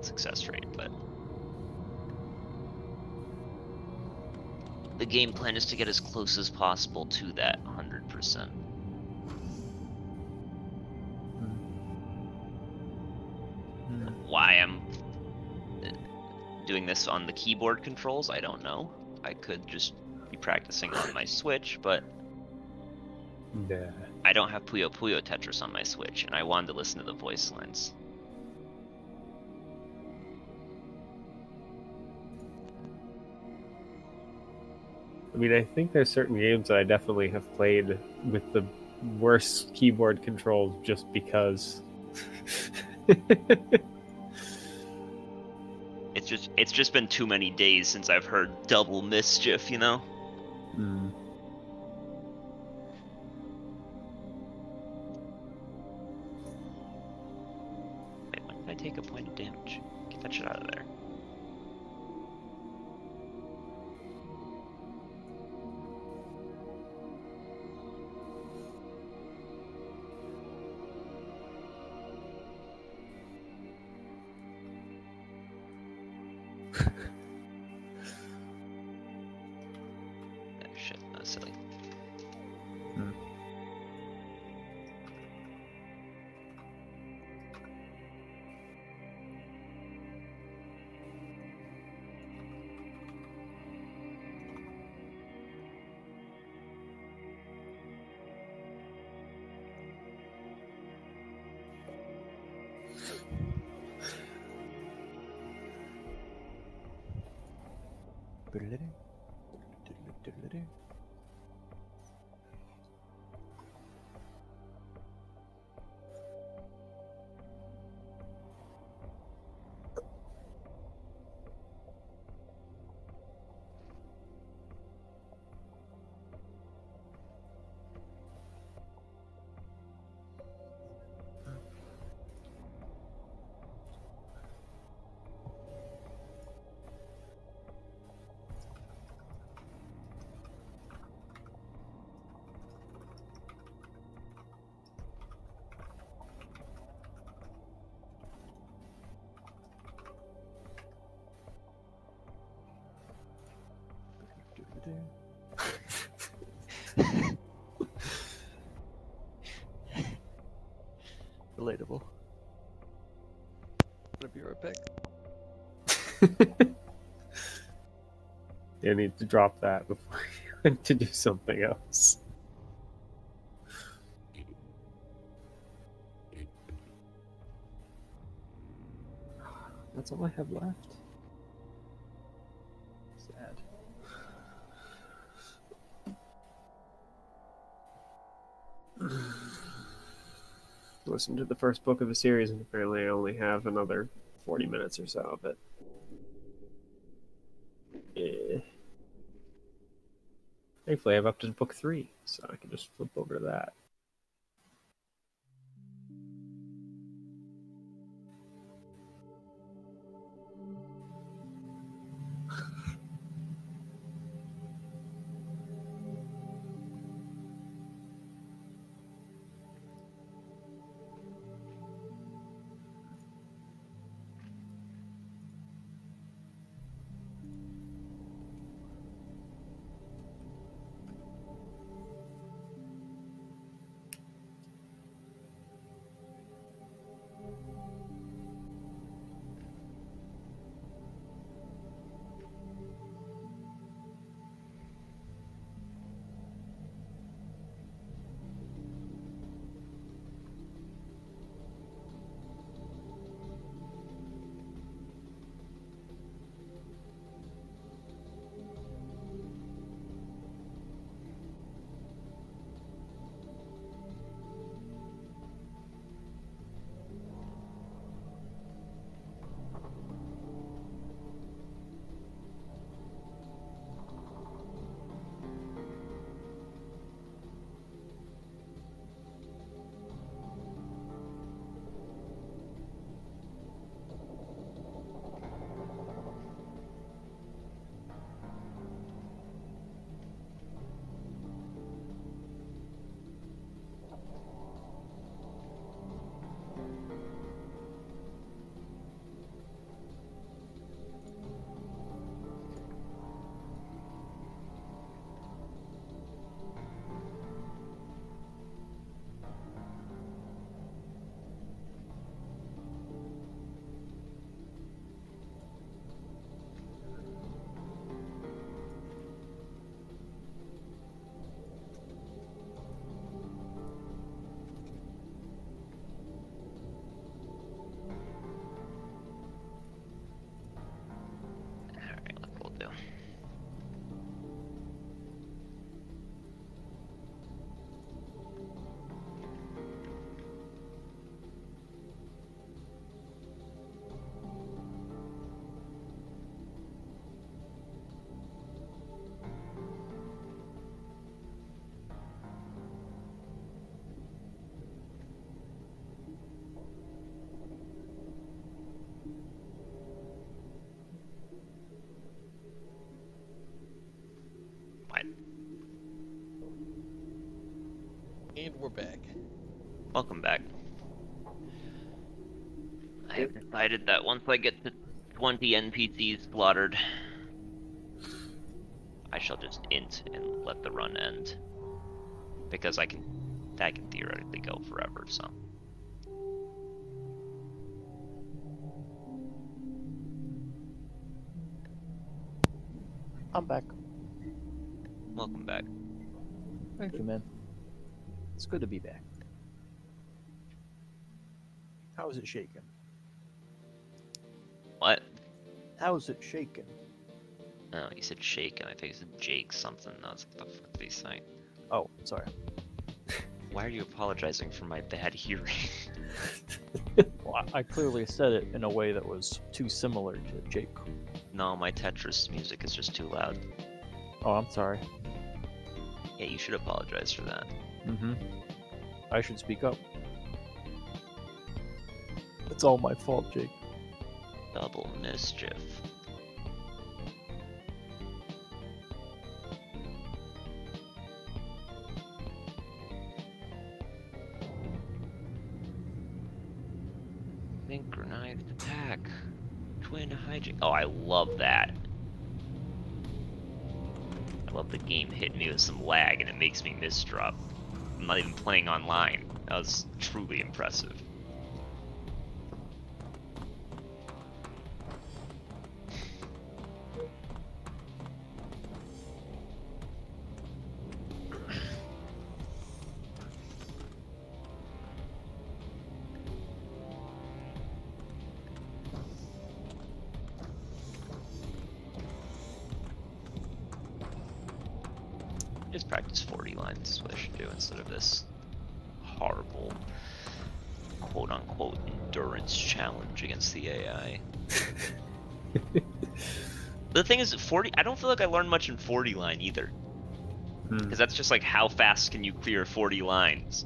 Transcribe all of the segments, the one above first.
success rate, but the game plan is to get as close as possible to that 100%. Why I'm doing this on the keyboard controls, I don't know. I could just be practicing on my Switch, but Yeah. I don't have Puyo Puyo Tetris on my Switch, and I wanted to listen to the voice lines. I mean, I think there's certain games that I definitely have played with the worst keyboard controls just because. It's just been too many days since I've heard double mischief, you know? Mm. Wait, when did I take a point of damage? Get that shit out of there. Oh, shit, that was silly. Mm. Relatable. Gonna be right back. You need to drop that before you went to do something else. That's all I have left. Sad. Listen to the first book of a series, and apparently I only have another 40 minutes or so of it. Thankfully, I have up to book 3, so I can just flip over to that. We're back. Welcome back. I have decided that once I get to 20 NPCs slaughtered, I shall just int and let the run end. Because that can theoretically go forever, so. I'm back. Welcome back. Thank you, man. It's good to be back. How is it shaking? What? How is it shaking? Oh, you said shake, and I think you said Jake something. That's what the fuck they say. Oh, sorry. Why are you apologizing for my bad hearing? Well, I clearly said it in a way that was too similar to Jake. No, my Tetris music is just too loud. Oh, I'm sorry. Yeah, you should apologize for that. Mm-hmm. I should speak up. It's all my fault, Jake. Double mischief. Synchronized attack. Twin hijack. Oh, I love that. I love the game hitting me with some lag and it makes me misdrop. I'm not even playing online. That was truly impressive. Just practice 40 lines is what I should do instead of this horrible quote-unquote endurance challenge against the AI. The thing is, 40, I don't feel like I learned much in 40 line either. Because that's just like, how fast can you clear 40 lines?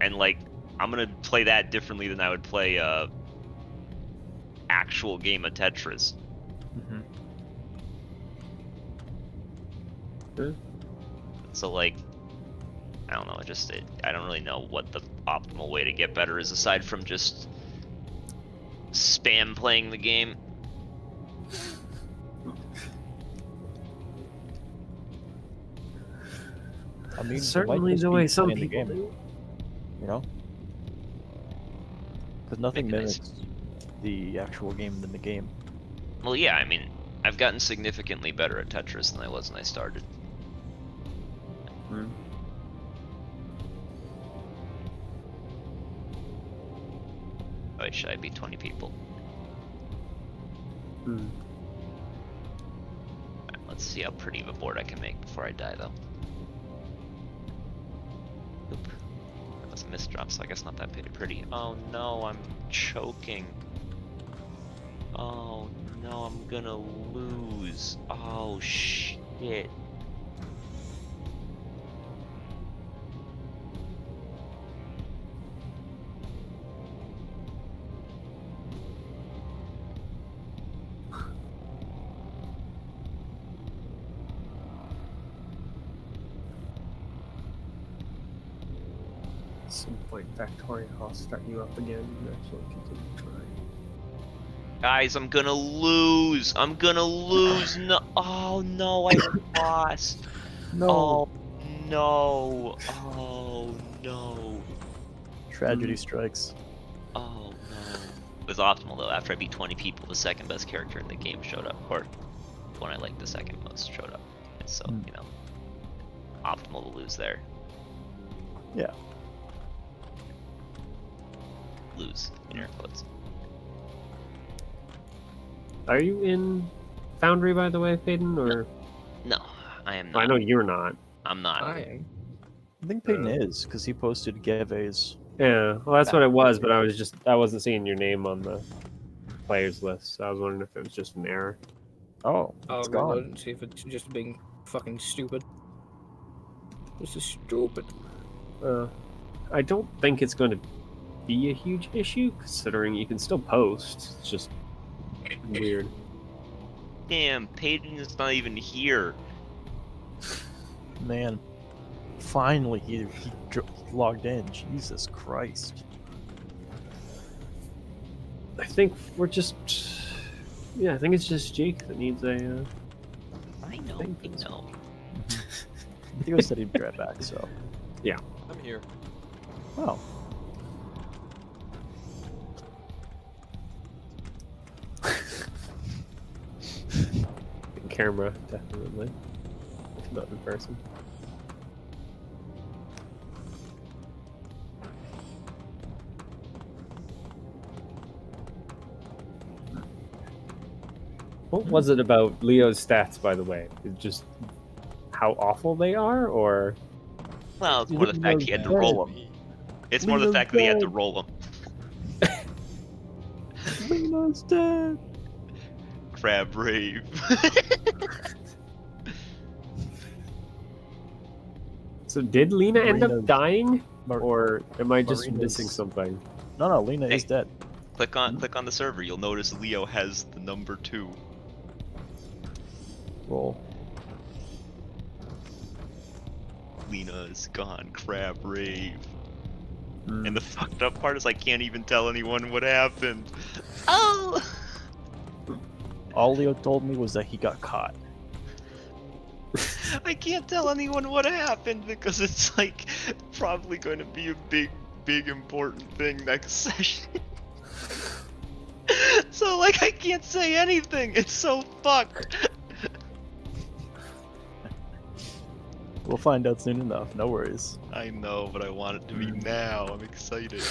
And like, I'm gonna play that differently than I would play a actual game of Tetris. Mm-hmm. So like, I don't know, I don't really know what the optimal way to get better is aside from just spam playing the game. I mean, Certainly the way some people do. You know? Because nothing Maybe nice. mimics the actual game than the game. Well, yeah, I mean, I've gotten significantly better at Tetris than I was when I started. Oh, wait, should I beat 20 people? Alright, let's see how pretty of a board I can make before I die, though. Oop. That was a misdrop, so I guess not that pretty. Oh no, I'm choking. Oh no, I'm gonna lose. Oh shit. At some point, Factorio, I'll start you up again and actually continue trying. Guys, I'm gonna lose. I'm gonna lose. No. Oh no, I lost. No. Oh no. Oh no. Tragedy strikes. Oh no. It was optimal though. After I beat 20 people, the second best character in the game showed up, or the one I liked the second most showed up. And so, you know, optimal to lose there. Yeah. Lose in air quotes. Are you in Foundry, by the way, Peyton? Or No, I am not. I know you're not. I'm not. I think Peyton is, because he posted Gave's. Yeah, well, that's what it was, but I wasn't seeing your name on the players list, so I was wondering if it was just an error. Oh, I'll it's gone. reload and see if it's just being fucking stupid. This is stupid. I don't think it's going to be a huge issue, considering you can still post. It's just weird. Damn, Peyton is not even here. Man. Finally, he logged in. Jesus Christ. I think we're just... Yeah, I think it's just Jake that needs a... I know. Thank I you. know. Theo said he'd be right back, so. I'm here. Oh. Camera, definitely. If not in person. What was it about Leo's stats, by the way? Just how awful they are, or Well, it's more the fact he had to roll them. It's more the fact that he had to roll them. Lena's dead. Crab rave. so? Did Lena end up Marina's- dying, or am I just Marina's- missing something? No, Lena is Hey. dead. click on the server. You'll notice Leo has the number 2. Roll. Lena is gone. Crab rave. Mm. And the fucked up part is I can't even tell anyone what happened. Oh! All Leo told me was that he got caught. I can't tell anyone what happened because it's like probably going to be a big important thing next session. So like I can't say anything. It's so fucked. We'll find out soon enough. No worries. I know, but I want it to be now. I'm excited.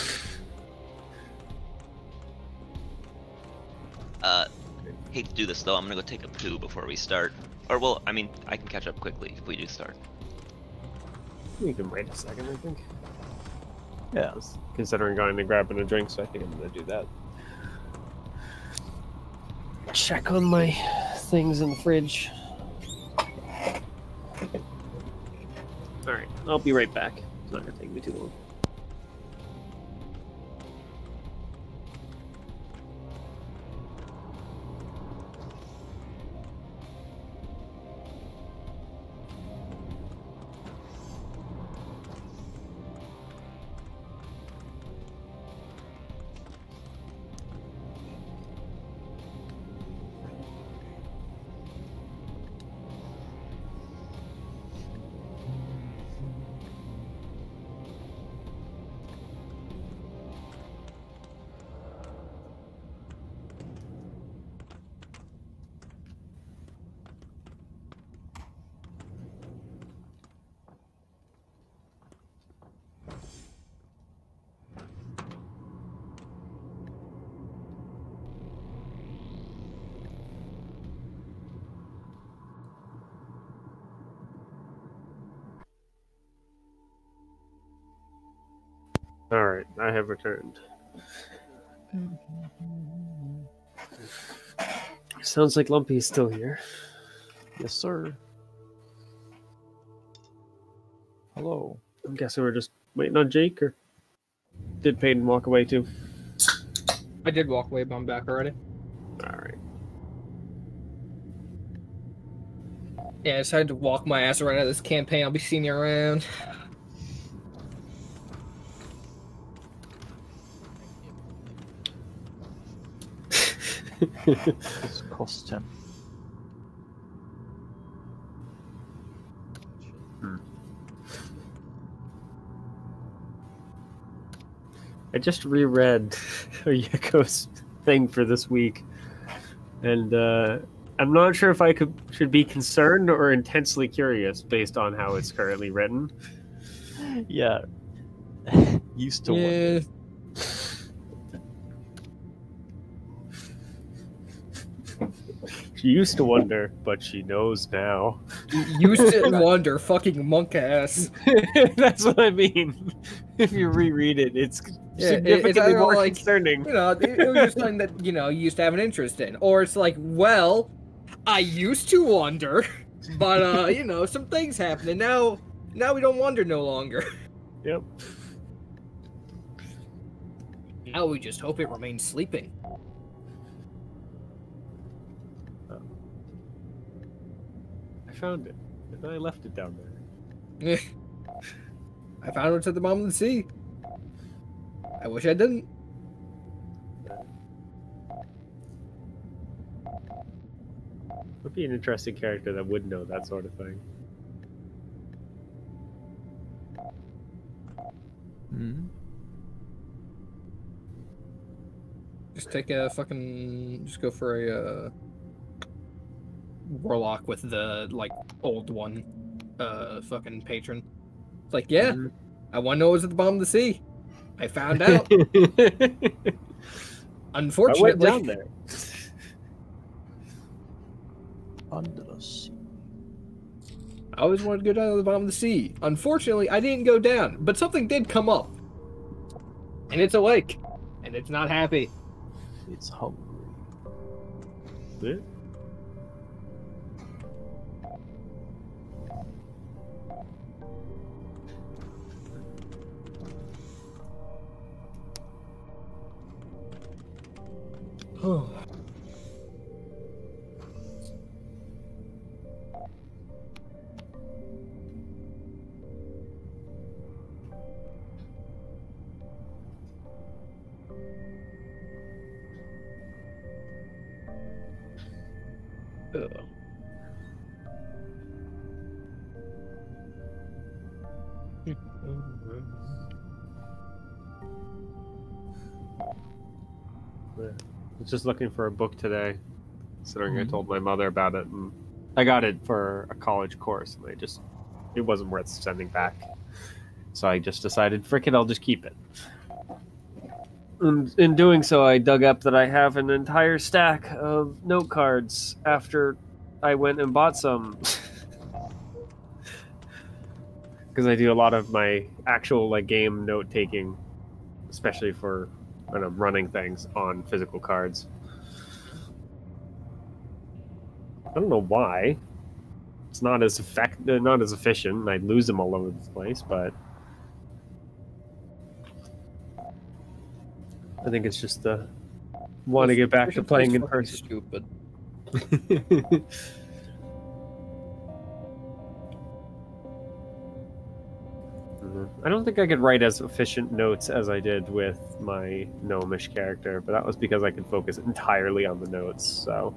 Hate to do this though. I'm gonna go take a poo before we start. Or well, I mean, I can catch up quickly if we do start. We can wait a second, I think. Yeah. Just considering going and grabbing a drink, so I think I'm gonna do that. Check on my things in the fridge. Alright, I'll be right back. It's not gonna take me too long. Alright, I have returned. Sounds like Lumpy is still here. Yes, sir. Hello. I'm guessing we're just waiting on Jake, or did Peyton walk away too? I did walk away, but I'm back already. Alright. Yeah, I decided to walk my ass around at this campaign. I'll be seeing you around. This costs 10. I just reread Yako's thing for this week, and I'm not sure if I should be concerned or intensely curious based on how it's currently written. Yeah. Used to wonder. She used to wonder, but she knows now. Used to wonder, fucking monk ass. That's what I mean. If you reread it, it's Yeah, significantly it's either more like, concerning. You know, it was just something that, you know, you used to have an interest in. Or it's like, well, I used to wonder, but, you know, some things happened, and now we don't wonder no longer. Yep. Now we just hope it remains sleeping. I found it, and I left it down there. I found what's at the bottom of the sea. I wish I didn't. Would be an interesting character that would know that sort of thing. Just take a fucking... Just go for a warlock with the, like, old one. Fucking patron. It's like, yeah, I want to know what's at the bottom of the sea. I found out. Unfortunately... I went down there. Under the sea. I always wanted to go down to the bottom of the sea. Unfortunately, I didn't go down, but something did come up. And it's a lake. And it's not happy. It's hungry. Yeah. Oh. I was just looking for a book today, considering I told my mother about it, and I got it for a college course, and it wasn't worth sending back. So I just decided, frick it, I'll just keep it. And in doing so, I dug up that I have an entire stack of note cards after I went and bought some. Because I do a lot of my actual game note taking, especially for when I'm running things on physical cards. I don't know why. It's not as not as efficient, and I lose them all over the place, but I think it's just want to get back to playing in person. Stupid. I don't think I could write as efficient notes as I did with my gnomish character, but that was because I could focus entirely on the notes, so...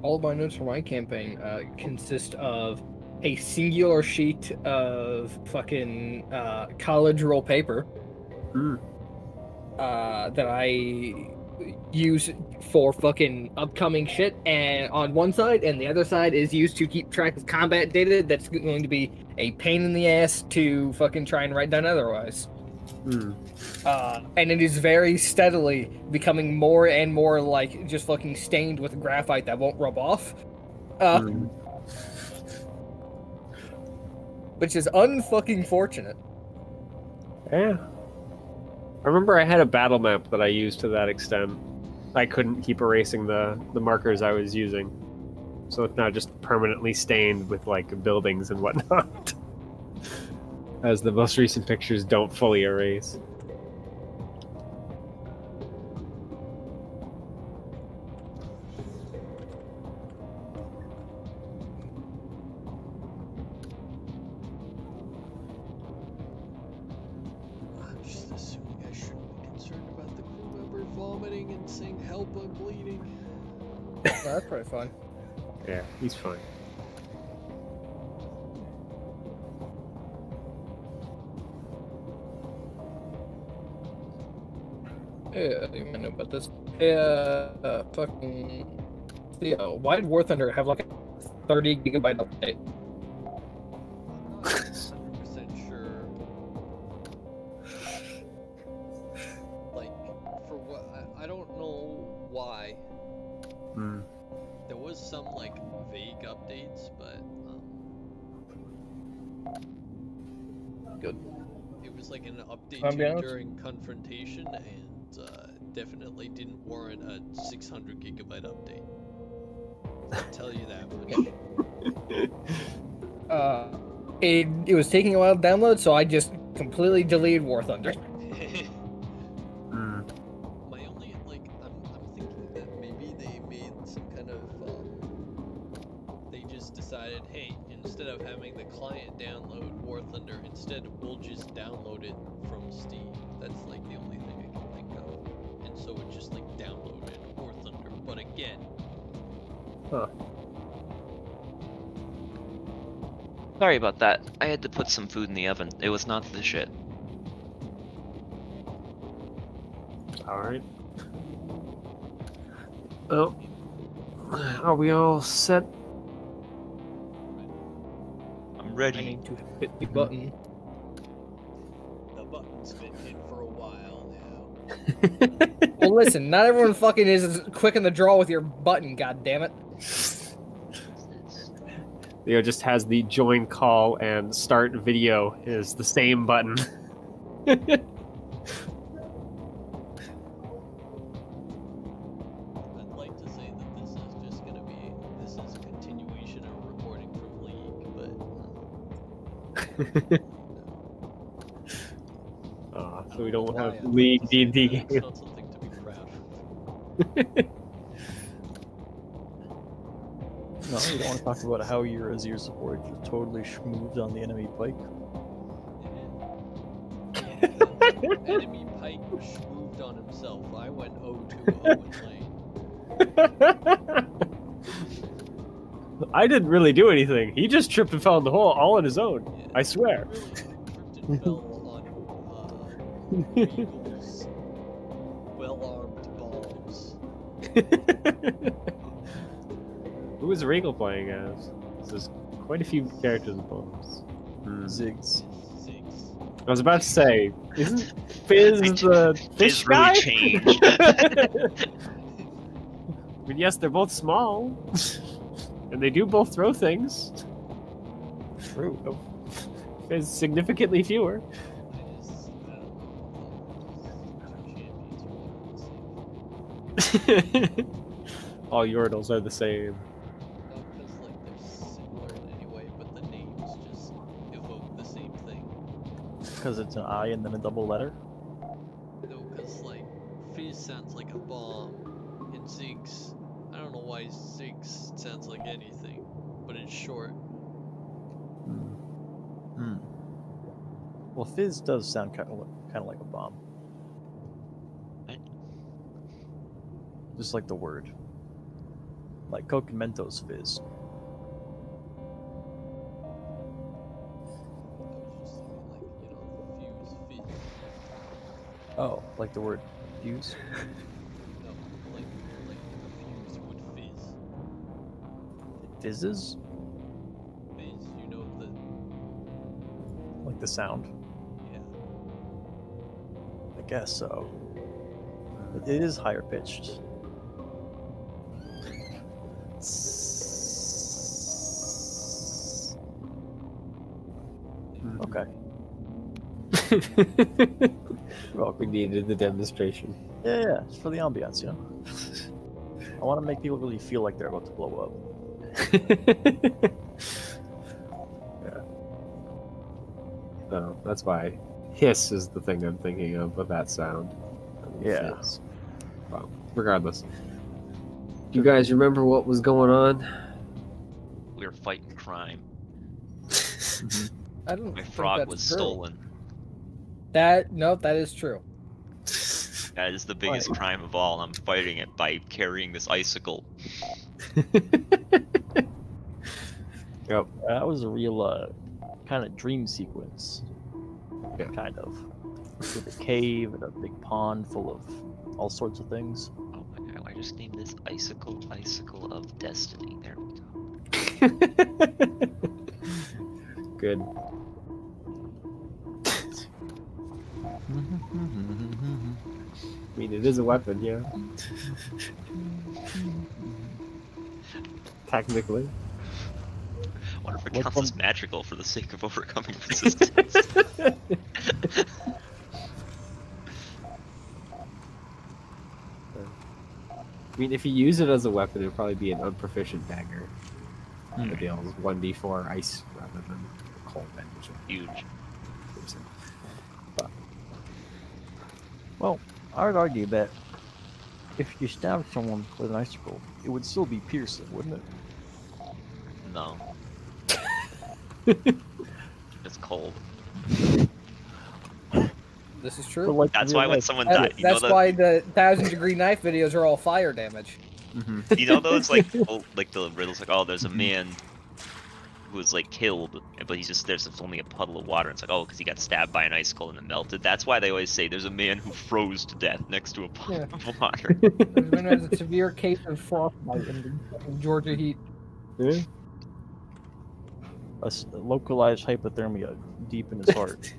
All of my notes for my campaign consist of a singular sheet of fucking college roll paper that I use for fucking upcoming shit, and on one side, and the other side is used to keep track of combat data that's going to be a pain in the ass to fucking try and write down otherwise. And it is very steadily becoming more and more like just fucking stained with graphite that won't rub off. Which is unfucking fortunate. Yeah. I remember I had a battle map that I used to that extent. I couldn't keep erasing the markers I was using. So it's now just permanently stained with buildings and whatnot. As the most recent pictures don't fully erase. I'm just assuming I shouldn't be concerned about the crew member vomiting and saying help, I'm bleeding. Well, that's pretty fun. Yeah, he's fine. Yeah, I don't even know about this. Yeah, fucking... Yeah, why did War Thunder have like a 30 gigabyte update? I'm not 100% sure. Like, for what... I don't know why. There was some, vague updates, but, Good. It was like an update during confrontation, and definitely didn't warrant a 600 gigabyte update. I'll tell you that much. It was taking a while to download, so I just completely deleted War Thunder. My only, I'm thinking that maybe they made some kind of, they just decided, hey, instead of having the client download War Thunder, instead we'll just download it from Steam. That's like the only thing I can think of. And so it just like downloaded War Thunder, but again. Huh. Sorry about that. I had to put some food in the oven. It was not the shit. Alright. Oh. Are we all set? I'm I ready. need to hit the button. The button's been hit for a while now. Well, listen, not everyone fucking is as quick in the draw with your button, goddammit. Leo just has the join call and start video is the same button. I'd like to say that this is just gonna be, this is a continuation of recording from League, but So we don't why have I'd like League to say D&D that. It's game. not something to be proud of. No, you don't want to talk about how your Azir support just totally schmooved on the enemy pike. Enemy Pike schmooved on himself. I went 0-2-0 in lane. I didn't really do anything. He just tripped and fell in the hole all on his own. Yeah, I swear. Really tripped and fell on Eagle's well-armed bombs. Who is Regal playing as? There's quite a few characters involved. Ziggs. Six. I was about to say, isn't Fizz the fish Fizz really guy? changed. I mean, yes, they're both small, and they do both throw things. True. Fizz significantly fewer. I don't know. Champions are all the same. All Yordles are the same. Not because like they're similar in any way, but the names just evoke the same thing. Because it's an I and then a double letter. No, because like Fizz sounds like a bomb, and Ziggs, I don't know why Ziggs sounds like anything, but it's short. Well, Fizz does sound kind of like a bomb. Right. Just like the word. Like Coke and Mentos Fizz. I was just thinking like, fuse, fizz. Oh, like the word fuse? No, like a fuse would fizz. Fizzes? Fizz, you know Like the sound? yeah. I guess so. It is higher pitched. Okay. Well, we needed the demonstration. Yeah, it's for the ambiance, you know? I want to make people really feel like they're about to blow up. Yeah. No, that's why hiss is the thing I'm thinking of with that sound. Yeah. Fizz. Well, regardless. Do you guys remember what was going on? We were fighting crime. I don't My think frog that's was true. stolen. That is true. That is the biggest crime of all. I'm fighting it by carrying this icicle. Yep. That was a real kind of dream sequence. Yeah. Kind of. With a cave and a big pond full of all sorts of things. Oh my god, I just named this Icicle of Destiny. There we go. Good. I mean, it is a weapon, yeah. Technically. I wonder if it What counts one- as magical for the sake of overcoming resistance. I mean, if you use it as a weapon, it'd probably be an unproficient dagger. Hmm. It deals 1d4 ice rather than cold damage. Huge. But Well, I would argue that if you stabbed someone with an icicle, it would still be piercing, wouldn't it? No. It's cold. This is But true. like That's real why when life- someone died, you know That's why the 1,000-degree knife videos are all fire damage. you know those like like the riddles like, oh, there's a man who was like killed, but there's only a puddle of water. It's like, oh, because he got stabbed by an icicle and it melted. That's why they always say there's a man who froze to death next to a puddle of water. There's been a severe case of frostbite in the Georgia heat. Yeah. A localized hypothermia deep in his heart.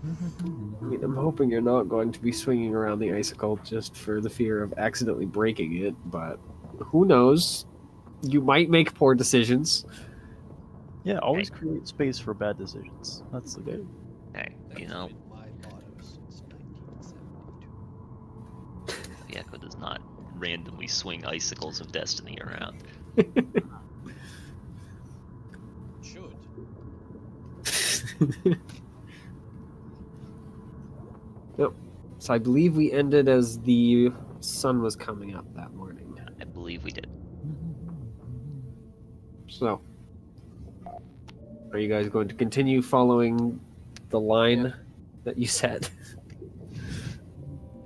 I mean, I'm hoping you're not going to be swinging around the icicle just for the fear of accidentally breaking it, but who knows? You might make poor decisions. Yeah, always create space for bad decisions. That's the goal. Hey, you know, That's been my motto since 1972. the Echo does not randomly swing icicles of destiny around. Should. Yep. So I believe we ended as the sun was coming up that morning. I believe we did. So, are you guys going to continue following the line that you set?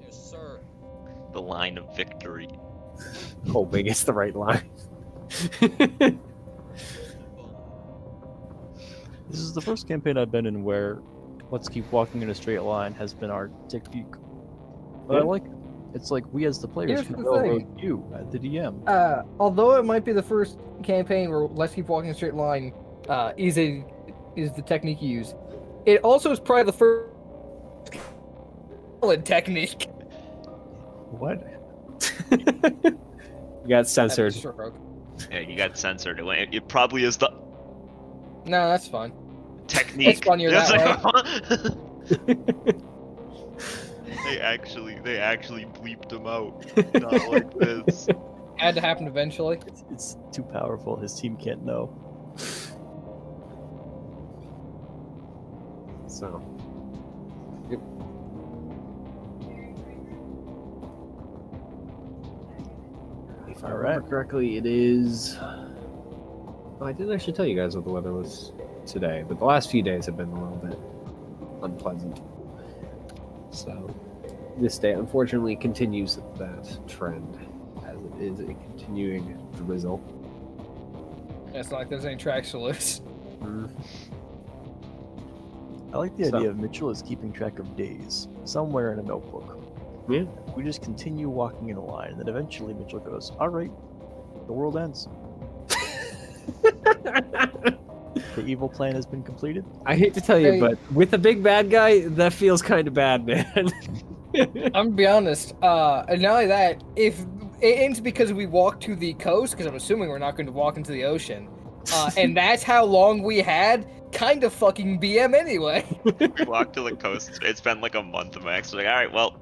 Yes, sir. The line of victory. Hoping it's the right line. This is the first campaign I've been in where let's keep walking in a straight line has been our technique. But I like it. It's like we as the players Here's can the railroad thing. you at the DM. Although it might be the first campaign where Let's Keep Walking a Straight Line is the technique you use, it also is probably the first solid technique. What? You got censored. Stroke. Yeah, you got censored. It probably is the No, that's fine. technique. It's funnier It's that like, They actually bleeped him out. Not like this. Had to happen eventually. It's too powerful. His team can't know. So. Yep. If I remember correctly, it is. Well, I didn't actually tell you guys what the weather was today, but the last few days have been a little bit unpleasant. So, this day unfortunately continues that trend, as it is a continuing drizzle. It's not like there's any tracks to lose. I like the So- idea of Mitchell is keeping track of days somewhere in a notebook. Yeah. We just continue walking in a line, and then eventually Mitchell goes, "All right, the world ends. The evil plan has been completed." I hate to tell you, Hey. but with a big bad guy, that feels kind of bad, man. I'm gonna be honest. And not only that, if it ends because we walk to the coast, because I'm assuming we're not going to walk into the ocean, and that's how long we had, kind of fucking BM anyway. We walked to the coast. It's been like a month, and Max was like, all right, well,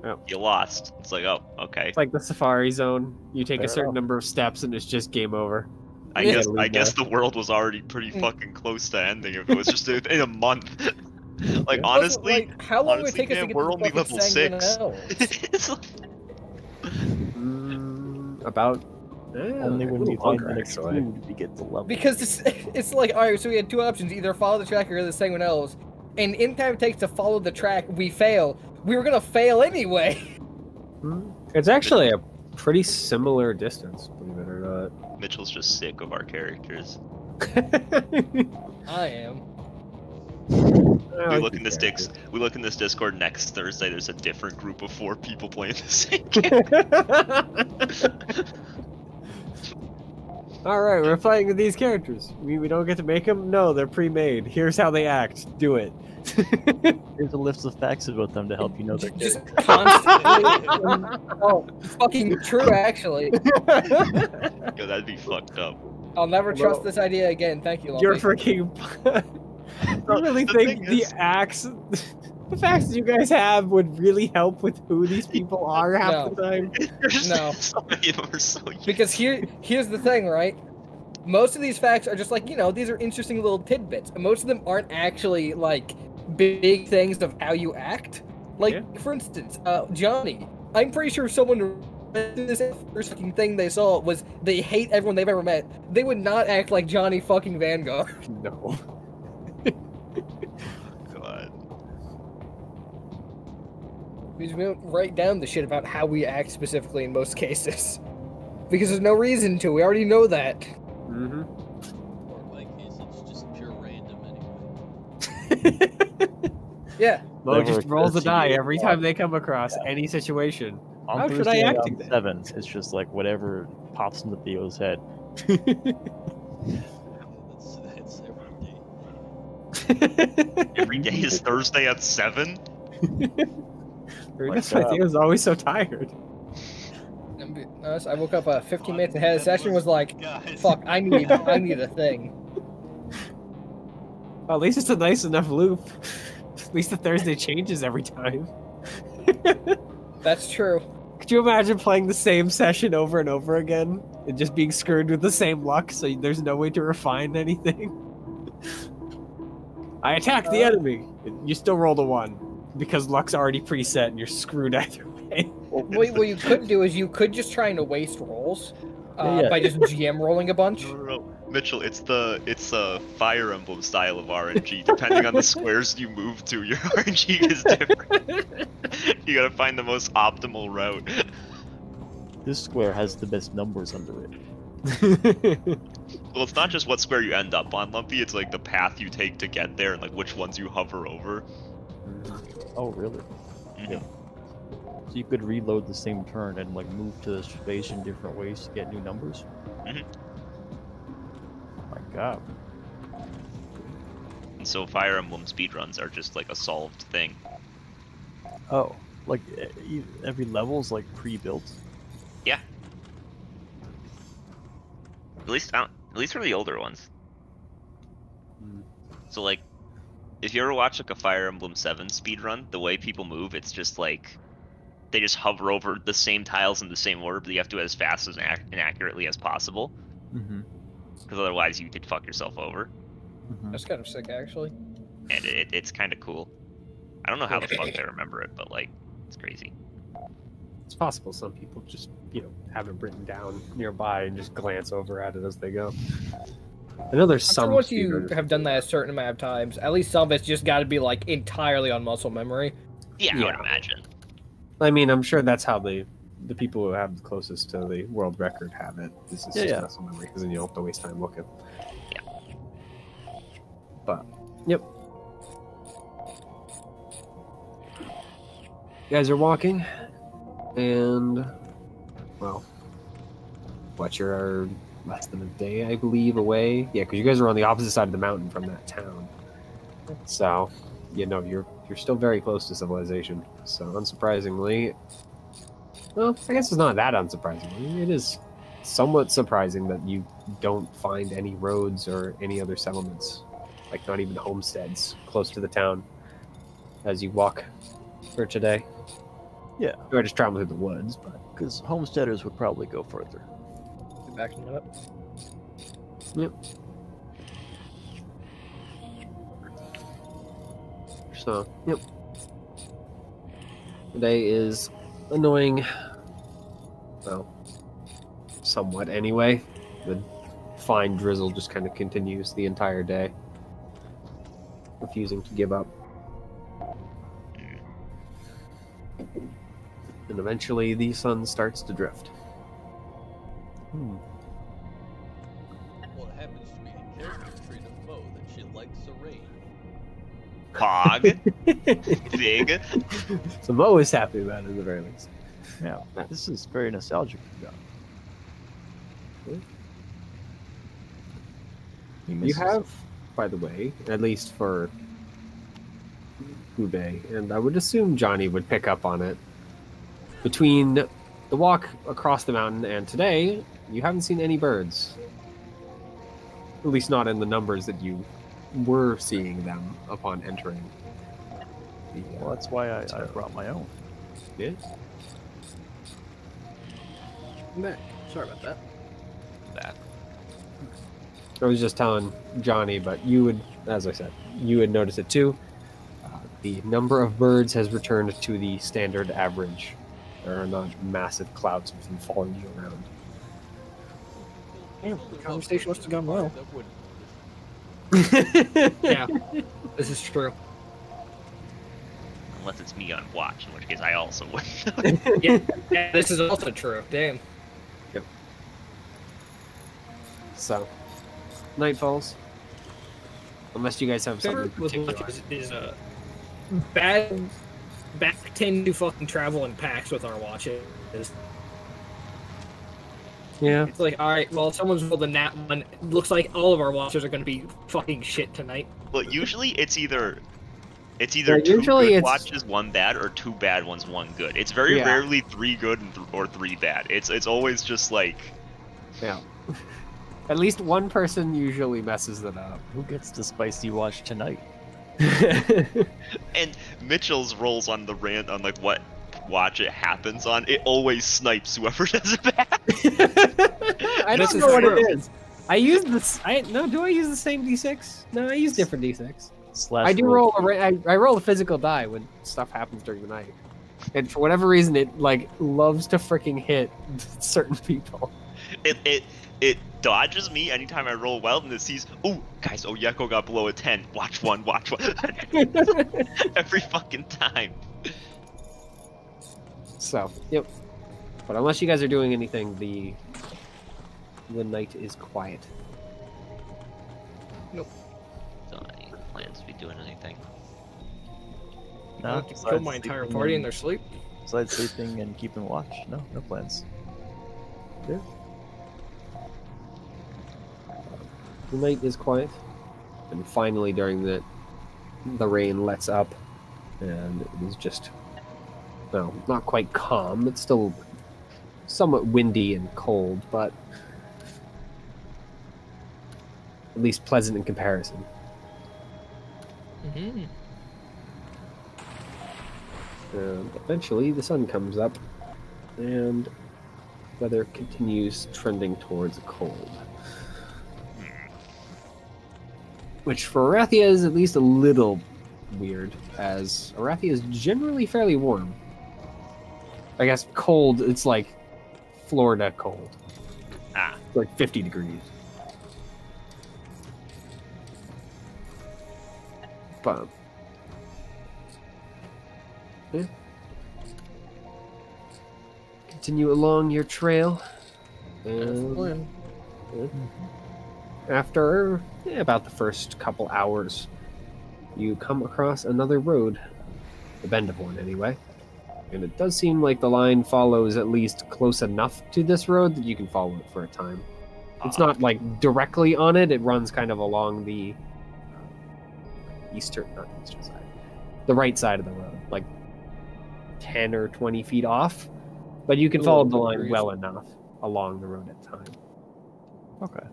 Yep. you lost. It's like, oh, okay. It's like the safari zone. You take a Fair certain enough. number of steps and it's just game over. I Yeah. guess Leave I guess that. the world was already pretty fucking close to ending if it was just in a month. Like, Yeah. honestly, Like, how long would it honestly, take us to man, get we're to the only fucking level 6. Sanguinells? It's like- About Only a when little we find longer, the next actually. food we get the level. Because it's like, alright, so we had two options: either follow the track or go to the Sanguinells. And in time it takes to follow the track, we fail. We were gonna fail anyway. It's actually a pretty similar distance, believe it or Mitchell's just sick of our characters. not. I am. We look in this Discord next Thursday. There's a different group of 4 people playing the same game. All right, we're playing with these characters. We don't get to make them. No, they're pre-made. Here's how they act. Do it. Here's a list of facts about them to help you know their Just character. constantly. Oh, fucking true, actually. Yo, that'd be fucked up. I'll never trust this idea again. Thank you, You're Lumpy. freaking. You really The think thing the is- the facts you guys have would really help with who these people are half the time? No. So many of them are so Because here's the thing, right? Most of these facts are just like, these are interesting little tidbits. And most of them aren't actually like big things of how you act. Like, Yeah. for instance, Johnny. I'm pretty sure someone this first fucking thing they saw was they hate everyone they've ever met. They would not act like Johnny fucking Vanguard. No. God. We don't write down the shit about how we act specifically in most cases. Because there's no reason to. We already know that. Mm-hmm. Or in my case, it's just pure random anyway. Yeah. Mo Never just rolls a occurs to die you. every time they come across any situation. On How should Thursday I on act today? 7, it's just like whatever pops into Theo's head. That's every day. Every day is Thursday at 7? That's why Theo's always so tired. I'm being honest, I woke up 15 minutes ahead of session. Was like, Guys. fuck, I need a thing. Well, at least it's a nice enough loop. At least the Thursday changes every time. That's true. Could you imagine playing the same session over and over again and just being screwed with the same luck so there's no way to refine anything? I attack the enemy. You still rolled a 1 because luck's already preset and you're screwed either way. What you could do is you could just try and waste rolls Yeah. by just GM rolling a bunch. No. Mitchell, it's a Fire Emblem style of RNG. Depending on the squares you move to, your RNG is different. You gotta find the most optimal route. This square has the best numbers under it. Well, it's not just what square you end up on, Lumpy. It's like the path you take to get there and like which ones you hover over. Oh, really? Mhm. So you could reload the same turn and like move to the space in different ways to get new numbers? Mhm. My god. And so Fire Emblem speedruns are just like a solved thing. Oh, like every level's like pre-built? Yeah. At least for the older ones. So like, if you ever watch like a Fire Emblem 7 speedrun, the way people move, it's just like they just hover over the same tiles in the same order, but you have to do it as fast and accurately as possible, Mm-hmm. because otherwise you could fuck yourself over. Mm-hmm. That's kind of sick, actually. And it's kind of cool. I don't know how the fuck they remember it, but like, it's crazy. It's possible some people just, have it written down nearby and just glance over at it as they go. I know there's I'm some sure once you speedrunners have done that a certain amount of times, at least some of it's just got to be like entirely on muscle memory. Yeah, I would Yeah. imagine. I mean, I'm sure that's how the people who have the closest to the world record have it. This is just Yeah. muscle memory, because then you don't have to waste time looking. Yeah. But, yep. You guys are walking, and, well, you're less than a day, I believe, away. Yeah, because you guys are on the opposite side of the mountain from that town. So, you're still very close to civilization. So, unsurprisingly, well, I guess it's not that unsurprising. It is somewhat surprising that you don't find any roads or any other settlements, like not even homesteads, close to the town as you walk for today. Yeah. You're just traveling through the woods, but Because homesteaders would probably go further. Backing it up. yep. So, yep. Today is annoying. Well, somewhat anyway. The fine drizzle just kind of continues the entire day, refusing to give up. And eventually the sun starts to drift. Well, it happens to be a character trait of Mo that she likes the rain. Pog. Big. So Mo is happy about it at the very least. Yeah, this is very nostalgic. You have, by the way, at least for Ube, and I would assume Johnny would pick up on it, between the walk across the mountain and today, you haven't seen any birds. At least not in the numbers that you were seeing them upon entering. Well, that's why I brought my own. Yeah. I'm back. Sorry about that. I was just telling Johnny, but you would, as I said, you would notice it too. The number of birds has returned to the standard average. There are not massive clouds of them following you around. Yeah, the conversation must have gone well. That wouldn't. Yeah, this is true. Unless it's me on watch, in which case I also would. Yeah, this is also true. Damn. Yep. So, night falls. Unless you guys have something particular. Is bad. Back tend to fucking travel in packs with our watches. Yeah. It's like, all right, well, someone's rolled a nat one. Looks like all of our watches are going to be fucking shit tonight. Well, usually it's either Yeah, two usually good it's- watches, one bad, or two bad ones, one good. It's very Yeah. rarely three good or three bad. It's always just like Yeah. At least one person usually messes it up. Who gets the spicy watch tonight? and Mitchell's rolls on the rant on like what watch it happens on. It always snipes whoever does it bad. I This don't is know what true. it is. I use this. Do I use the same d6? No, I use different d6. Slash I do roll I roll a physical die when stuff happens during the night, and for whatever reason, it like loves to freaking hit certain people. It dodges me anytime I roll well, and it sees, oh guys, Oyeko got below a 10. Watch one. Every fucking time. So, yep. But unless you guys are doing anything, the night is quiet. So any plans to be doing anything? I have to kill my entire party in their sleep. Besides sleeping and keeping watch. No plans. Yeah. The night is quiet, and finally, during the rain lets up, and it is just, well, not quite calm. It's still somewhat windy and cold, but at least pleasant in comparison. Mm-hmm. And eventually, the sun comes up, and weather continues trending towards cold. Which for Arathia is at least a little weird, as Arathia is generally fairly warm. I guess cold, it's like Florida cold. Ah. It's like 50 degrees. But, yeah. Continue along your trail. And after about the first couple hours, you come across another road, the bend of one anyway. And it does seem like the line follows at least close enough to this road that you can follow it for a time. It's not like directly on it, it runs kind of along the not eastern side, the right side of the road, like 10 or 20 feet off. But you can follow the line well enough along the road at the time. Okay.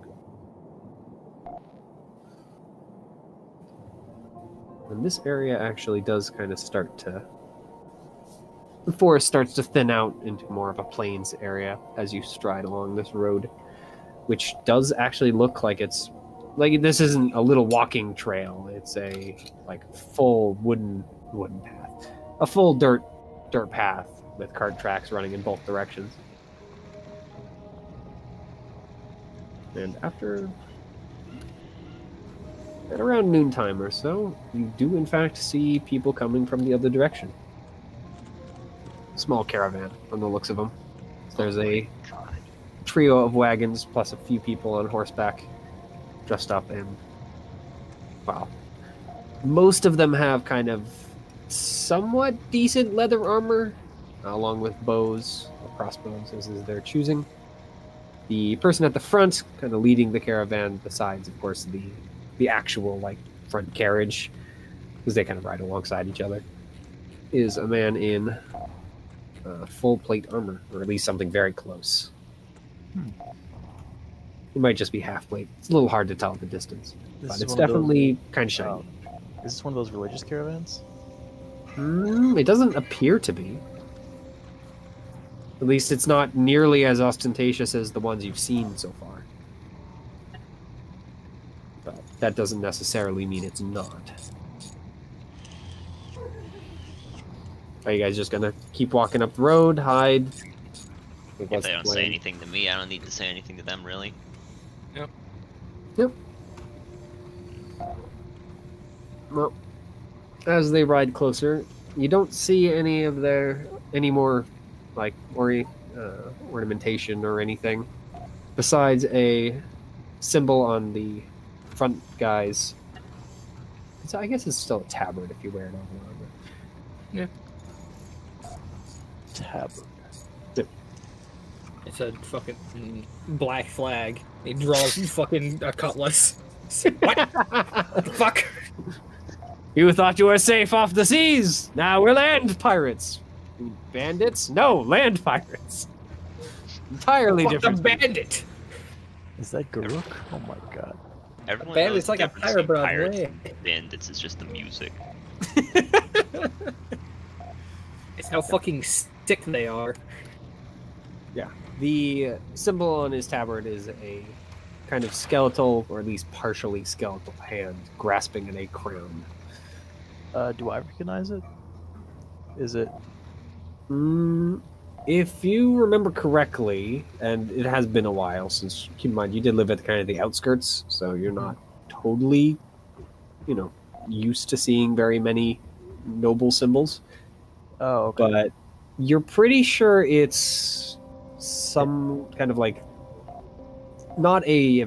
And this area actually does kind of start to... The forest starts to thin out into more of a plains area as you stride along this road, which does actually look like it's... Like, this isn't a little walking trail. It's a, like, full wooden path. A full dirt path with cart tracks running in both directions. And at around noontime or so, you do in fact see people coming from the other direction. Small caravan, from the looks of them. So there's a trio of wagons plus a few people on horseback, dressed up in, well, most of them have kind of somewhat decent leather armor, along with bows or crossbows, as is their choosing. The person at the front, kind of leading the caravan, besides, of course, the actual, like, front carriage, because they kind of ride alongside each other, is a man in full plate armor, or at least something very close. It might just be half plate. It's a little hard to tell at the distance, but it's definitely kind of shiny. Is this one of those religious caravans? It doesn't appear to be. At least it's not nearly as ostentatious as the ones you've seen so far. But that doesn't necessarily mean it's not. Are you guys just gonna keep walking up the road, hide? If they don't say anything to me, I don't need to say anything to them, really. Yep. Well, as they ride closer, you don't see any more like ornamentation or anything besides a symbol on the front guy's. I guess it's still a tabard if you wear it over armor. Yeah. Tabard. It's a fucking black flag. He draws fucking a cutlass. What? What the fuck? You thought you were safe off the seas. Now we're land pirates. Bandits? No, land pirates. Entirely Fuck different. the bandit. Is that Garuk? Oh my god. Everyone Bandit's knows like the a difference pirate, between bro. pirates Yeah. and bandits is just the music. It's how fucking sick they are. Yeah. The symbol on his tabard is a kind of skeletal, or at least partially skeletal hand grasping at a crown. Do I recognize it? Is it? If you remember correctly, and it has been a while since, keep in mind, you did live at kind of the outskirts, so you're not totally, used to seeing very many noble symbols. Oh, okay. But you're pretty sure it's some kind of like, not the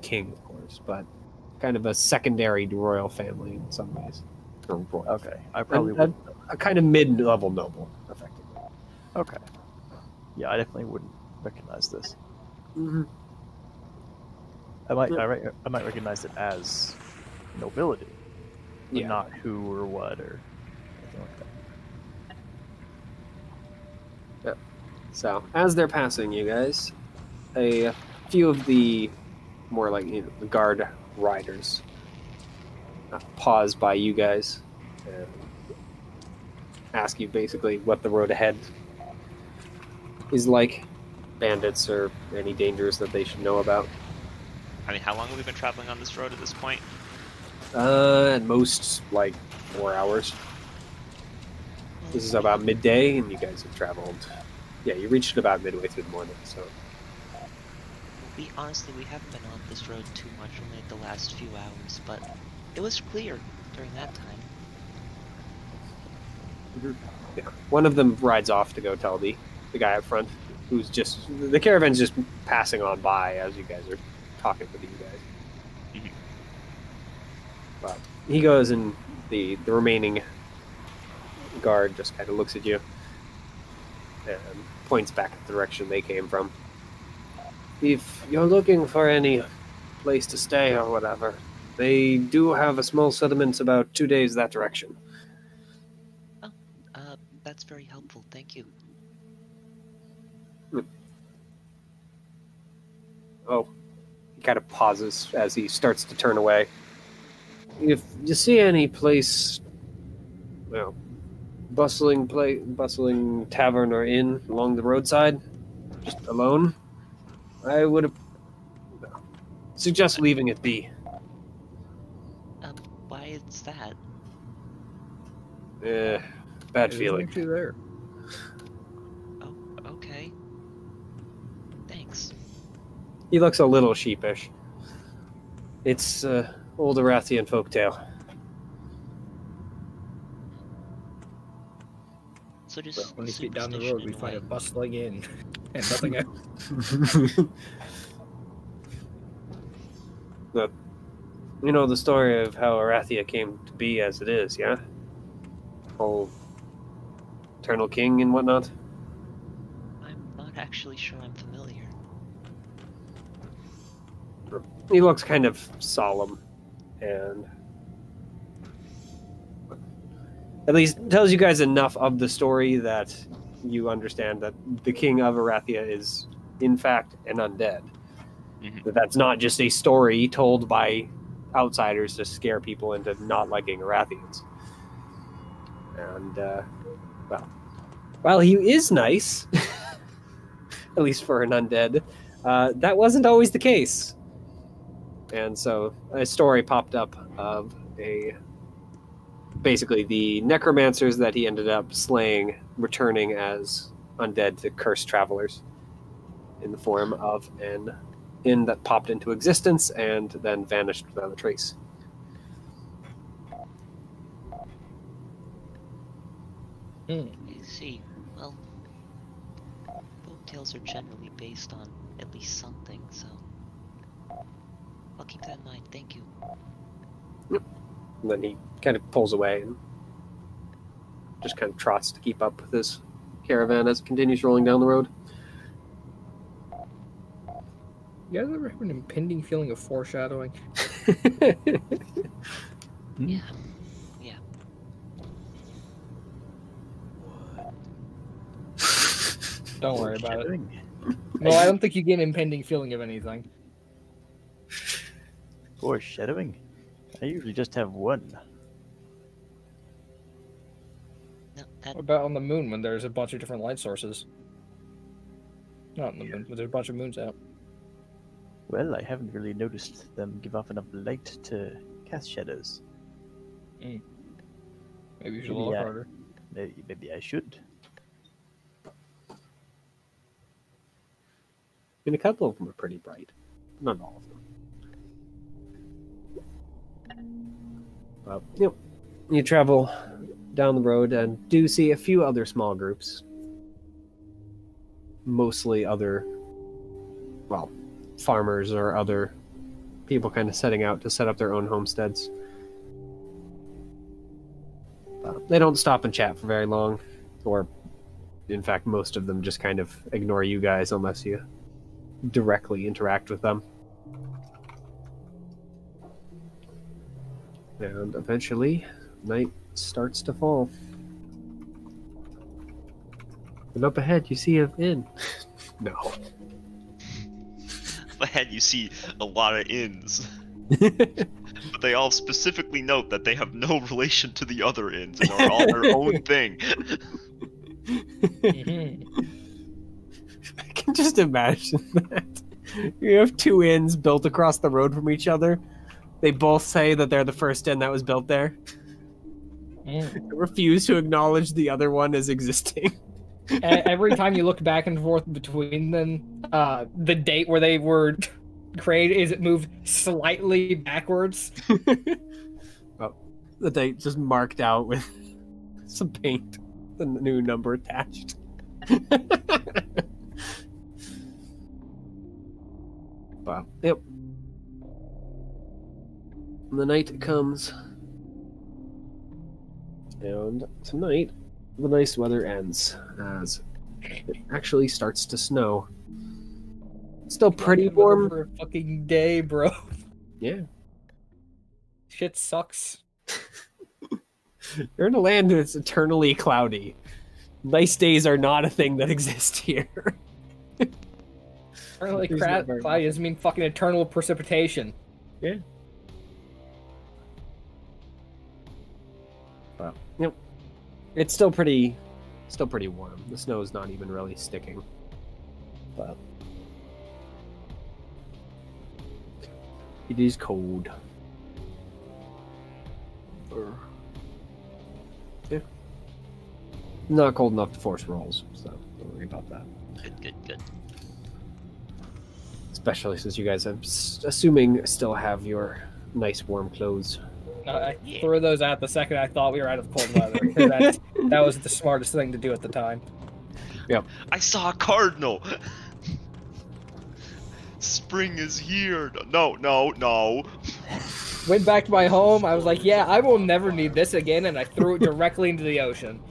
king, of course, but kind of a secondary royal family in some ways. Or royal. Okay, I probably a, would. a kind of mid-level noble, effectively. Okay. Yeah, I definitely wouldn't recognize this. Mm-hmm. I might recognize it as nobility, but not who or what or anything like that. Yeah. So as they're passing you guys, a few of the more like the guard riders pause by you guys and ask you basically what the road ahead is like, bandits or any dangers that they should know about. I mean, how long have we been traveling on this road at this point? At most, like 4 hours. This is about midday, and you guys have traveled. Yeah, you reached it about midway through the morning, so. We haven't been on this road too much, only the last few hours, but it was clear during that time. Yeah. One of them rides off to go tell the guy up front, who's just, the caravan's just passing on by as you guys are talking with you guys. Mhm. But he goes, and the remaining guard just kind of looks at you and points back in the direction they came from. If you're looking for any place to stay or whatever, they do have a small settlement about 2 days that direction. That's very helpful, thank you. Oh, he kind of pauses as he starts to turn away. If you see any place, bustling tavern or inn along the roadside, just alone, I would suggest leaving it be. Why is that? Bad feeling. Actually there. Oh, okay. Thanks. He looks a little sheepish. It's old Arathian folktale. So just 20 feet down the road, we find a bustling inn and nothing else. But you know the story of how Arathia came to be as it is, yeah? Whole Eternal King and whatnot? I'm not actually sure I'm familiar. He looks kind of solemn and at least tells you guys enough of the story that you understand that the king of Arathia is in fact an undead. Mm-hmm. That's not just a story told by outsiders to scare people into not liking Arathians. And, while he is nice, at least for an undead, that wasn't always the case. And so a story popped up of a basically the necromancers that he ended up slaying, returning as undead to cursed travelers in the form of an inn that popped into existence and then vanished without a trace. I see. Well, folk tales are generally based on at least something, so I'll keep that in mind. Thank you. And then he kind of pulls away and just kind of trots to keep up with his caravan as it continues rolling down the road. You guys ever have an impending feeling of foreshadowing? Yeah. Yeah. Don't worry about it. No, I don't think you get an impending feeling of anything. Foreshadowing? I usually just have one. No, that What about on the moon when there's a bunch of different light sources? Not on the moon, but there's a bunch of moons out. Well, I haven't really noticed them give off enough light to cast shadows. Maybe you should Maybe look I- harder. Maybe I should. And a couple of them are pretty bright. Not all of them. Well, you travel down the road and do see a few other small groups. Mostly other, well, farmers or other people kind of setting out to set up their own homesteads. They don't stop and chat for very long, or in fact, most of them just kind of ignore you guys unless you directly interact with them. And eventually, night starts to fall. And up ahead, you see an inn. No. Up ahead, you see a lot of inns. But they all specifically note that they have no relation to the other inns and are all their own thing. I can just imagine that. You have two inns built across the road from each other. They both say that they're the first inn that was built there. They refuse to acknowledge the other one as existing. Every time you look back and forth between them, the date where they were created is it moved slightly backwards. Well, the date just marked out with some paint, the new number attached. Well, yep. The night comes, and tonight the nice weather ends as it actually starts to snow. It's still pretty warm. For a fucking day, bro. Yeah. Shit sucks. You're in a land that's eternally cloudy. Nice days are not a thing that exist here. Apparently, There's not very cloudy doesn't mean fucking eternal precipitation. Yeah. Well, yep. It's still pretty warm. The snow is not even really sticking. But it is cold. Yeah. Not cold enough to force rolls, so don't worry about that. Good. Especially since you guys, I'm assuming, still have your nice warm clothes. I threw those out the second I thought we were out of cold weather. That was the smartest thing to do at the time. Yep. I saw a cardinal! Spring is here! No. Went back to my home. I was like, yeah, I will never need this again, and I threw it directly into the ocean.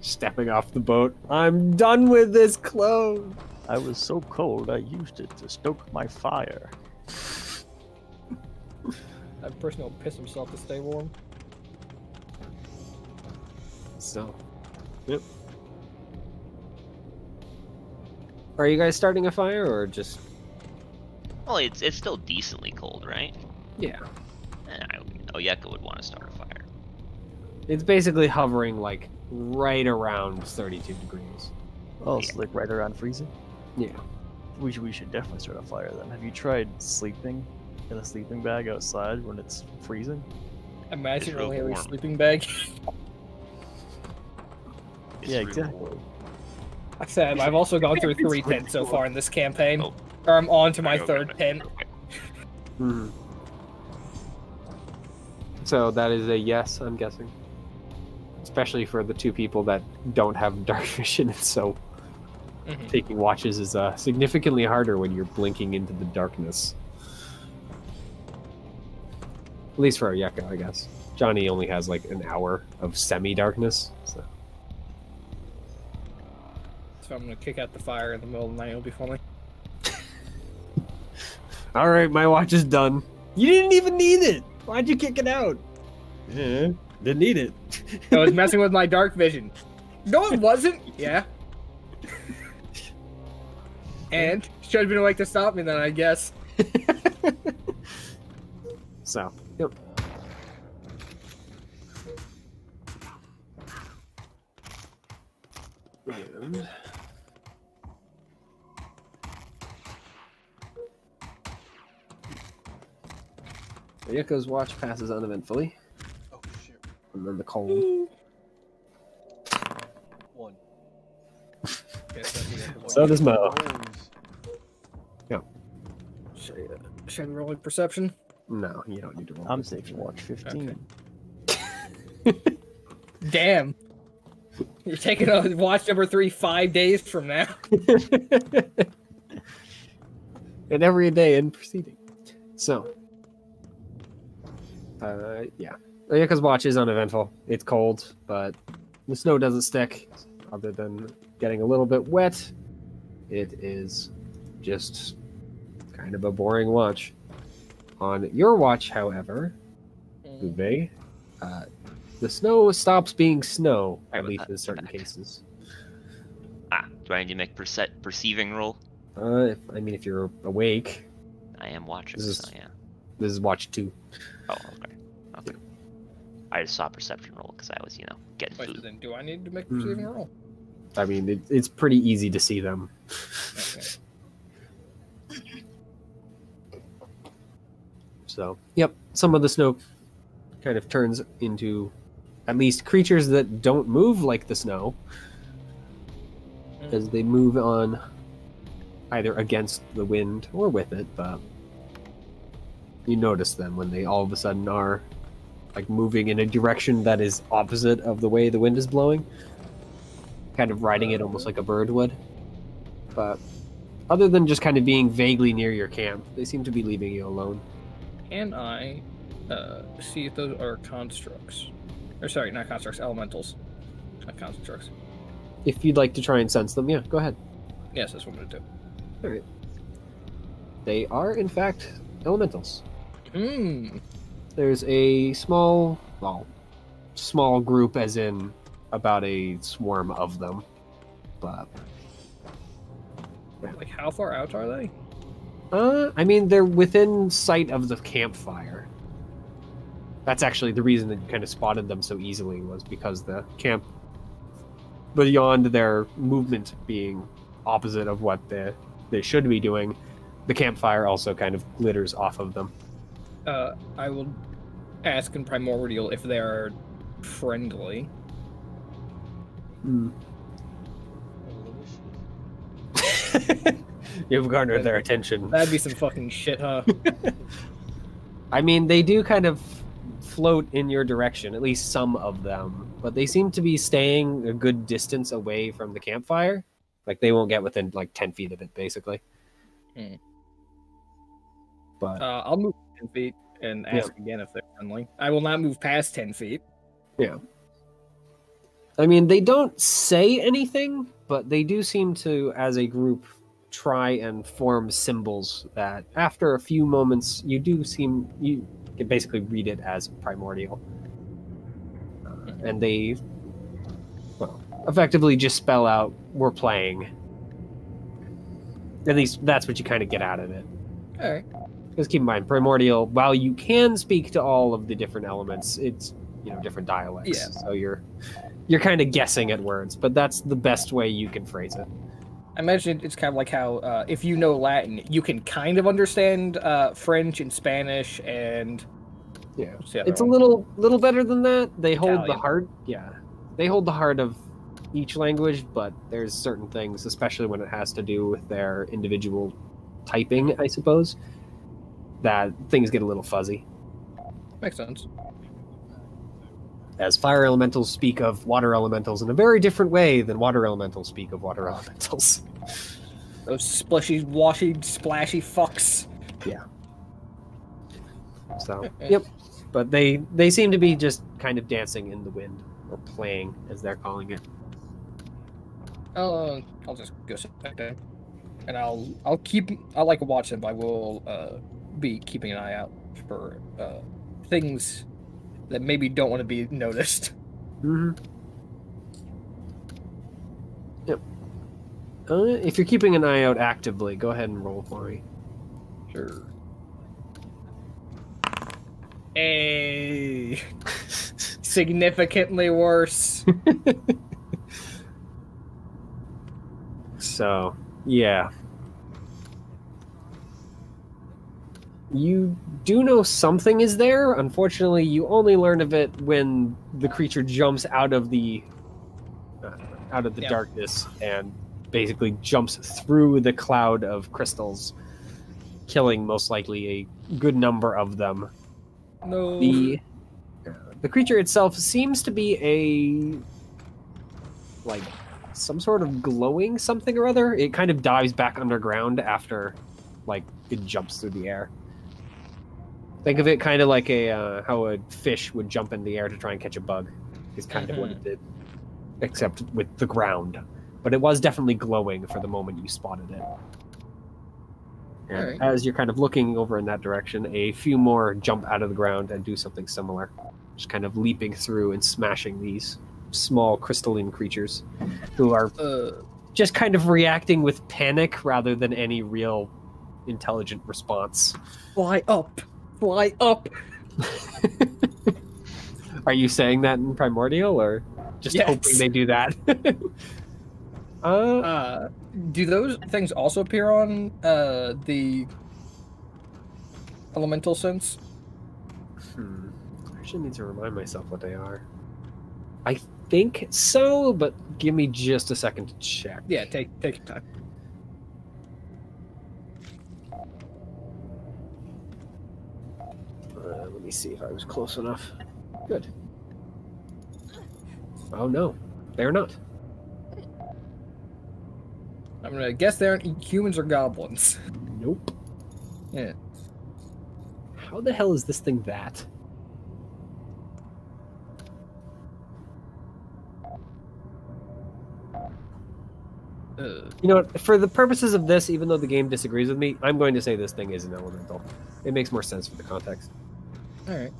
Stepping off the boat. I'm done with this clothes. I was so cold I used it to stoke my fire. That person will piss himself to stay warm. So, yep. Are you guys starting a fire or just? Well, it's still decently cold, right? Yeah. Oyeka would want to start a fire. It's basically hovering like right around 32 degrees. Oh, it's like right around freezing? Yeah. We should definitely start a fire then. Have you tried sleeping in a sleeping bag outside when it's freezing? Imagine real only having a warm. sleeping bag. It's Yeah, real exactly. warm. I said, I've also gone through 3 tents so far in this campaign. Oh. Or I'm on to my Okay, 3rd okay, tent. okay. Hmm. So that is a yes, I'm guessing. Especially for the 2 people that don't have dark vision, and so taking watches is significantly harder when you're blinking into the darkness. At least for Oyeko, I guess. Johnny only has like an hour of semi-darkness. So. So I'm gonna kick out the fire in the middle of the night. It'll be funny. All right, my watch is done. You didn't even need it. Why'd you kick it out? Didn't need it. I was messing with my dark vision. No, it wasn't. Yeah. And should have been awake to stop me then, I guess. So, yep. And... Oyeko's watch passes uneventfully. Oh shit. And then the cold. 1. So does Mo. Should I roll perception? No, you don't need to roll. I'm taking watch 15. Damn. You're taking on watch number 3 5 days from now. And every day in proceeding. So, yeah. Oyeko's watch is uneventful. It's cold, but the snow doesn't stick. Other than getting a little bit wet, it is just kind of a boring watch. On your watch, however, Uwe, the snow stops being snow, at least in certain cases. Do I need to make perceiving roll? If you're awake, I am watching, This is- so yeah. this is watch 2. Oh, okay. Okay. I just saw perception roll because I was, getting Wait, food. then do I need to make a perceiving roll? I mean, it's pretty easy to see them. Okay. So, yep, some of the snow kind of turns into at least creatures that don't move like the snow as they move on either against the wind or with it, but you notice them when they all of a sudden are like moving in a direction that is opposite of the way the wind is blowing, kind of riding it almost like a bird would. But other than just kind of being vaguely near your camp, they seem to be leaving you alone. Can I see if those are constructs? Or sorry, not constructs, elementals. Not constructs. If you'd like to try and sense them, yeah, go ahead. Yes, that's what I'm gonna do. Alright. They are, in fact, elementals. There's a small group, as in about a swarm of them. But Like, how far out are they? they're within sight of the campfire. That's actually the reason that you kind of spotted them so easily, was because the camp, beyond their movement being opposite of what they should be doing, the campfire also kind of glitters off of them. I will ask in Primordial if they're friendly. You've garnered their attention. That'd be some fucking shit, huh? I mean, they do kind of float in your direction, at least some of them, but they seem to be staying a good distance away from the campfire. Like, they won't get within, 10 feet of it, basically. But, I'll move 10 feet and ask again if they're friendly. I will not move past 10 feet. yeah. I mean, they don't say anything, but they do seem to, as a group, try and form symbols that, after a few moments, you can basically read it as primordial. And they, effectively just spell out, "We're playing." At least that's what you kind of get out of it. Alright. Because keep in mind, primordial, while you can speak to all of the different elements, it's, different dialects. Yeah. So you're kind of guessing at words, but that's the best way you can phrase it. I imagine it's kind of like how, if you know Latin, you can kind of understand French and Spanish and Yeah, What's the other it's a one? little better than that. They hold the Italian. heart. Yeah, they hold the heart of each language, but there's certain things, especially when it has to do with their individual typing, I suppose, that things get a little fuzzy. Makes sense. As fire elementals speak of water elementals in a very different way than water elementals speak of water elementals. Those splishy, washy, splashy fucks. Yeah. So, yep. But they seem to be just kind of dancing in the wind, or playing, as they're calling it. I'll just go sit back there, and I'll like to watch them, but I will be keeping an eye out for things that maybe don't want to be noticed. Mm-hmm. Yep. If you're keeping an eye out actively, go ahead and roll for me. Sure. Hey, significantly worse. So, yeah. You do know something is there. Unfortunately, you only learn of it when the creature jumps out of the Yeah. darkness and basically jumps through the cloud of crystals, killing most likely a good number of them. No. The creature itself seems to be a like some sort of glowing something or other. It kind of dives back underground after like it jumps through the air. Think of it kind of like a how a fish would jump in the air to try and catch a bug, is kind of what it did, except with the ground. But it was definitely glowing for the moment you spotted it. And Alright. as you're kind of looking over in that direction, a few more jump out of the ground and do something similar, just kind of leaping through and smashing these small crystalline creatures who are just kind of reacting with panic rather than any real intelligent response. Fly up. Fly up. Are you saying that in Primordial, or just Yes. hoping they do that? Do those things also appear on the elemental sense? I actually need to remind myself what they are. I think so, but give me just a second to check. Yeah, take your time. Let me see if I was close enough. Good. Oh no, they're not. I'm gonna guess they aren't humans or goblins. Nope. Yeah. How the hell is this thing that? You know what? For the purposes of this, even though the game disagrees with me, I'm going to say this thing is an elemental. It makes more sense for the context. All right.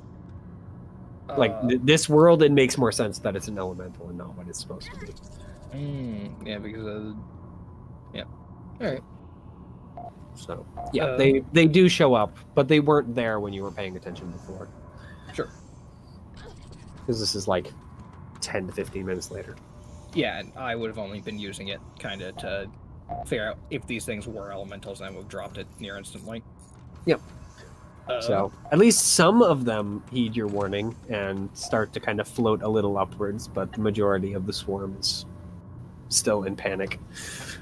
Like this world, it makes more sense that it's an elemental and not what it's supposed to be. Yeah, because yeah. All right. So yeah, they do show up, but they weren't there when you were paying attention before. Sure. Because this is like 10 to 15 minutes later. Yeah, and I would have only been using it kind of to figure out if these things were elementals, and I would have dropped it near instantly. Yep. So at least some of them heed your warning and start to kind of float a little upwards, but the majority of the swarm is still in panic.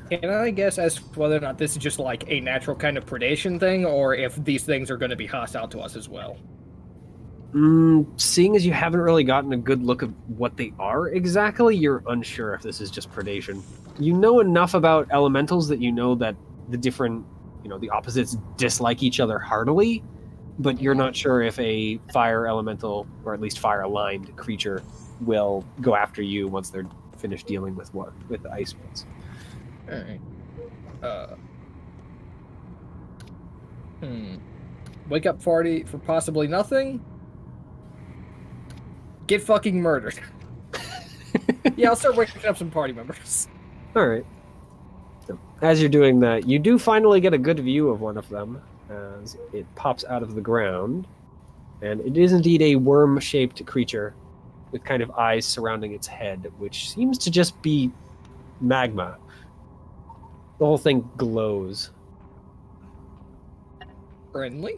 Can I guess as to whether or not this is just like a natural kind of predation thing, or if these things are going to be hostile to us as well? Seeing as you haven't really gotten a good look at what they are exactly, you're unsure if this is just predation. You know enough about elementals that you know that the different, the opposites dislike each other heartily, but you're not sure if a fire elemental, or at least fire-aligned creature, will go after you once they're finished dealing with the ice ones. Alright. Wake up party for possibly nothing? Get fucking murdered. Yeah, I'll start waking up some party members. Alright. So, as you're doing that, you do finally get a good view of one of them as it pops out of the ground. And it is indeed a worm-shaped creature with kind of eyes surrounding its head, which seems to just be magma. The whole thing glows. Friendly?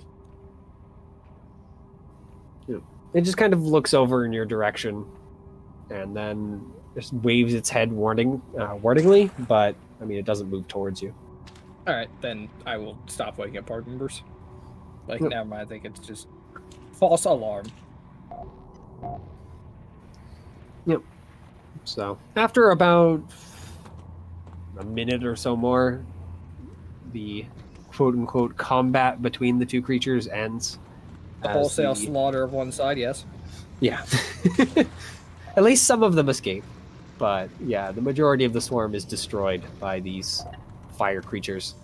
It just kind of looks over in your direction, and then just waves its head warningly, but I mean, it doesn't move towards you. All right, then I will stop waking up party members. Like, Yep. never mind. I think it's just false alarm. Yep. So after about a minute or so more, the quote-unquote combat between the two creatures ends. The as wholesale the- slaughter of one side, yes. Yeah. At least some of them escape. But yeah, the majority of the swarm is destroyed by these fire creatures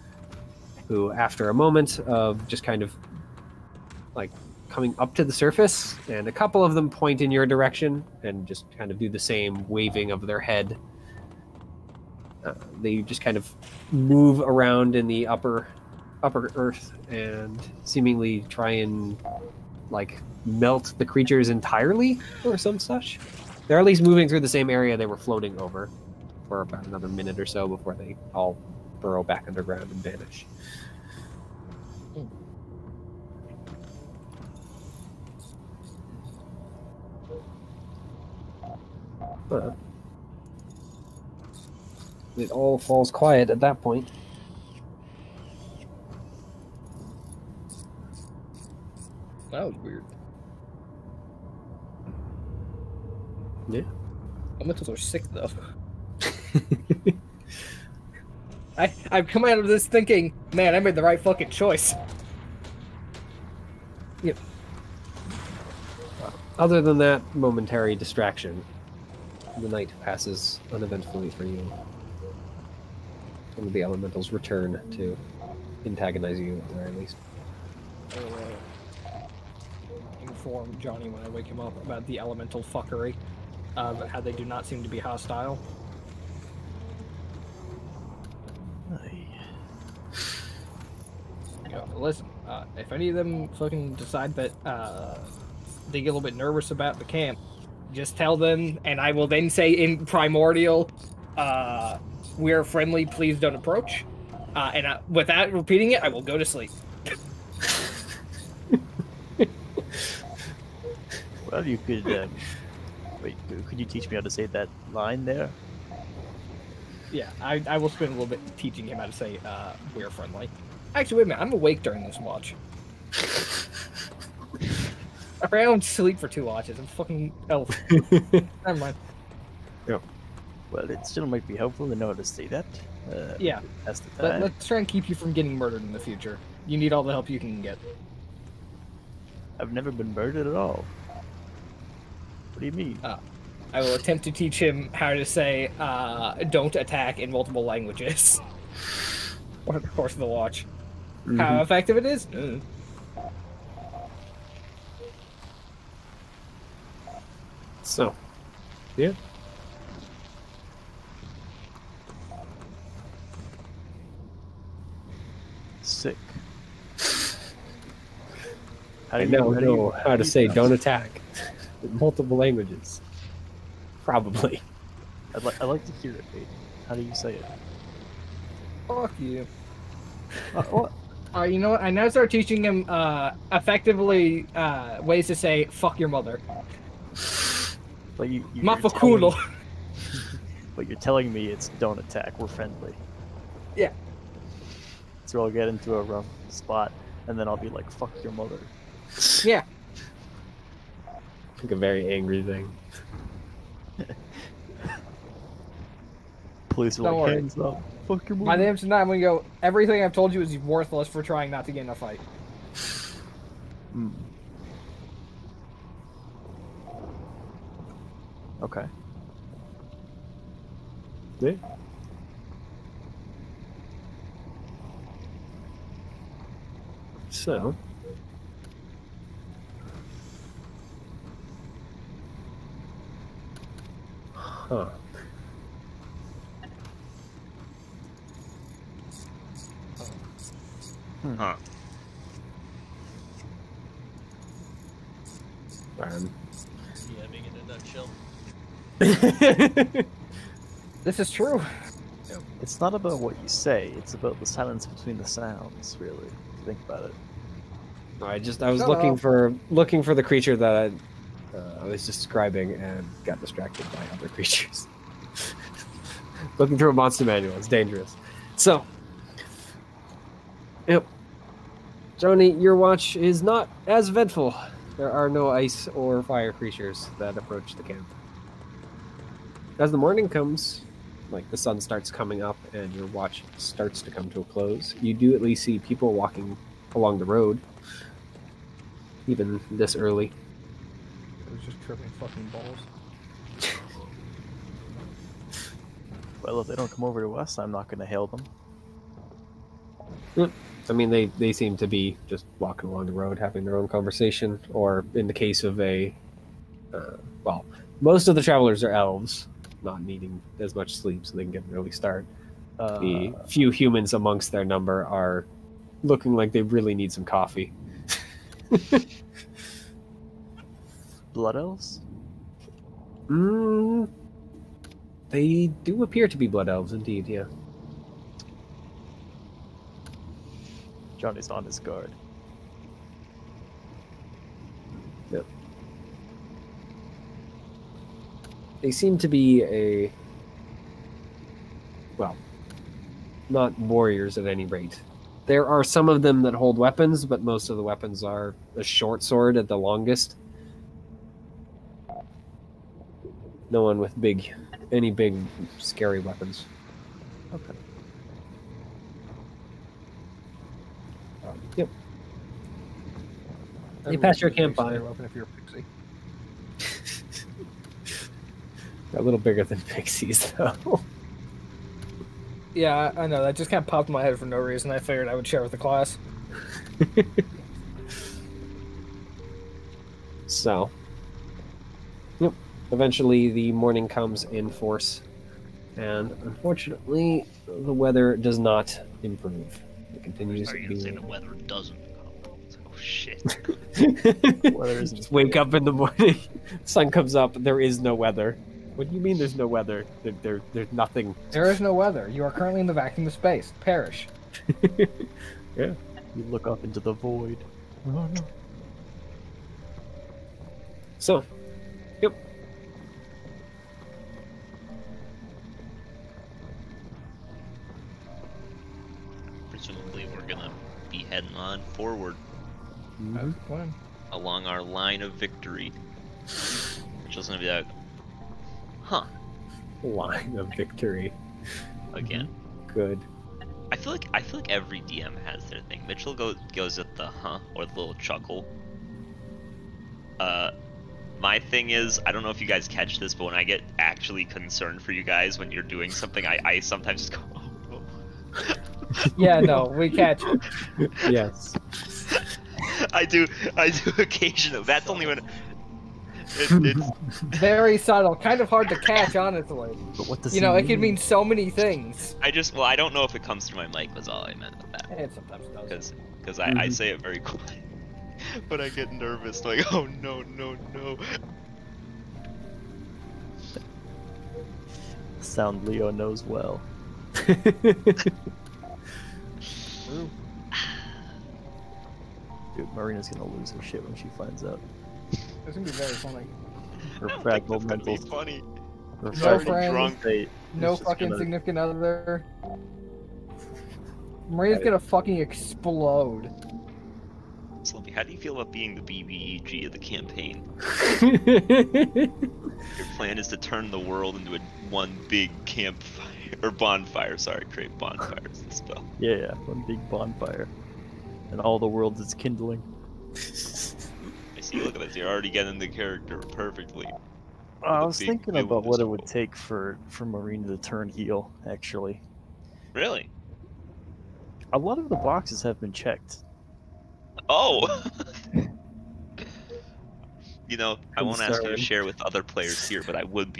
who, after a moment of just kind of like coming up to the surface, and a couple of them point in your direction and just kind of do the same waving of their head. They just kind of move around in the upper earth and seemingly try and like melt the creatures entirely or some such. They're at least moving through the same area they were floating over for about another minute or so before they all burrow back underground and vanish. It all falls quiet at that point. That was weird. Yeah. Elementals are sick, though. I've come out of this thinking, man, I made the right fucking choice. Yep. Other than that momentary distraction, the night passes uneventfully for you. Some of the elementals return to antagonize you, at the very least. Inform Johnny when I wake him up about the elemental fuckery, how they do not seem to be hostile. You know, listen, if any of them fucking decide that they get a little bit nervous about the camp, just tell them, and I will then say in primordial, we're friendly, please don't approach. And without repeating it, I will go to sleep. Well, you could, wait, could you teach me how to say that line there? Yeah, I will spend a little bit teaching him how to say, we're friendly. Actually, wait a minute, I'm awake during this watch. I don't sleep for 2 watches, I'm fucking elf. Never mind. Yep. Well, it still might be helpful to know how to say that. Yeah. That's the time. Let's try and keep you from getting murdered in the future. You need all the help you can get. I've never been murdered at all. What do you mean? I will attempt to teach him how to say, don't attack in multiple languages. Over the course of the watch. How effective it is? So, yeah. Sick. I now know how to say don't attack in multiple languages. Probably. I'd like to hear it, Aiden. How do you say it? Fuck you. What? You know what? I now start teaching him effectively ways to say "fuck your mother." But you're Mafakulo. But you're telling me it's don't attack. We're friendly. Yeah. So I'll get into a rough spot, and then I'll be like, "Fuck your mother." Yeah. Like a very angry thing. Police are Don't like, worry. hands up. Fuck your mother. By the end of tonight, I'm gonna go. Everything I've told you is worthless for trying not to get in a fight. Hmm. Okay. Yeah. So, huh. Huh. DMing in a nutshell. This is true. It's not about what you say, it's about the silence between the sounds, really. Think about it. I was Shut looking up. for the creature that I was describing and got distracted by other creatures. Looking through a monster manual is dangerous. So, yep. Joni, your watch is not as eventful. There are no ice or fire creatures that approach the camp. As the morning comes, like the sun starts coming up and your watch starts to come to a close, you do at least see people walking along the road, even this early. It was just tripping fucking balls. Well, if they don't come over to us, I'm not going to hail them. I mean, they seem to be just walking along the road, having their own conversation, or in the case of well, most of the travelers are elves, not needing as much sleep so they can get an early start. The few humans amongst their number are looking like they really need some coffee. Blood elves? They do appear to be blood elves, indeed, yeah. Johnny's on his guard. Yep. They seem to be well, not warriors at any rate. There are some of them that hold weapons, but most of the weapons are a short sword at the longest. No one with any big, scary weapons. Okay. Yep. You pass your campfire. Weapon if you're a pixie. They're a little bigger than pixies, though. Yeah, I know. That just kind of popped in my head for no reason. I figured I would share with the class. So, yep. Eventually, the morning comes in force, and unfortunately, the weather does not improve. It continues to be. Say the weather doesn't. Oh shit! Weather isn't. Just wake up in the morning, sun comes up. There is no weather. What do you mean? There's no weather? There's nothing. There is no weather. You are currently in the vacuum of space. Perish. Yeah. You look up into the void. Oh no. So, yep. Presumably, we're gonna be heading on forward Mm-hmm. along our line of victory, which is gonna be like, huh? Line of victory. Again. Good. I feel like every DM has their thing. Mitchell goes at the huh or the little chuckle. My thing is, I don't know if you guys catch this, but when I get actually concerned for you guys when you're doing something, I sometimes just go, oh no. Yeah, no, we catch it. Yes. I do occasionally. That's only when it's Very subtle, kind of hard to catch, honestly. But what does You know, he it could mean so many things. I don't know if it comes through my mic was all I meant with that. It sometimes does. Because I say it very quiet. But I get nervous, like, oh no. Sound Leo knows well. Dude, Marina's gonna lose her shit when she finds out. It's gonna be very funny. Her I don't think fragile that's gonna be mental funny. her No fragile friends. drunk. state No is just fucking gonna- significant other. Marina's gonna fucking explode. Slumpy, how do you feel about being the BBEG of the campaign? Your plan is to turn the world into one big campfire or bonfire. Sorry, create bonfires and spell. Yeah, one big bonfire. And all the world is kindling. I see. Look at this. You're already getting the character perfectly. I The was big thinking blue about what it would circle. take for Marina to turn heel, actually. Really? A lot of the boxes have been checked. Oh. You know, I won't ask you to Concerned. share with other players here, but I would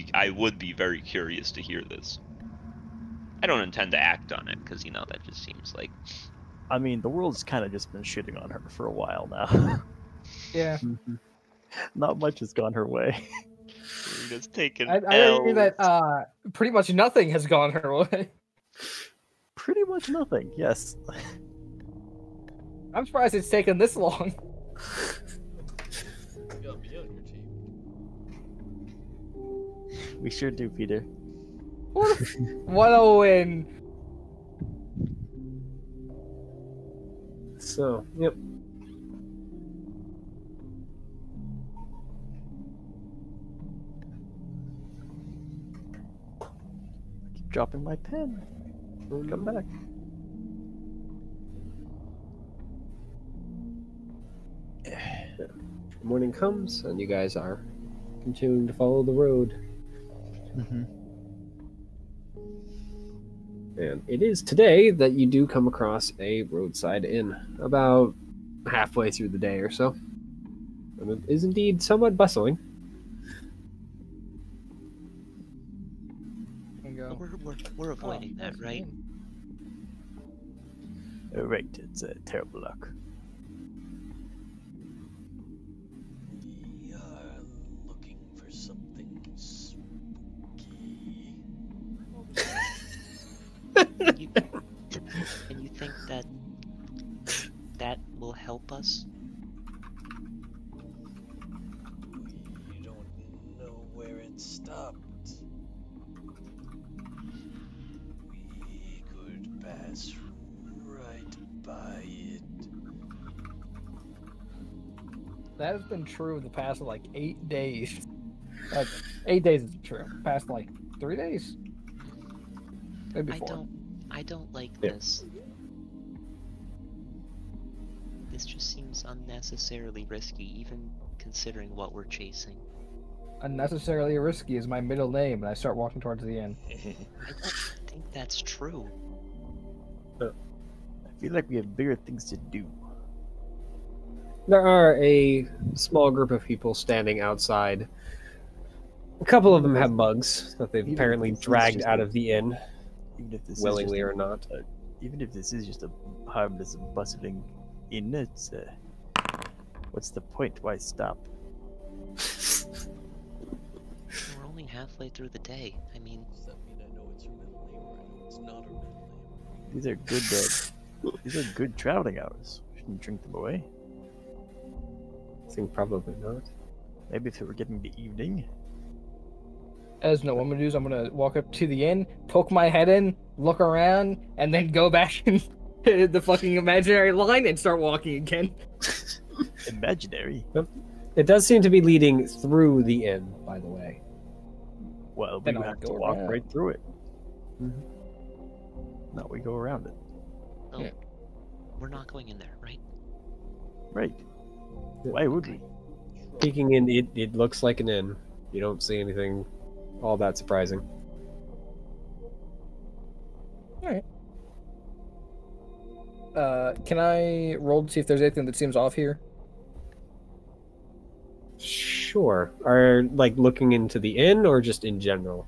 be very curious to hear this. I don't intend to act on it because that just seems like. I mean, the world's kind of just been shitting on her for a while now. Yeah. Not much has gone her way. Marina's taken I agree that pretty much nothing has gone her way. Pretty much nothing, yes. I'm surprised it's taken this long. You got me on your team. We sure do, Peter. What a win! So, yep. Keep dropping my pen. Come back. Morning comes, and you guys are continuing to follow the road. Mm-hmm. And it is today that you do come across a roadside inn, about halfway through the day or so. And it is indeed somewhat bustling. We're avoiding that, right? Right, it's a terrible luck. We are looking for something spooky. And you think that that will help us? We don't know where it stopped. We could pass right by it. That has been true the past like 8 days. 8 days isn't true. Past like 3 days. Maybe 4. I don't like Yeah. this. This just seems unnecessarily risky, even considering what we're chasing. Unnecessarily risky is my middle name, and I start walking towards the inn. I don't think that's true. I feel like we have bigger things to do. There are a small group of people standing outside. A couple of them have bugs that they've Even apparently if this is dragged just out a- of the inn, Even if this willingly is or not. even if this is just a harmless bustling inn, it's what's the point? Why stop? We're only halfway through the day. I mean, Does that mean I know it's her middle name or I know it's not her middle name? These are good. These are good traveling hours. Shouldn't drink them away. I think probably not. Maybe if it were getting the evening. As no woman does, I'm gonna walk up to the inn, poke my head in, look around, and then go back in the fucking imaginary line and start walking again. Imaginary. It does seem to be leading through the inn, by the way. Well, we Then would I'll have to go walk around. right through it. Mhm. No, we go around it. no, Yeah. we're not going in there, right? Right. Why would we? Peeking in, it looks like an inn. You don't see anything all that surprising. Can I roll to see if there's anything that seems off here? Sure. Are like looking into the inn or just in general?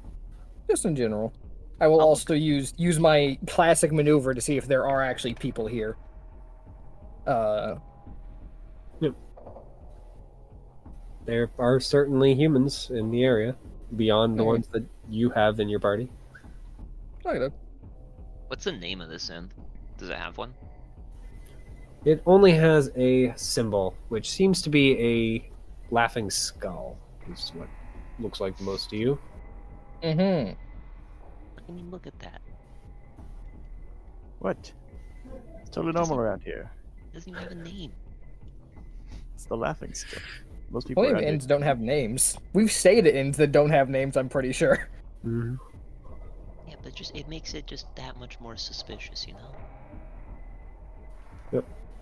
Just in general. I will also use my classic maneuver to see if there are actually people here. There are certainly humans in the area, beyond the Okay. ones that you have in your party. Okay. What's the name of this inn? Does it have one? It only has a symbol, which seems to be a laughing skull, is what looks like most to you. Mm-hmm. I mean, look at that. What? It's totally normal around here. It doesn't even have a name. It's the laughing stuff. Most people Plenty of around here. inns don't have names. We've stayed at inns that don't have names, I'm pretty sure. Mm-hmm. Yeah, but just it makes it just that much more suspicious, you know?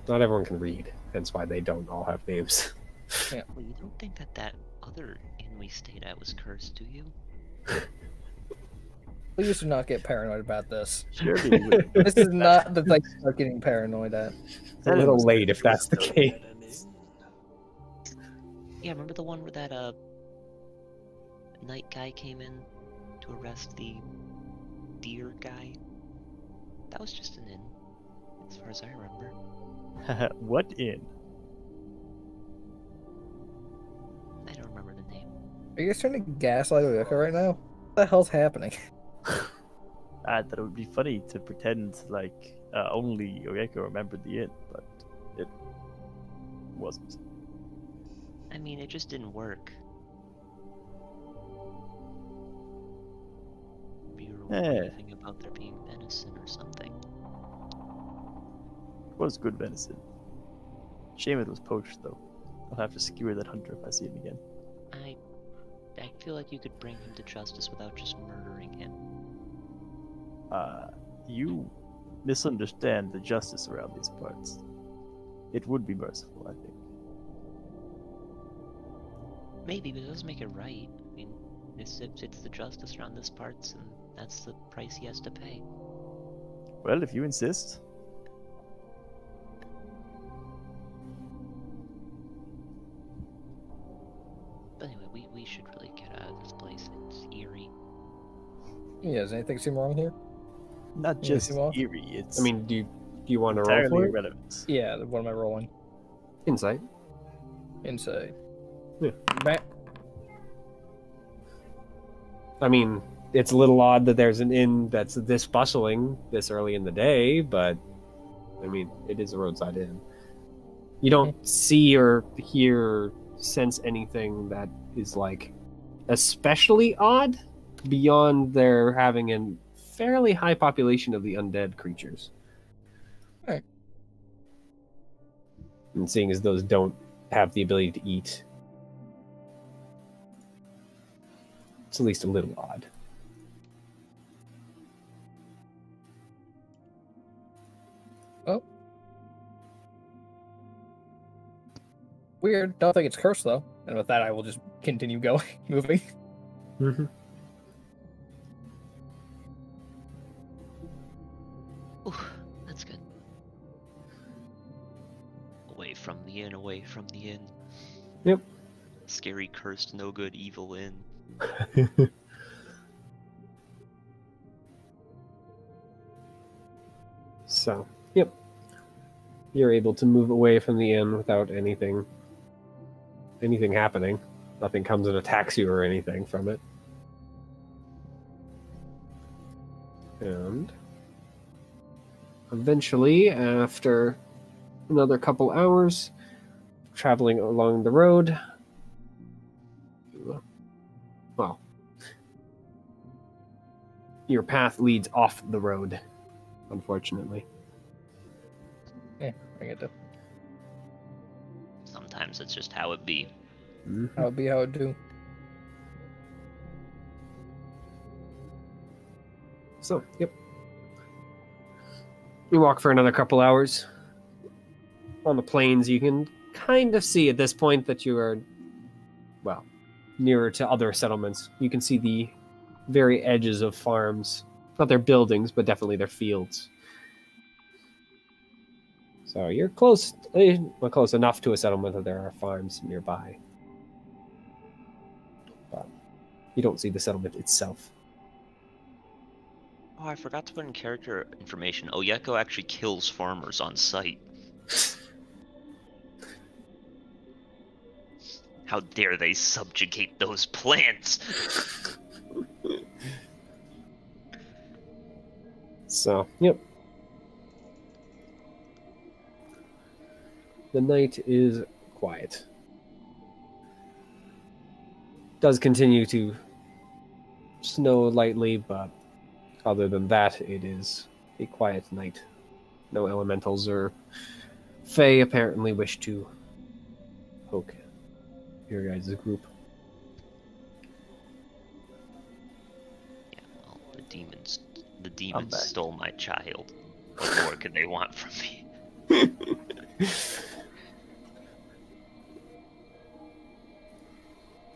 Not everyone can read, hence why they don't all have names. Well, you don't think that that other inn we stayed at was cursed, do you? Please do not get paranoid about this. Surely we would. This is not the thing to start getting paranoid at. It's a little late if that's the case. Yeah, remember the one where that night guy came in to arrest the deer guy? That was just an inn, as far as I remember. What inn? I don't remember the name. Are you guys trying to gaslight Oyuka right now? What the hell's happening? I thought it would be funny to pretend like only Oreko remembered the inn, but it wasn't. I mean, it just didn't work. anything about there being venison or something. It was good venison. Shame it was poached, though. I'll have to skewer that hunter if I see him again. I feel like you could bring him to justice without just murdering him. You misunderstand the justice around these parts. It would be merciful, I think. Maybe, but it doesn't make it right. I mean, it's the justice around this parts, and that's the price he has to pay. Well, if you insist. But anyway, we should really get out of this place. It's eerie. Yeah, does anything seem wrong here? Not just eerie, it's I mean, do you want to roll entirely for it? irrelevant. Yeah, what am I rolling? Insight. Inside. Yeah. Back. I mean, it's a little odd that there's an inn that's this bustling this early in the day, but I mean, it is a roadside inn. You don't see or hear or sense anything that is like especially odd beyond their having a fairly high population of the undead creatures. Right. And seeing as those don't have the ability to eat, it's at least a little odd. Oh. Weird. Don't think it's cursed, though. And with that, I will just continue going, moving. Mm-hmm. Ooh, that's good. Away from the inn, away from the inn. Yep. Scary, cursed, no good, evil inn. So, yep. You're able to move away from the inn without anything happening. Nothing comes and attacks you or anything from it. And eventually, after another couple hours traveling along the road, well, your path leads off the road, unfortunately. Yeah, I get that. Sometimes it's just how it be. That would be how it do. So, yep. You walk for another couple hours. On the plains, you can kind of see at this point that you are, well, nearer to other settlements. You can see the very edges of farms. Not their buildings, but definitely their fields. So you're close, well, close enough to a settlement that there are farms nearby. But you don't see the settlement itself. Oh, I forgot to put in character information. Oyeko actually kills farmers on sight. How dare they subjugate those plants? So, yep. The night is quiet. Does continue to snow lightly, but other than that, it is a quiet night. No elementals or Fae apparently wish to poke your guys' group. Yeah, well, the demons stole my child. What more could they want from me?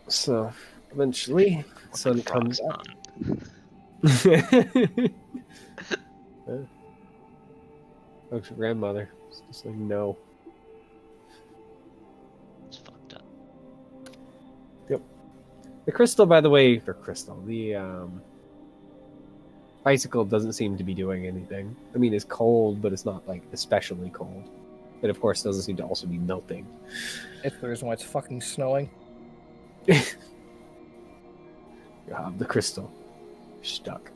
So, eventually, the sun comes up. Folks, your grandmother. It's just like, no. It's fucked up. Yep. The crystal, by the way, the bicycle doesn't seem to be doing anything. I mean, it's cold, but it's not, like, especially cold. It, of course, doesn't seem to also be melting. It's the reason why it's fucking snowing. You have the crystal. You're stuck.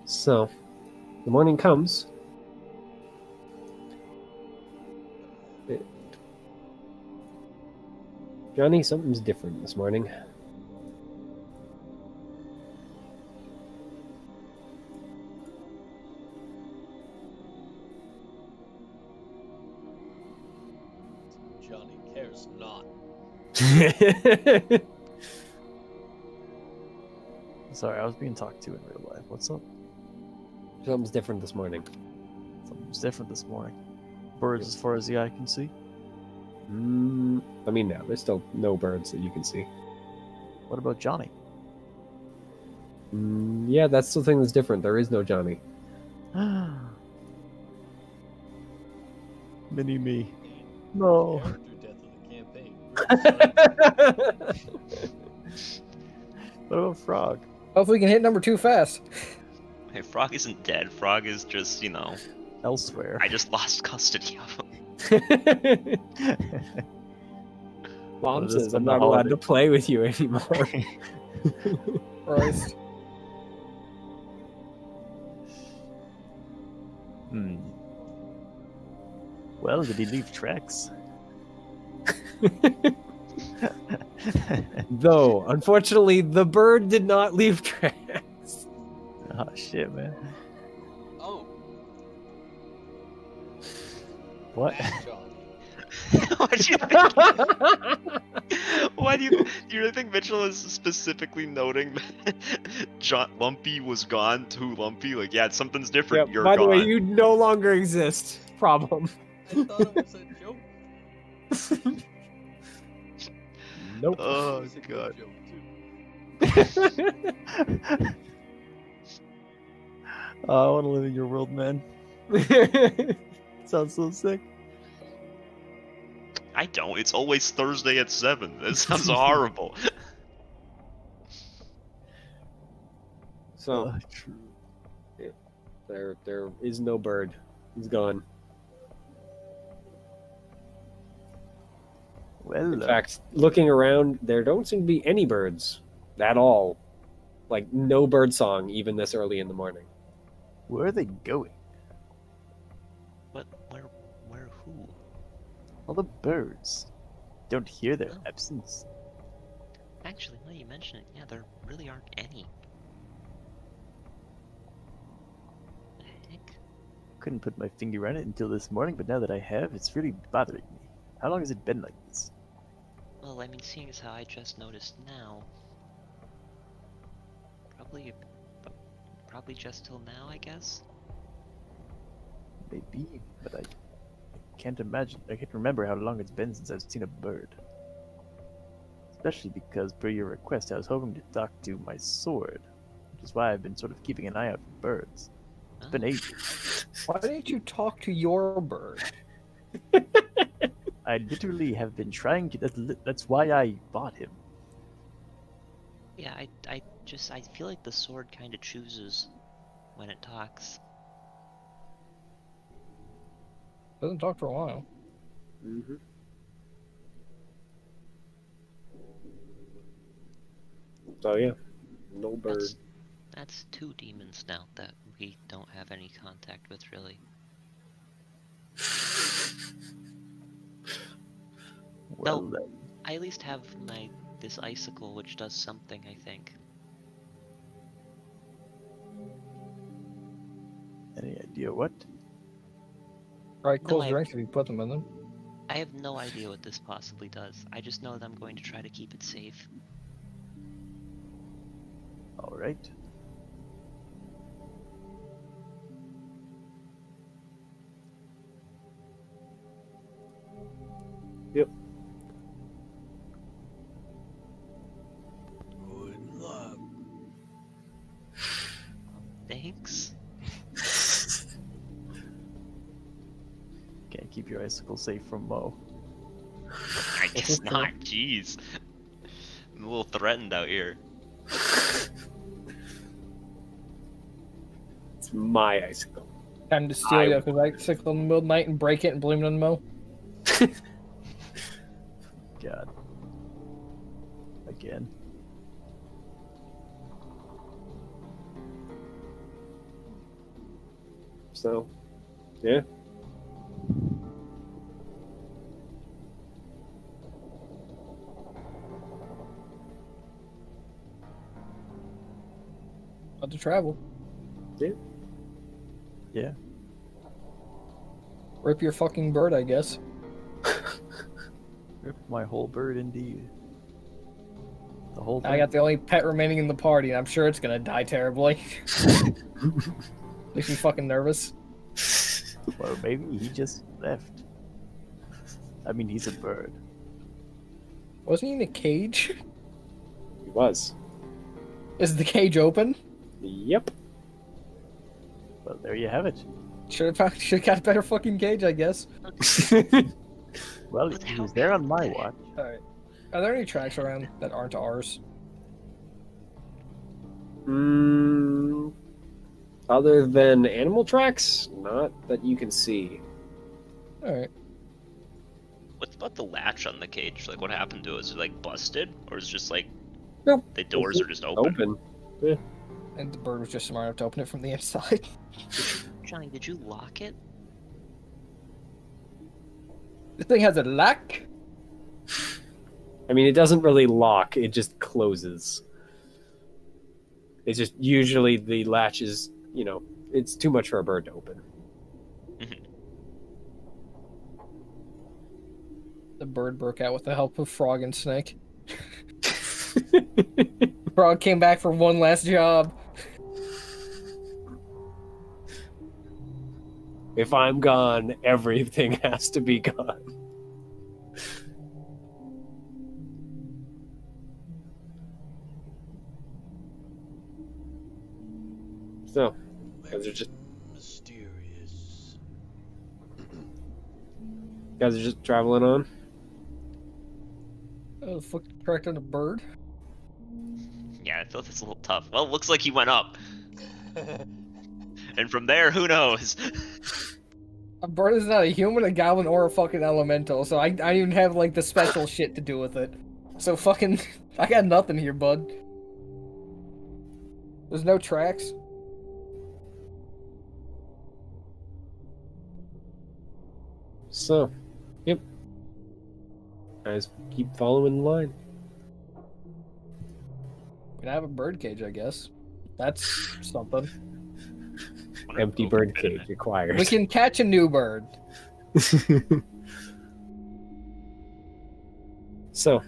So, the morning comes. Johnny, something's different this morning. Sorry, I was being talked to in real life. What's up? Something's different this morning. Something's different this morning. Birds as far as the eye can see. I mean, no, there's still no birds that you can see. What about Johnny? Yeah, that's the thing that's different. There is no Johnny. Mini me. No. Character death of the campaign. What about Frog? Hopefully we can hit number 2 fast. Hey, Frog isn't dead. Frog is just, you know, Elsewhere. I just lost custody of him. Mom Well, says this I'm on not the allowed holiday. to play with you anymore. Christ. Well, did he leave tracks? Though, unfortunately, the bird did not leave tracks. Oh shit, man. Oh, What? bad Johnny. What do you think? Why do you really think Mitchell is specifically noting that John Lumpy was gone to Lumpy? Like, yeah, something's different. Yeah, You're by gone. the way, you no longer exist. Problem. I thought it was a joke. Nope. Oh It was a good god. joke, too. Oh, I want to live in your world, man. Sounds so sick. I don't. It's always Thursday at 7. That sounds horrible. So True. there is no bird. He's gone. Well, In fact, looking around, there don't seem to be any birds at all. Like no bird song, even this early in the morning. where are they going? What? Where? Who? All the birds. Don't hear their Oh. absence. Actually, now you mention it, yeah, there really aren't any. The heck? Couldn't put my finger on it until this morning, but now that I have, it's really bothering me. How long has it been like this? Well, I mean, seeing as how I just noticed now, probably just till now, I guess. Maybe, but I can't imagine. I can't remember how long it's been since I've seen a bird. Especially because, per your request, I was hoping to talk to my sword, which is why I've been sort of keeping an eye out for birds. It's been Oh. ages. Why didn't you talk to your bird? I literally have been trying to. That's why I bought him. Yeah, I feel like the sword kind of chooses when it talks. Doesn't talk for a while. Mm-hmm. So yeah, no bird. That's 2 demons now that we don't have any contact with, really. Well, No. then. I at least have this icicle, which does something, I think. Any idea what? Alright, cool No, I- drinks if you put them in them. I have no idea what this possibly does. I just know that I'm going to try to keep it safe. Alright. Yep. Good luck. Thanks. Can't keep your icicle safe from Mo. I guess not. Jeez. I'm a little threatened out here. It's my icicle. Time to steal your icicle in the middle of the night and break it and blame it on Mo. God. Again. So, yeah. About to travel. Yeah. Rip your fucking bird, I guess. Rip my whole bird, indeed. The whole thing. I got the only pet remaining in the party, and I'm sure it's gonna die terribly. Makes me fucking nervous. Well, maybe he just left. I mean, he's a bird. Wasn't he in a cage? He was. Is the cage open? Yep. Well, there you have it. Should have got a better fucking cage, I guess. Well, he was there on my watch. Alright. Are there any tracks around that aren't ours? Other than animal tracks, not that you can see. Alright. What about the latch on the cage? Like, what happened to it? Is it like busted, or is it just like Nope. the doors are just open? Yeah. And the bird was just smart enough to open it from the inside. Johnny, did you lock it? This thing has a lock? I mean, it doesn't really lock, it just closes. It's just usually the latch is, you know, it's too much for a bird to open. The bird broke out with the help of Frog and Snake. Frog came back for one last job. If I'm gone, everything has to be gone. So, guys are just traveling on. Oh, the fuck, tracked on a bird? Yeah, I feel that's a little tough. Well, it looks like he went up. And from there, who knows? A bird is not a human, a goblin, or a fucking elemental, so I don't even have, like, the special shit to do with it. So fucking, I got nothing here, bud. There's no tracks. So, yep. Guys, keep following the line. We can have a bird cage, I guess. That's something. Empty bird cage required. We can catch a new bird. So,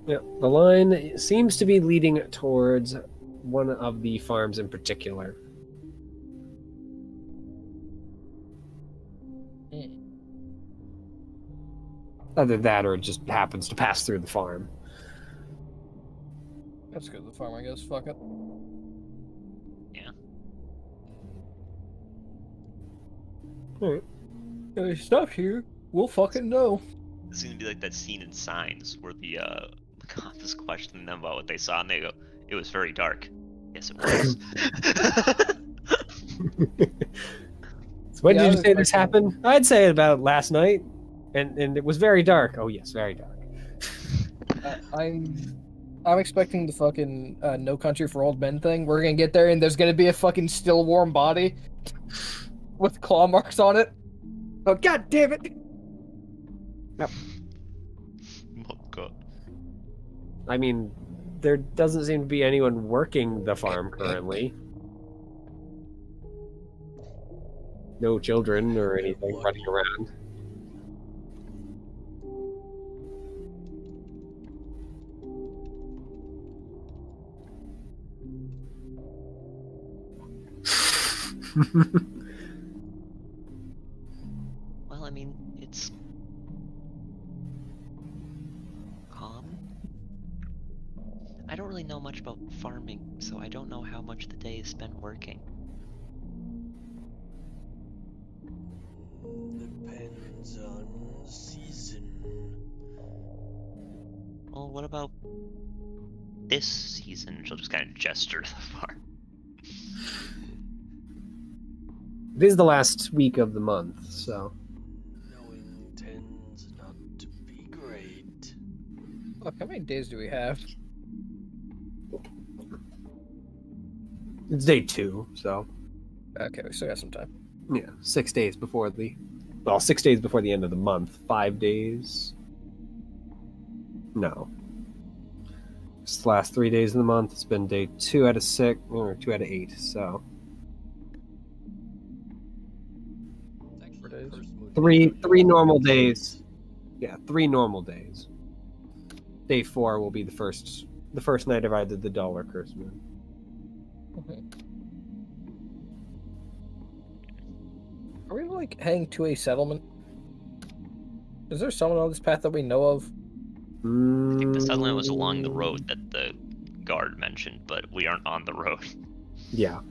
yeah, the line seems to be leading towards one of the farms in particular. Either that or it just happens to pass through the farm. That's good, the farm, I guess. Fuck it. Yeah. Alright. If they stop here, we'll fucking know. This is gonna be like that scene in Signs where the cop is questioning them about what they saw, and they go, "It was very dark." Yes, it was. So when Yeah, did I you say was this happened? I'd say about last night. And it was very dark. Oh yes, very dark. I'm expecting the fucking No Country for Old Men thing. We're gonna get there and there's gonna be a fucking still warm body with claw marks on it. Oh god damn it! Yep. Oh god. I mean, there doesn't seem to be anyone working the farm currently. No children or anything running around. Well, I mean, it's calm. I don't really know much about farming, so I don't know how much the day is spent working. Depends on season. Well, what about this season? She'll just kind of gesture to the farm. It is the last week of the month, so. Knowing tends not to be great. Look, how many days do we have? It's day 2, so. Okay, we still got some time. Yeah, 6 days before the. Well, 6 days before the end of the month. 5 days. No. It's the last 3 days of the month. It's been day 2 out of 6, or 2 out of 8, so. It's actually the first moon. Three normal days. Yeah, 3 normal days. Day 4 will be the first night of either the dull or cursed moon. Are we like heading to a settlement? Is there someone on this path that we know of? I think the settlement was along the road that the guard mentioned, but we aren't on the road. Yeah.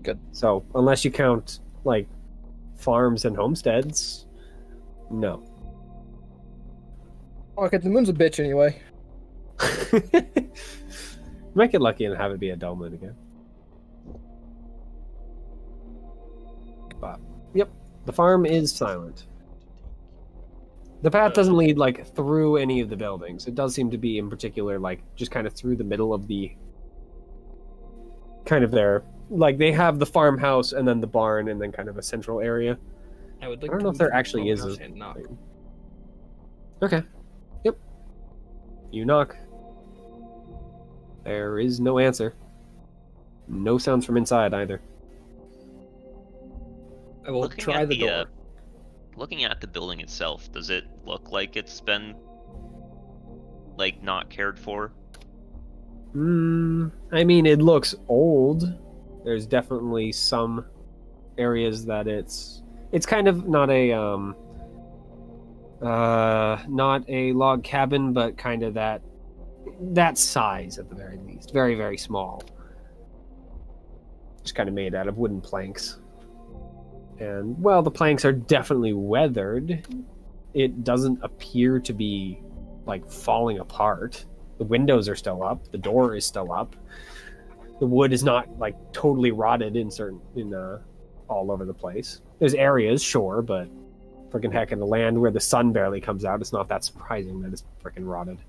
Good. So, unless you count, like, farms and homesteads, no. Okay, the moon's a bitch anyway. Might get lucky and have it be a dull moon again. But, yep, the farm is silent. The path doesn't lead, like, through any of the buildings. It does seem to be, in particular, like, just kind of through the middle of the... kind of there. Like, they have the farmhouse and then the barn and then kind of a central area. I would like I don't to know if there move actually is farmhouse a... and knock. Okay. Yep. You knock. There is no answer. No sounds from inside either. I will try the door. Looking at the building itself, does it look like it's been, like, not cared for? I mean, it looks old. There's definitely some areas that it's kind of not a log cabin, but kind of that size at the very least. Very, very small. Just kind of made out of wooden planks. And, well, the planks are definitely weathered. It doesn't appear to be, like, falling apart. The windows are still up. The door is still up. The wood is not, like, totally rotted all over the place. There's areas, sure, but freaking heck, in the land where the sun barely comes out, it's not that surprising that it's freaking rotted.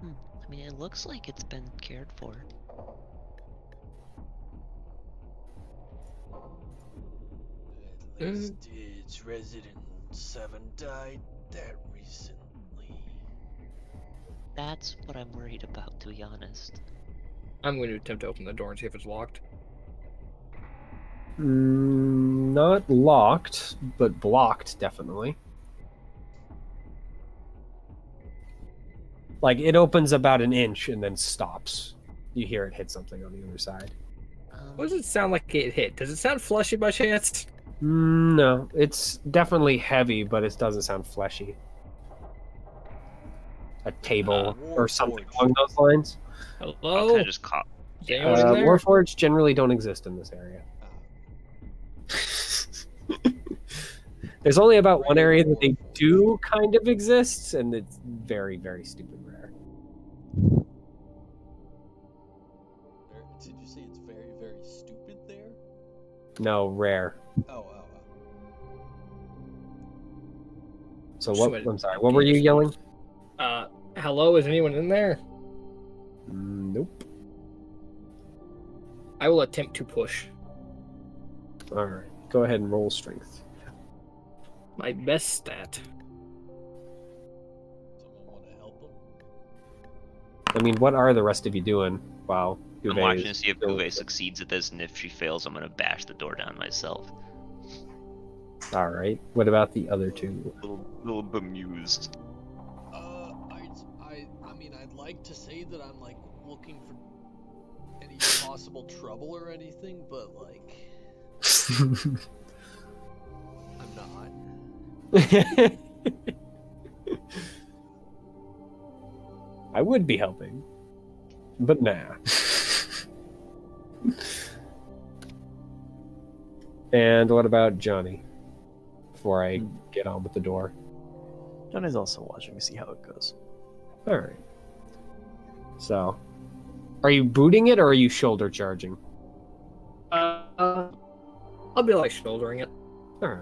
I mean, it looks like it's been cared for. At least its residents haven't died that recently. That's what I'm worried about, to be honest. I'm going to attempt to open the door and see if it's locked. Not locked, but blocked, definitely. Like, it opens about an inch and then stops. You hear it hit something on the other side. What does it sound like it hit? Does it sound fleshy by chance? No, it's definitely heavy, but it doesn't sound fleshy. A table or something along those lines. Hello? Kind of just caught. Is anyone in there? Warforged generally don't exist in this area. There's only about one area that they do kind of exist, and it's very, very stupid rare. Did you say it's very, very stupid there? No, rare. Oh. So what? I'm sorry. What were you yelling? Hello? Is anyone in there? Nope. I will attempt to push. All right. Go ahead and roll strength. My best stat. Someone want to help him? I mean, what are the rest of you doing while I'm Uwe watching to is see if doing Uwe it? succeeds at this, and if she fails, I'm gonna bash the door down myself. All right. What about the other two? Little bemused. I mean, I'd like to say that I'm like looking for any possible trouble or anything, but like, I'm not. I would be helping, but nah. And what about Johnny? Before I get on with the door. Johnny's also watching to see how it goes. All right. So, are you booting it or are you shoulder charging? I'll be like shouldering it. All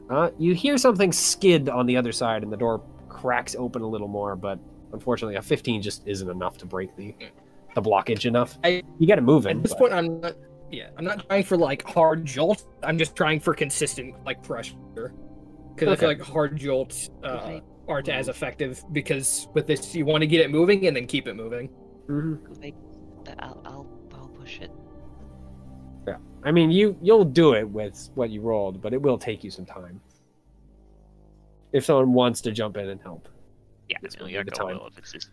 right. You hear something skid on the other side, and the door cracks open a little more. But unfortunately, a 15 just isn't enough to break the blockage enough. You got to move in. At this point, I'm not trying for like hard jolts. I'm just trying for consistent like pressure, because I feel like hard jolts aren't as effective. Because with this, you want to get it moving and then keep it moving. Mm-hmm. I'll push it. Yeah, I mean, you'll do it with what you rolled, but it will take you some time. If someone wants to jump in and help. Yeah, It's no, gonna be the time. if it's just.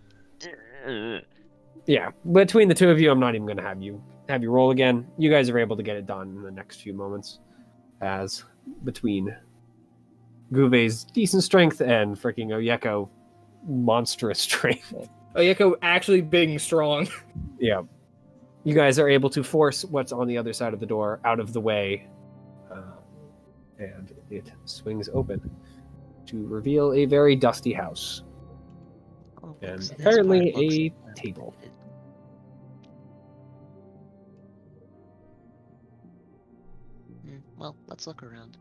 Yeah, between the two of you, I'm not even going to have you roll again. You guys are able to get it done in the next few moments, as between Guve's decent strength and freaking Oyeko monstrous strength. Oyeko actually being strong. Yeah, you guys are able to force what's on the other side of the door out of the way, and it swings open to reveal a very dusty house. Oh, And so this apparently part looks a table. Well, let's look around.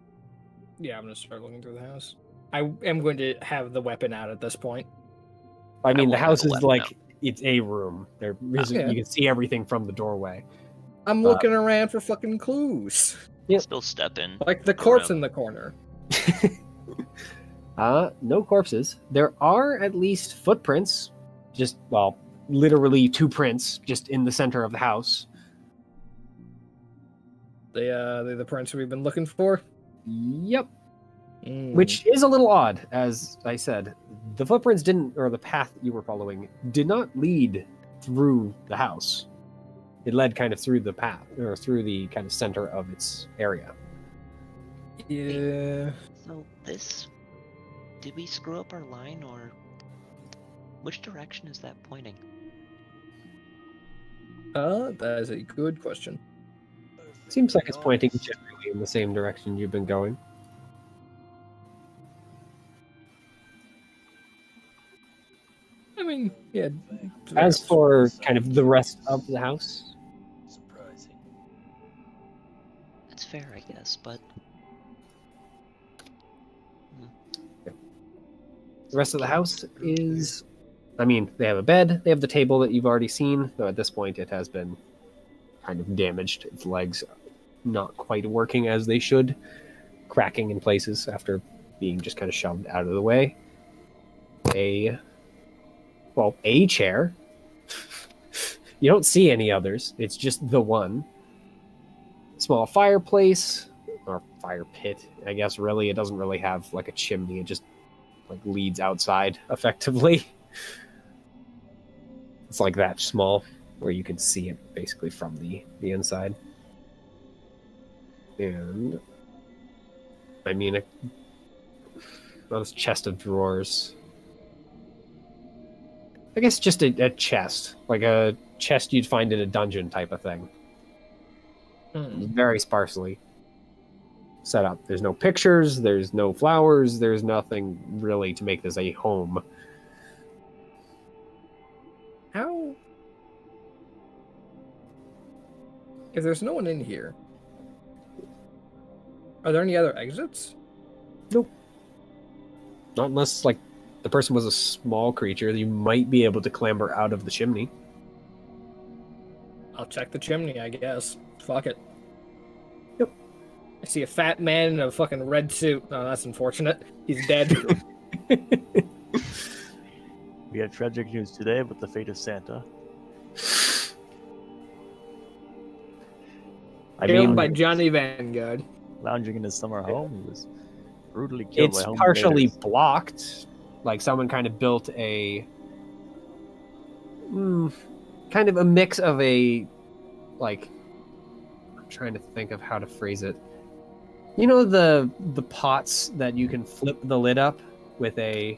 Yeah, I'm gonna start looking through the house. I am going to have the weapon out at this point. I mean, the won't have house a is weapon like out. it's a room. Yeah. You can see everything from the doorway. I'm looking around for fucking clues. Yep. Still step in. Like the look corpse around. in the corner. No corpses. There are at least footprints. Just, well, literally 2 prints just in the center of the house. They're the prints we've been looking for. Yep. Mm. Which is a little odd, as I said. The footprints didn't, or the path that you were following, did not lead through the house. It led kind of through the path, or through the kind of center of its area. Yeah. So this, did we screw up our line, or which direction is that pointing? That is a good question. Seems like it's pointing generally in the same direction you've been going. I mean, yeah. As for kind of the rest of the house, Surprising. That's fair, I guess, but the rest of the house is, I mean, they have a bed, they have the table that you've already seen, though at this point it has been kind of damaged. Its legs not quite working as they should, cracking in places after being just kind of shoved out of the way. A chair. You don't see any others. It's just the one. Small fireplace, or fire pit, I guess, really. It doesn't really have, like, a chimney. It just, like, leads outside, effectively. It's like that small, where you can see it, basically, from the inside. And, I mean, a chest of drawers. I guess just a chest, like a chest you'd find in a dungeon type of thing. Very sparsely set up. There's no pictures, there's no flowers, there's nothing really to make this a home. How? If there's no one in here, are there any other exits? Nope. Not unless, like, the person was a small creature, you might be able to clamber out of the chimney. I'll check the chimney, I guess. Fuck it. Yep. I see a fat man in a fucking red suit. Oh, that's unfortunate. He's dead. We had tragic news today with the fate of Santa. I Killed mean, by Johnny Vanguard. Lounging in his summer home, he was brutally killed it's by home partially invaders. blocked. Like, someone kind of built a kind of a mix of a, like, I'm trying to think of how to phrase it. You know the pots that you can flip the lid up with a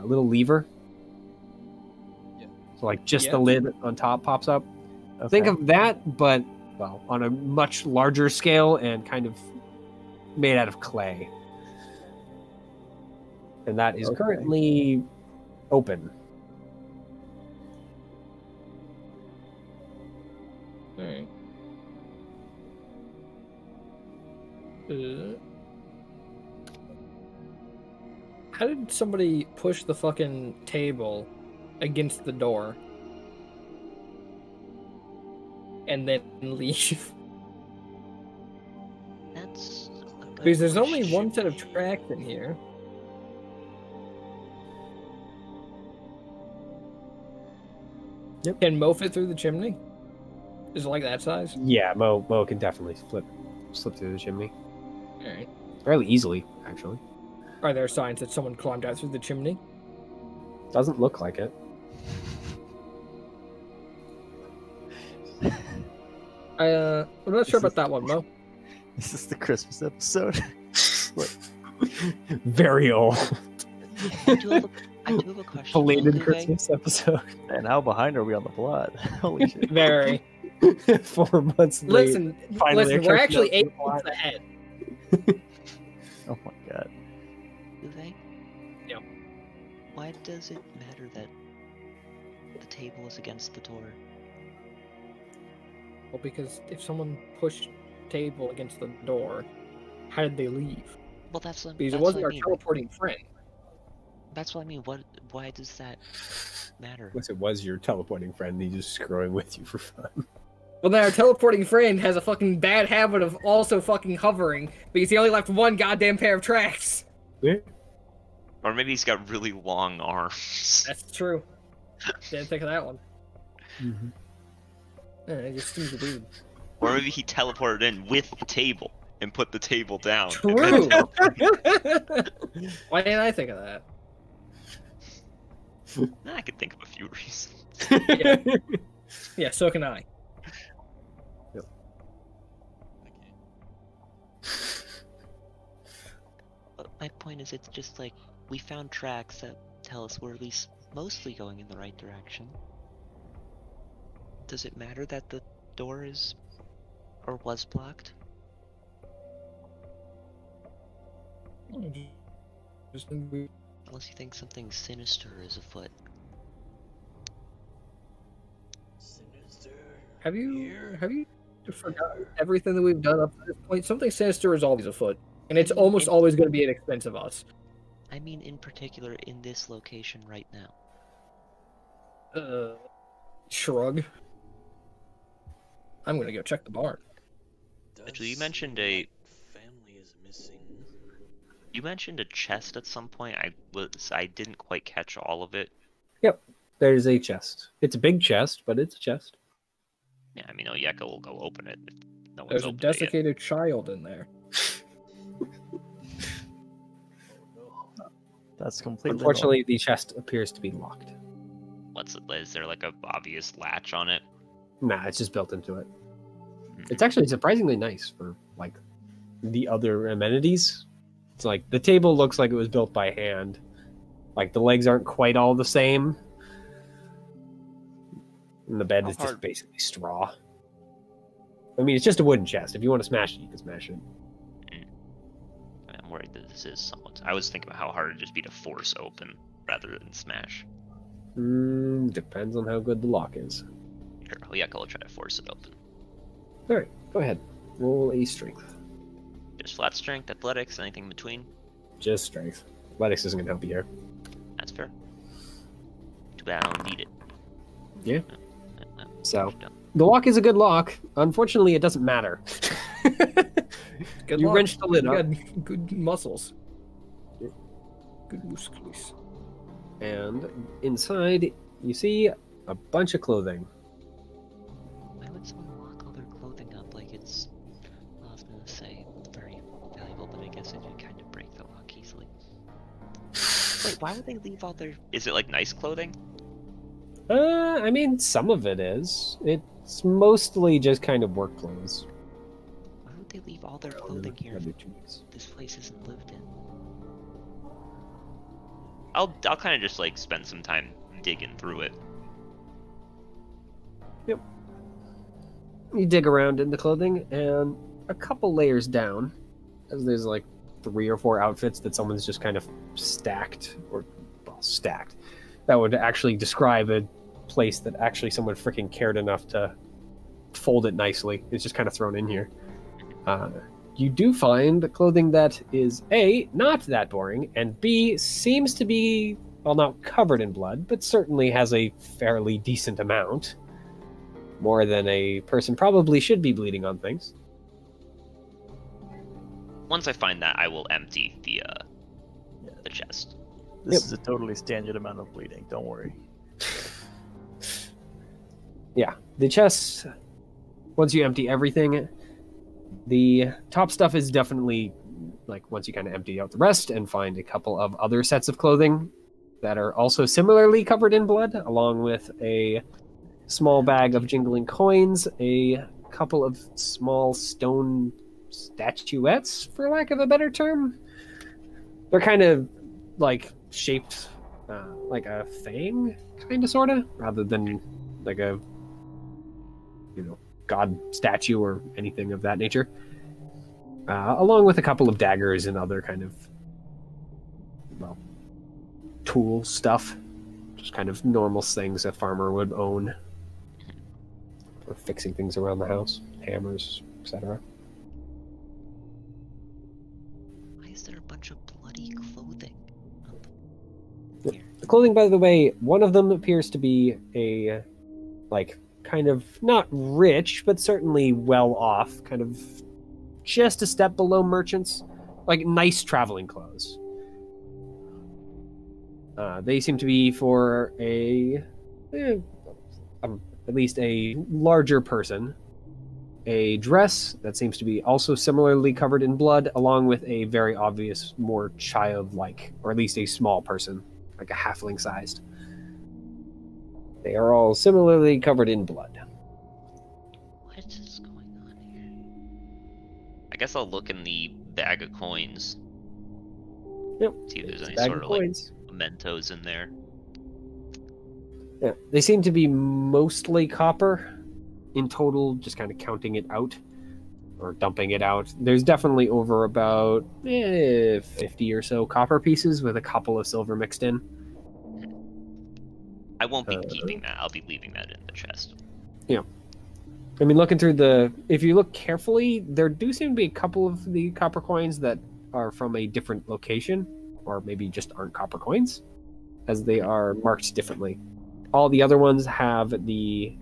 little lever? Yeah. So, like, just Yeah. the lid on top pops up. Okay. Think of that, but, well, on a much larger scale and kind of made out of clay. And that is Okay. currently open. Alright. How did somebody push the fucking table against the door and then leave? that's a good Because there's only question. one set of tracks in here. Yep. Can Mo fit through the chimney? Is it like that size? Yeah, Mo can definitely slip through the chimney. All right. Fairly easily, actually. Are there signs that someone climbed out through the chimney? Doesn't look like it. I'm not sure about that one, Mo. This is the Christmas episode. Very old. I do have a question. Belated Uwe. Christmas episode. And how behind are we on the plot? Holy shit. Very. 4 months late. Listen, Finally, we're I actually catching 8 up months ahead. Oh my god. Uwe? Yep. Why does it matter that the table is against the door? Well, because if someone pushed table against the door, how did they leave? Well, that's what, Because it that's wasn't what our I mean. teleporting friend. That's what I mean. Why does that matter? Unless it was your teleporting friend, he's just screwing with you for fun. Well, then our teleporting friend has a fucking bad habit of also fucking hovering because he only left one goddamn pair of tracks. Yeah. Or maybe he's got really long arms. That's true. Didn't think of that one. Mm-hmm. Yeah, it just seems weird. Or maybe he teleported in with the table and put the table down. True. And then Why didn't I think of that? I could think of a few reasons. Yeah, so can I. I can't. But my point is, it's just like we found tracks that tell us we're at least mostly going in the right direction. Does it matter that the door is or was blocked? Just Unless you think something sinister is afoot. Sinister. have you forgotten everything that we've done up to this point? Something sinister is always afoot, and it's almost always going to be at expense of us. I mean, in particular, in this location right now. Shrug. I'm gonna go check the barn. Actually, you Does mentioned seem a- like family is missing. You mentioned a chest at some point. I didn't quite catch all of it. There's a chest. It's a big chest, but it's a chest. Yeah, I mean, Oyeka will go open it. If no one's There's a opened it yet. desiccated child in there. That's completely Unfortunately, the chest appears to be locked. What's it? Is there like a obvious latch on it? Nah, it's just built into it. It's actually surprisingly nice for like the other amenities. It's like the table looks like it was built by hand. Like the legs aren't quite all the same. And the bed How is just hard- basically straw. I mean, it's just a wooden chest. If you want to smash it, you can smash it. I'm worried that this is somewhat. I was thinking about how hard it'd just be to force open rather than smash. Depends on how good the lock is. Here, Oyeka will try to force it open. All right, go ahead. Roll a strength. Just flat strength, athletics, anything in between. Just strength. Athletics isn't gonna help you here. That's fair. Too bad I don't need it. Yeah. Uh, So done. the lock is a good lock. Unfortunately, it doesn't matter. Good You luck. wrenched the lid You up. got good muscles. Good muscles. And inside, you see a bunch of clothing. Why would someone lock all their clothing up like it's, well, I was gonna say very valuable, but I guess it would kind of break the lock easily. Wait, why would they leave all their? Is it like nice clothing? I mean, some of it is. It's mostly just kind of work clothes. Why would they leave all their clothing here Other if tunics. this place isn't lived in? I'll kind of just like spend some time digging through it. You dig around in the clothing, and a couple layers down, as there's like 3 or 4 outfits that someone's just kind of stacked, or well, stacked. That would actually describe a place that actually someone freaking cared enough to fold it nicely. It's just kind of thrown in here. You do find clothing that is A, not that boring, and B, seems to be, well, not covered in blood, but certainly has a fairly decent amount. More than a person probably should be bleeding on things. Once I find that, I will empty the chest. This is a totally standard amount of bleeding. Don't worry. Yeah, the chest once you empty everything, the top stuff is definitely, like, once you kind of empty out the rest and find a couple of other sets of clothing that are also similarly covered in blood, along with a small bag of jingling coins, a couple of small stone statuettes, for lack of a better term. They're kind of, like, shaped like a fang, kind of, sort of, rather than like a, god statue or anything of that nature. Along with a couple of daggers and other kind of, tool stuff. Just kind of normal things a farmer would own. For fixing things around the house. Hammers, etc. Why is there a bunch of bloody clothing? The clothing, by the way, one of them appears to be a, like, kind of not rich, but certainly well off, kind of just a step below merchants, like nice traveling clothes. They seem to be for at least a larger person. A dress that seems to be also similarly covered in blood, along with a very obvious, more childlike, or at least a small person, like a halfling sized. They are all similarly covered in blood. What is going on here? I guess I'll look in the bag of coins. Yep. See if there's any Bag sort of coins. like mementos in there. Yeah, they seem to be mostly copper in total, just kind of counting it out or dumping it out. There's definitely over about 50 or so copper pieces with a couple of silver mixed in. I won't be keeping that. I'll be leaving that in the chest. Yeah. I mean, looking through if you look carefully, there do seem to be a couple of the copper coins that are from a different location, or maybe just aren't copper coins, as they are marked differently. All the other ones have the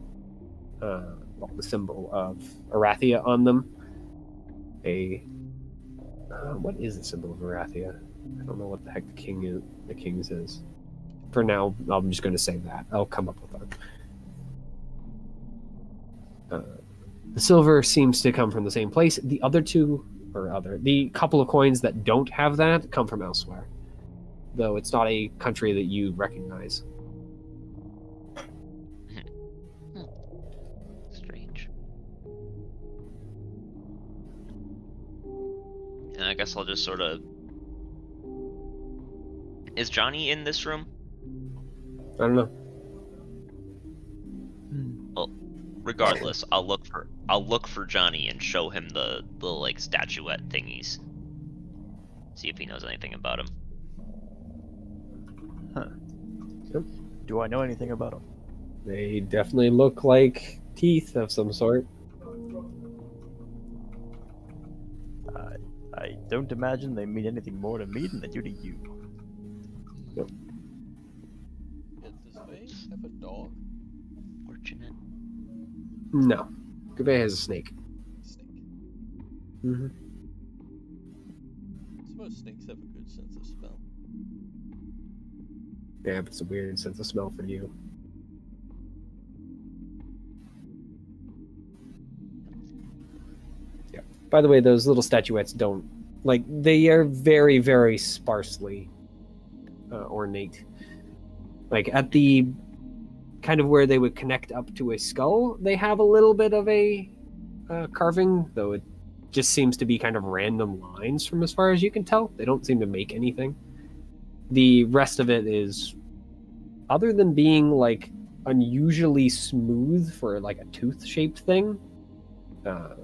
symbol of Arathia on them. What is the symbol of Arathia? I don't know what the heck the king's is. For now, I'm just going to say that. I'll come up with that. The silver seems to come from the same place. The the couple of coins that don't have that come from elsewhere. Though it's not a country that you recognize. Strange. And I guess I'll just sort of... Is Johnny in this room? I don't know. Well, regardless, I'll look for Johnny and show him the like statuette thingies. See if he knows anything about him. Huh. Do I know anything about them? They definitely look like teeth of some sort. I don't imagine they mean anything more to me than they do to you. Yep. Does this face have a dog? Fortunate. No. Gouvet has a snake. Snake. Mm-hmm. I suppose snakes have a good sense of smell. Yeah, but it's a weird sense of smell for you. Yeah. By the way, those little statuettes they are very, very sparsely ornate. Like, at the kind of where they would connect up to a skull, they have a little bit of a carving, though it just seems to be kind of random lines from as far as you can tell. They don't seem to make anything. The rest of it is, other than being like unusually smooth for like a tooth-shaped thing, I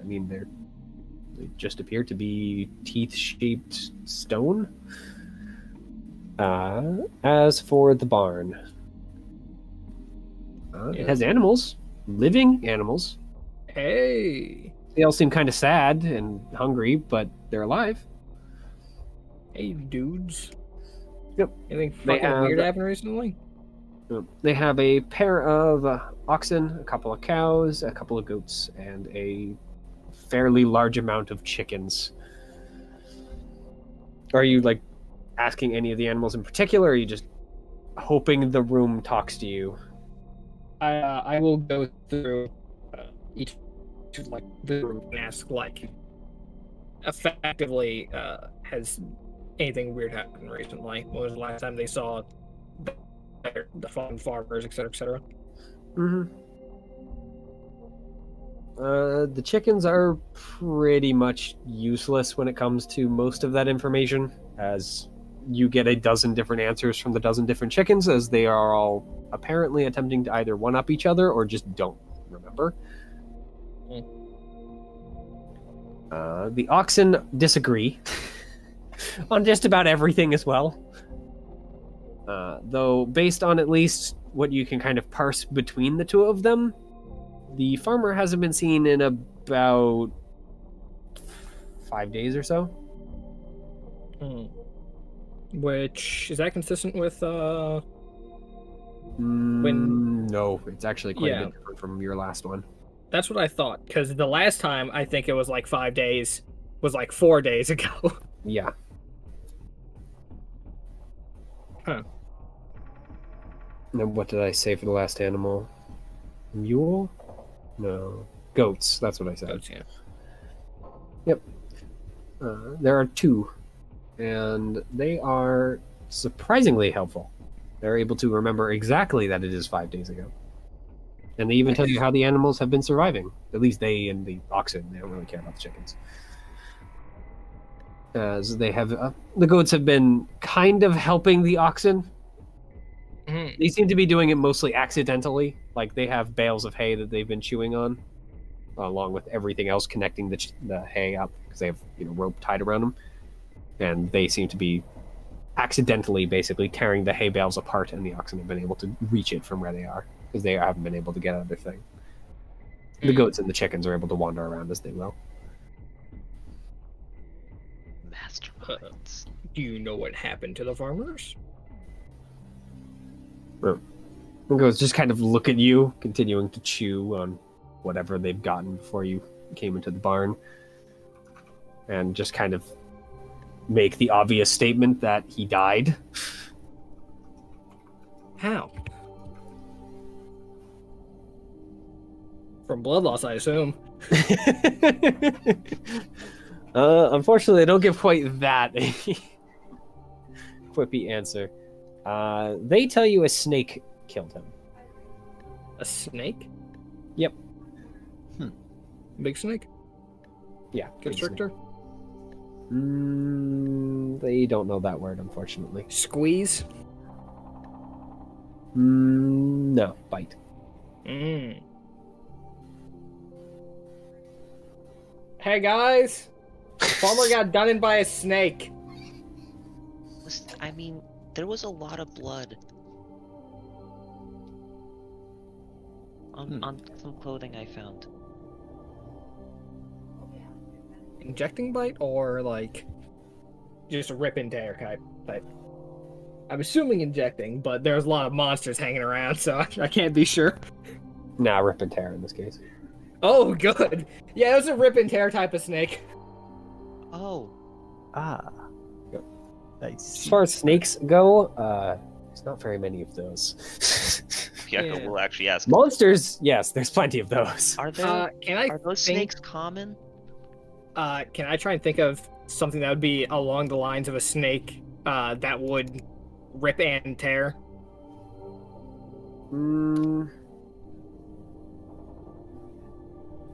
mean, they just appear to be teeth-shaped stone. As for the barn, it has animals, living animals. Hey. They all seem kind of sad and hungry, but they're alive. Hey, dudes. Yep. Anything They fucking have- weird happen recently? They have a pair of oxen, a couple of cows, a couple of goats, and a fairly large amount of chickens. Are you, like, asking any of the animals in particular, or are you just hoping the room talks to you? I will go through each should like ask like effectively has anything weird happened recently? When was the last time they saw the farmers, etc., etc.? Mm-hmm. The chickens are pretty much useless when it comes to most of that information, as you get a dozen different answers from the dozen different chickens, as they are all apparently attempting to either one-up each other or just don't remember. The oxen disagree on just about everything as well. Though, based on at least what you can kind of parse between the two of them, the farmer hasn't been seen in about 5 days or so. Which, is that consistent with No, it's actually quite a bit different from your last one. That's what I thought, because the last time I think it was like 5 days, was like 4 days ago. Yeah. Huh. And what did I say for the last animal? Mule? No. Goats, that's what I said. Goats, yeah. Yep. There are 2, and they are surprisingly helpful. They're able to remember exactly that it is 5 days ago. And they even tell you how the animals have been surviving. At least they and the oxen. They don't really care about the chickens. As they have... the goats have been kind of helping the oxen. Mm-hmm. They seem to be doing it mostly accidentally. Like, they have bales of hay that they've been chewing on, along with everything else connecting the hay up, because they have rope tied around them. And they seem to be accidentally basically tearing the hay bales apart, and the oxen have been able to reach it from where they are, because they haven't been able to get out of their thing. The goats and the chickens are able to wander around as they will. Masterminds. Do you know what happened to the farmers? The goats just kind of look at you, continuing to chew on whatever they've gotten before you came into the barn, and just kind of make the obvious statement that he died. How? From blood loss, I assume. Unfortunately, I don't give quite that quippy answer. They tell you a snake killed him. A snake? Yep. Big snake? Yeah. Constrictor? They don't know that word, unfortunately. Squeeze? No, bite. Hey guys! Farmer got done in by a snake. I mean, there was a lot of blood on some clothing I found. Injecting bite or like just a rip and tear type? I'm assuming injecting, but there's a lot of monsters hanging around, so I can't be sure. Nah, rip and tear in this case. Oh, good. Yeah, it was a rip and tear type of snake. Oh. Ah. Nice. As far as snakes go, there's not very many of those. Yeah, we'll actually ask. Monsters, yes, there's plenty of those. Are there? Are those snakes common? Can I try and think of something that would be along the lines of a snake that would rip and tear?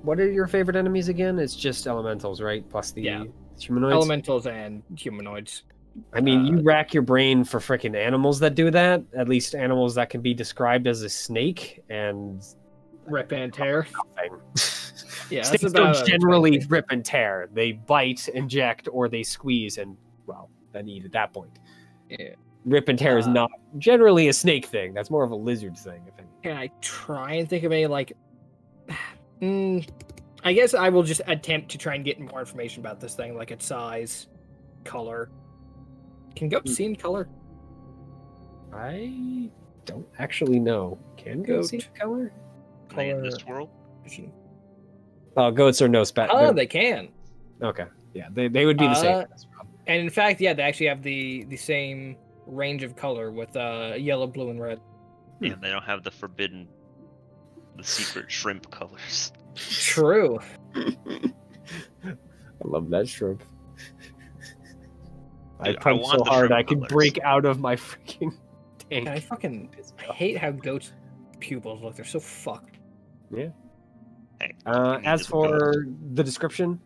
What are your favorite enemies again? It's just elementals, right? Plus the humanoids? Elementals and humanoids. I mean, you rack your brain for freaking animals that do that. At least animals that can be described as a snake, and... Rip and tear. Nothing. Yeah, Snakes that's don't about generally rip and tear. They bite, inject, or they squeeze, and, well, then eat at that point. Yeah. Rip and tear is not generally a snake thing. That's more of a lizard thing, if anything. Can I try and think of any, like... I guess I will just attempt to try and get more information about this thing, like its size, color. Can goats see in color? I don't actually know. Can goats see color? In this world? Oh, goats are no spat. Oh, they can. Okay. Yeah, they would be the same. And in fact, yeah, they actually have the same range of color with yellow, blue, and red. Yeah, they don't have the secret shrimp colors. True. I love that shrimp. I Dude, I pumped want so the hard shrimp I could colors. break out of my freaking tank. I fucking hate how goats' pupils look. They're so fucked. Yeah. Hey, you need As to go. for the description,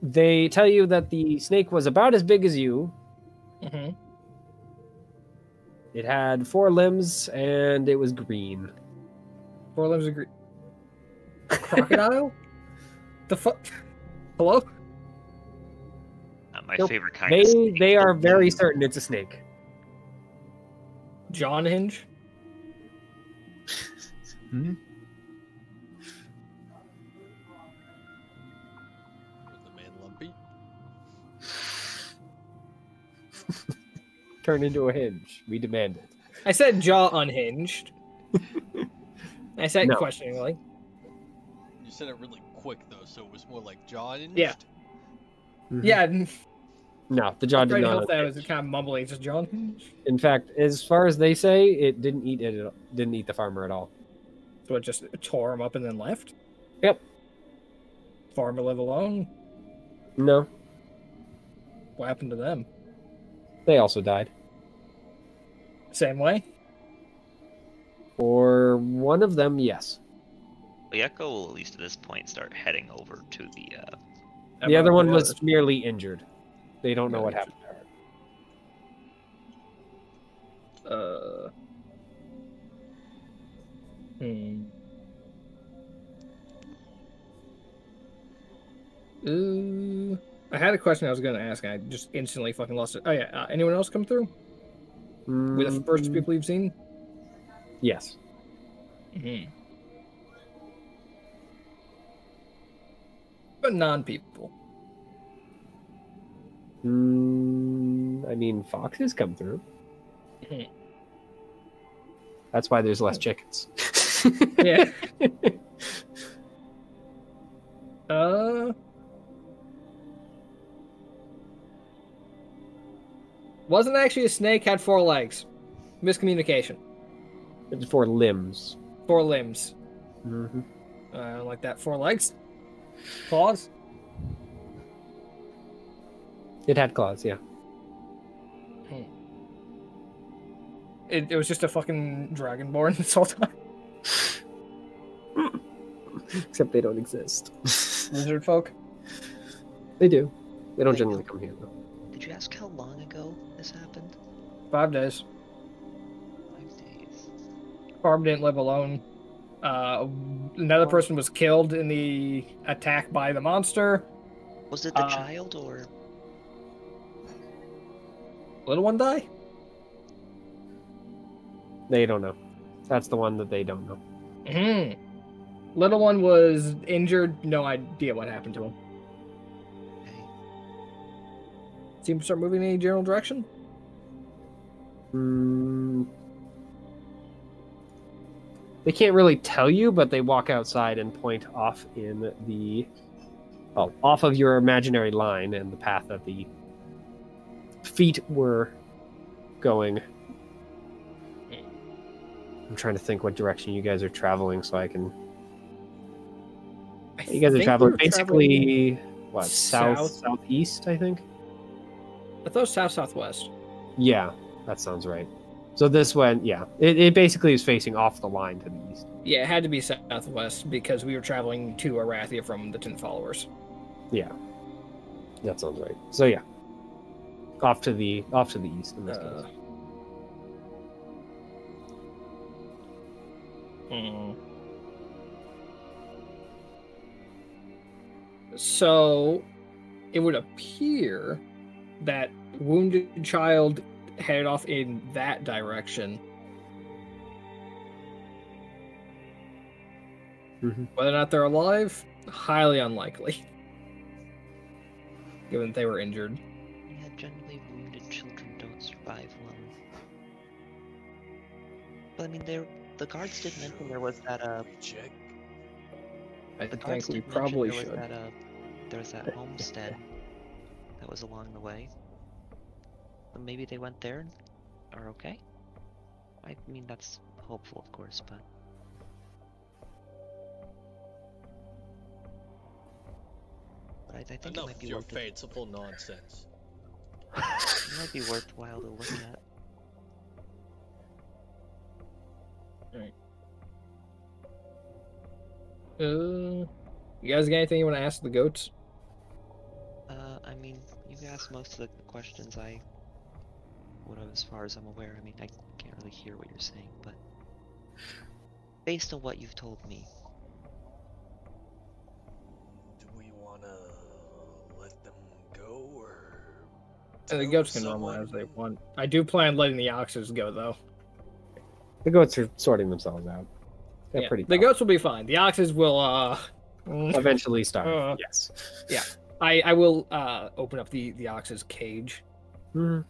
they tell you that the snake was about as big as you. Mm-hmm. It had 4 limbs and it was green. 4 limbs of green. A crocodile? The fuck? Hello? Not my Nope. favorite kind of snake. They are but- very certain it's a snake. John Hinge? Was the man lumpy? Turn into a hinge. We demand it. I said jaw unhinged. I said No. questioningly. You said it really quick though, so it was more like jaw hinged. Yeah. Mhm. Yeah, No, the jaw I did tried to not. help that. I was kind of mumbling. Just John Hinge. In fact, as far as they say, it didn't eat it. Didn't eat the farmer at all. So it just tore him up and then left? Yep. Farmer live alone? No, What happened to them? they also died. Same way? Or one of them, yes. The Echo will, at least at this point, start heading over to the. The other one the was others? merely injured. They don't know what happened to her. I had a question I was going to ask, and I just instantly fucking lost it. Oh, yeah. Anyone else come through? With the first people you've seen? Yes. Mm-hmm. But non-people. I mean, foxes come through. Mhm. That's why there's less chickens. Yeah. Wasn't actually a snake, had 4 legs. Miscommunication. It's 4 limbs. 4 limbs. Mm-hmm. I don't like that. 4 legs. Claws. It had claws, yeah. It was just a fucking dragonborn this whole time. Except they don't exist. Lizard folk. They do. They don't generally come here, though. Did you ask how long ago this happened? 5 days. 5 days. Barb didn't live alone. Another person was killed in the attack by the monster. Was it the child or? Little one die? They don't know. That's the one that they don't know. Mm-hmm. Little one was injured. No idea what happened to him. Okay. Seem to start moving in any general direction? They can't really tell you, but they walk outside and point off in the... Oh, off of your imaginary line and the path that the feet were going. I'm trying to think what direction you guys are traveling so I can... You guys are traveling basically, what, southeast, I think? I thought it was south-southwest. Yeah, that sounds right. So this went, yeah. It basically is facing off the line to the east. Yeah, it had to be southwest because we were traveling to Arathia from the 10 followers. Yeah. That sounds right. So yeah. Off to the east in this case. So it would appear that wounded child headed off in that direction. Whether or not they're alive, highly unlikely. Given that they were injured. Yeah, generally wounded children don't survive long. But I mean, the guards did mention there was that Check. I the think guards we did mention probably there should. was that there was that homestead that was along the way. But maybe they went there and are okay. I mean, that's hopeful, of course, but but I think it Enough might with be your worth it. fanciful nonsense. It might be worthwhile to look at. You guys got anything you want to ask the goats? I mean, you've asked most of the questions I would have as far as I'm aware. I mean, I can't really hear what you're saying, but based on what you've told me, Do we want to let them go, or The tell goats can someone? normalize as they want. I do plan on letting the oxes go, though. The goats are sorting themselves out. They're Yeah, pretty the tough. goats will be fine. The oxes will, Eventually starve. Yes. Yeah. I will open up the ox's cage. Mhm.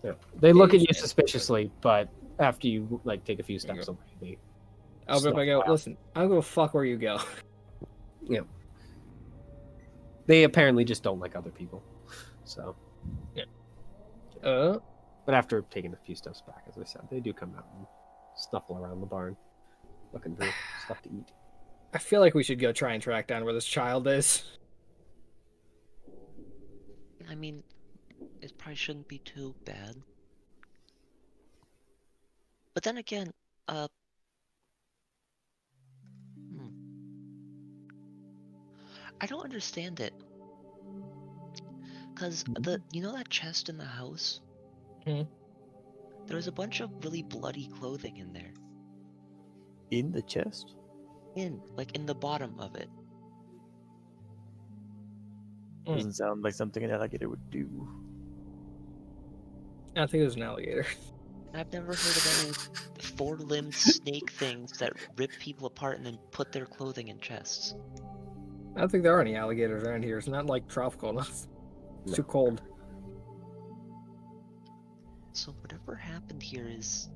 Yeah. They look at you Cage. suspiciously, but after you like take a few steps away, they I'll be stuff like, go, out. listen, I'll go fuck where you go. They apparently just don't like other people. So, but after taking a few steps back, as I said, they do come out and snuffle around the barn, looking for stuff to eat. I feel like we should go try and track down where this child is. I mean, it probably shouldn't be too bad. But then again, I don't understand it. Cause you know that chest in the house? Hmm. There was a bunch of really bloody clothing in there. In the chest? In the bottom of it. Doesn't sound like something an alligator would do. I think it was an alligator. I've never heard of any four-limbed snake things that rip people apart and then put their clothing in chests. I don't think there are any alligators around here. It's not like tropical enough. It's too cold. So whatever happened here is...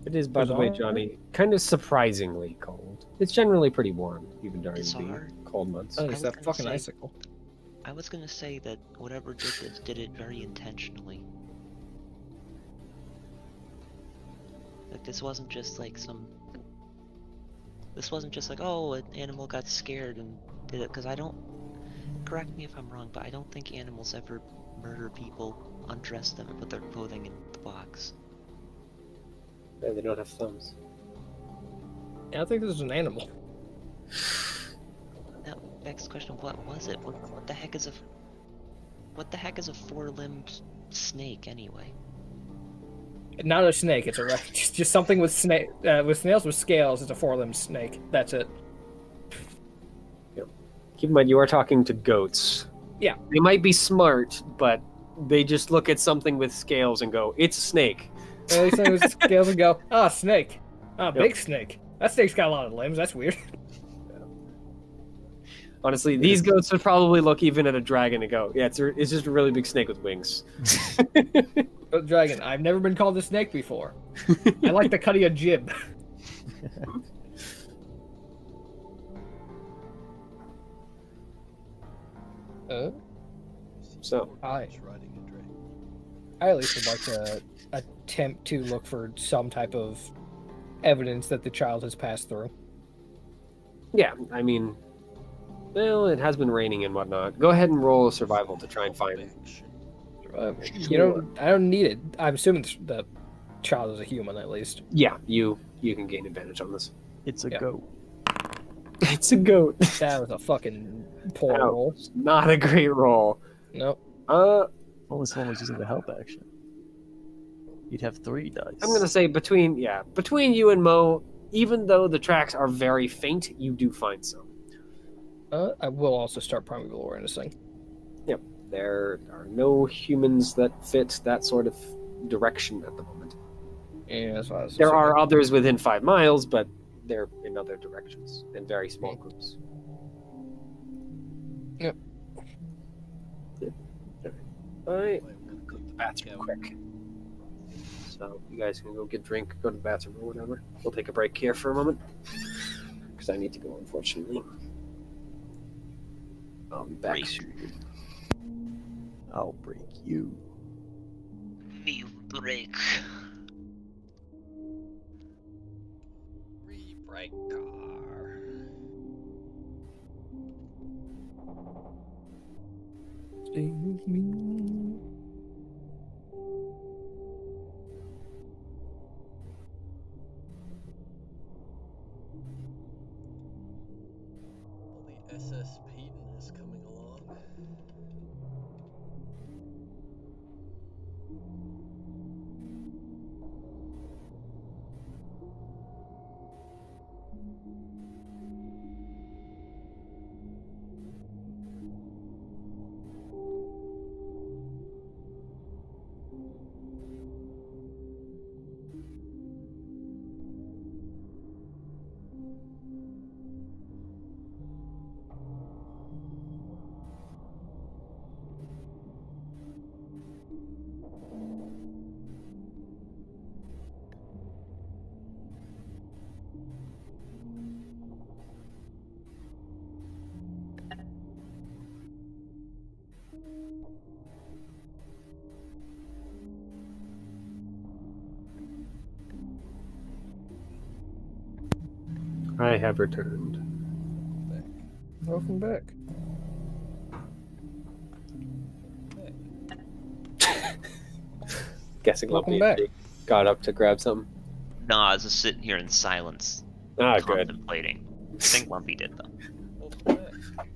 It is, by the way, Johnny, kind of surprisingly cold. It's generally pretty warm, even during the cold months. Oh, it's that fucking icicle. I was gonna say that whatever did this did it very intentionally. Like, this wasn't just like This wasn't just like, oh, an animal got scared and did it, because I don't... Correct me if I'm wrong, but I don't think animals ever murder people, undress them, and put their clothing in the box. Yeah, they don't have thumbs. Yeah, I think this is an animal. That begs the question, what was it? What the heck is a four-limbed snake anyway? Not a snake. It's a just something with snails with scales. It's a four-limbed snake. That's it. Keep in mind, you are talking to goats. Yeah. They might be smart, but they just look at something with scales and go, "It's a snake." They say with scales and go, "Ah, snake. Ah, big snake. That snake's got a lot of limbs. That's weird." Honestly, these goats would probably look even at a dragon and go, "Yeah, it's just a really big snake with wings." Dragon, I've never been called a snake before. I like the cut of your jib. So, I at least would like to attempt to look for some type of evidence that the child has passed through. Yeah, I mean, well, it has been raining and whatnot. Go ahead and roll a survival to try and find it. I don't need it. I'm assuming the child is a human, at least. Yeah, you can gain advantage on this. It's a goat. It's a goat. That was a fucking poor roll. Not a great roll. Nope. Only someone was using the help action. You'd have 3 dice. I'm gonna say between you and Mo, even though the tracks are very faint, you do find some. I will also start primeval awarenessing. Yep. There are no humans that fit that sort of direction at the moment. Yeah, that's what I was There assuming. are others within 5 miles, but they're in other directions in very small groups. Yep. Alright, I'm gonna go to the bathroom quick. So you guys can go get a drink, go to the bathroom or whatever. We'll take a break here for a moment. Because I need to go, unfortunately. I'll be back soon. I'll break you. Me break. Re-break car. Stay with me. Well, the SS Peyton is coming along. I have returned. Back. Welcome back. Guessing Welcome Lumpy back. got up to grab something. Nah, I was just sitting here in silence, Ah, good. contemplating. I think Lumpy did though. Welcome back.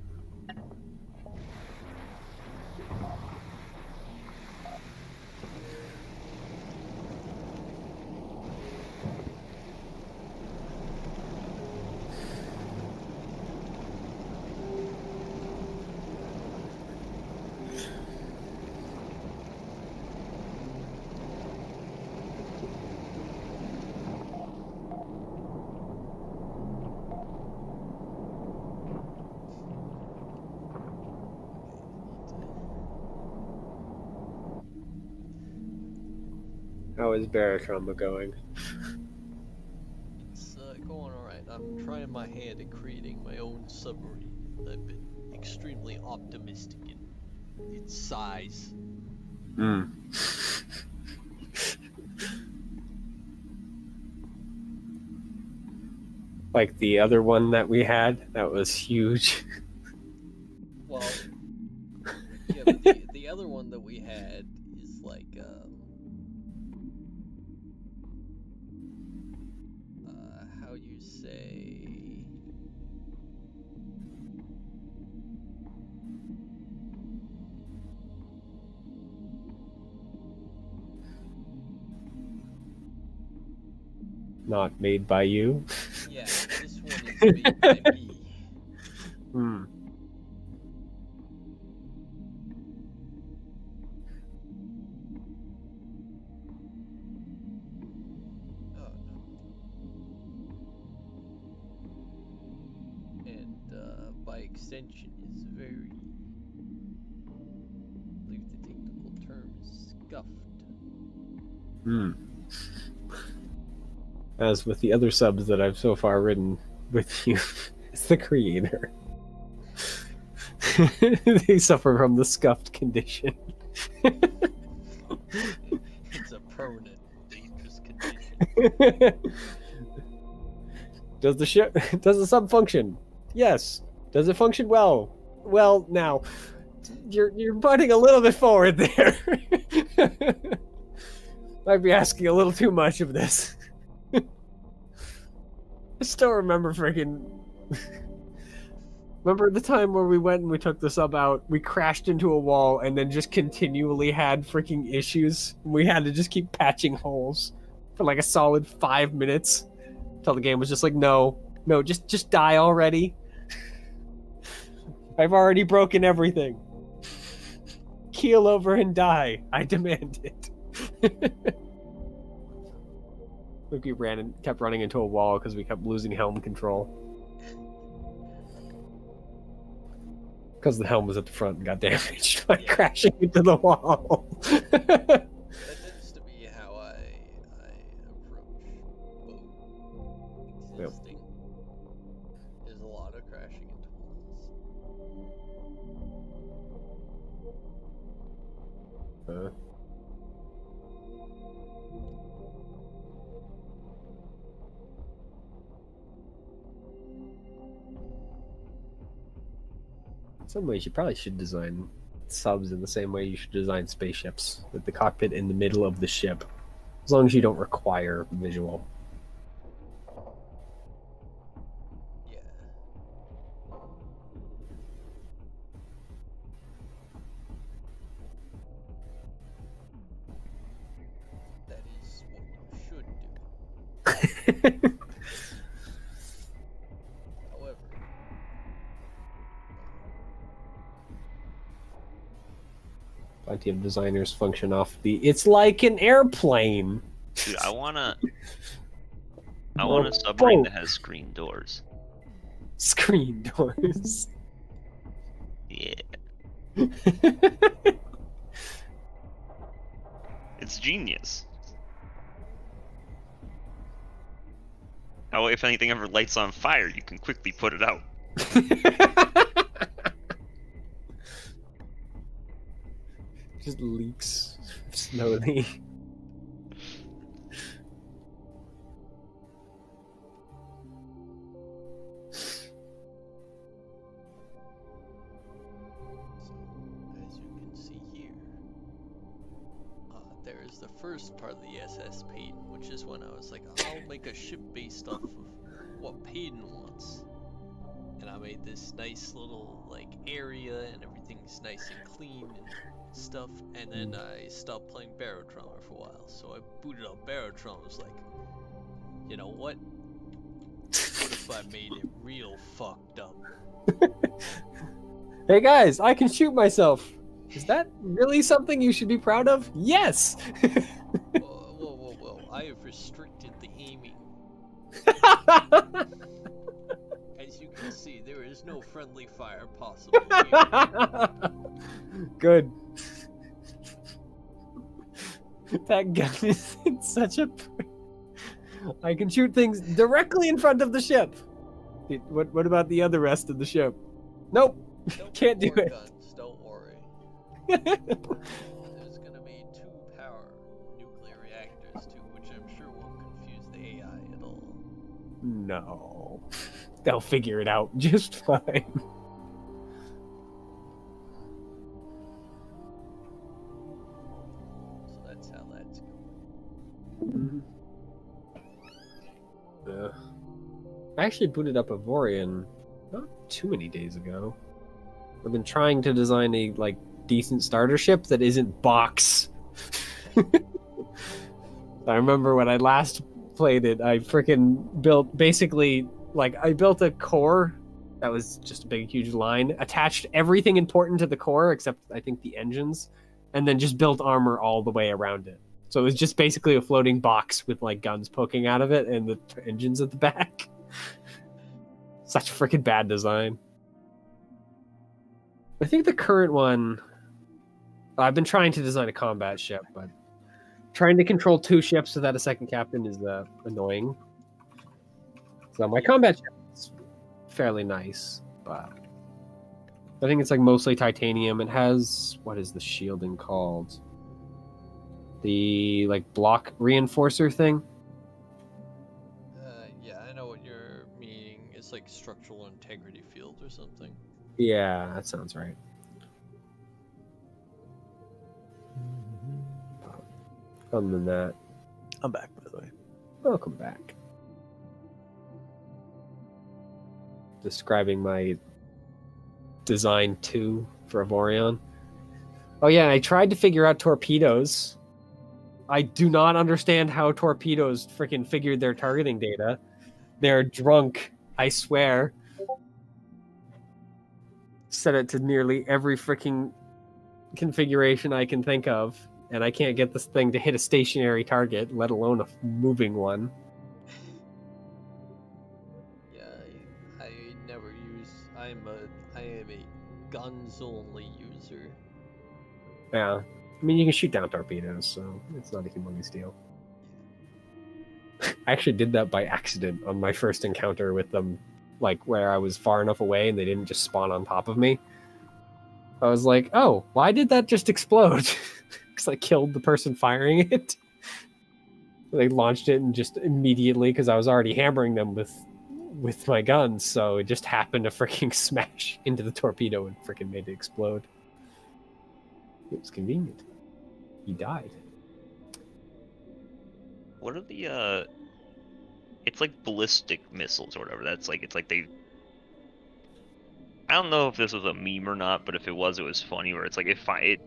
How is Barotrauma going? It's going alright. I'm trying my hand at creating my own submarine. I've been extremely optimistic in its size. Hmm. Like the other one that we had, that was huge. Well, yeah, but the other one that we had is like, how you say, Not made by you. yeah, this one is made by me. Hmm. Oh, no. And by extension is very, I believe the technical term is scuffed. Hmm. As with the other subs that I've so far ridden with you, it's the creator. They suffer from the scuffed condition. It's a permanent, dangerous condition. Does the sub function? Yes. Does it function well? Well, now you're butting a little bit forward there. Might be asking a little too much of this. I still remember freaking. Remember the time where we went and we took the sub out, we crashed into a wall and then just continually had freaking issues. We had to just keep patching holes for like a solid 5 minutes until the game was just like, no, just die already. I've already broken everything. Keel over and die. I demand it. We kept running into a wall because we kept losing helm control. Because the helm was at the front and got damaged by crashing into the wall. That tends to be how I approach boat existing. There's a lot of crashing into walls. In some ways, you probably should design subs in the same way you should design spaceships, with the cockpit in the middle of the ship, as long as you don't require visual. Yeah. That is what you should do. However, Plenty of designers function off the "it's like an airplane." Dude, I want a Or submarine boat. that has screen doors. Screen doors. Yeah. It's genius. That way, if anything ever lights on fire, you can quickly put it out. Just leaks slowly. so as you can see here, there is the first part of the SS Payton, which is when I was like, I'll make a ship based off of what Payton wants. And I made this nice little like area, and everything's nice and clean and stuff. And then I stopped playing Barotrauma for a while, so I booted up Barotrauma. I was like, you know what? What if I made it real fucked up? Hey guys, I can shoot myself. Is that really something you should be proud of? Yes! Whoa. I have restricted the aiming. As you can see, there is no friendly fire possible here. Good. That gun is in such a... I can shoot things directly in front of the ship. What about the other rest of the ship? Nope. Don't Can't do get more it. Guns, don't worry. There's gonna be 2 power nuclear reactors too, which I'm sure won't confuse the AI at all. No. They'll figure it out just fine. So that's how that's going. Yeah. I actually booted up Avorion not too many days ago. I've been trying to design a decent starter ship that isn't box. I remember when I last played it, I freaking built basically I built a core that was just a big huge line, attached everything important to the core except I think the engines, and then just built armor all the way around it. So it was just basically a floating box with guns poking out of it and the engines at the back. Such freaking bad design. I think the current one, I've been trying to design a combat ship, but trying to control 2 ships without a second captain is annoying. So my combat ship is fairly nice, but I think it's mostly titanium. It has, what is the shielding called? The block reinforcer thing. Yeah, I know what you're meaning. It's like structural integrity field or something. Yeah, that sounds right. Other than that, I'm back, by the way. welcome back. Describing my design 2 for Avorion. Oh yeah, I tried to figure out torpedoes. I do not understand how torpedoes freaking figured their targeting data. They're drunk, I swear. Set it to nearly every freaking configuration I can think of, and I can't get this thing to hit a stationary target, let alone a moving one. Yeah, I never use. I am a guns only user. Yeah. I mean, you can shoot down torpedoes, so it's not a humongous deal. I actually did that by accident on my first encounter with them, where I was far enough away and they didn't just spawn on top of me. I was like, oh, why did that just explode? Because I killed the person firing it. They launched it and just immediately, because I was already hammering them with my guns, so it just happened to freaking smash into the torpedo and freaking made it explode. It was convenient. He died. What are the it's like ballistic missiles or whatever. That's like it's like they. I don't know if this was a meme or not, but if it was funny. Where it's like it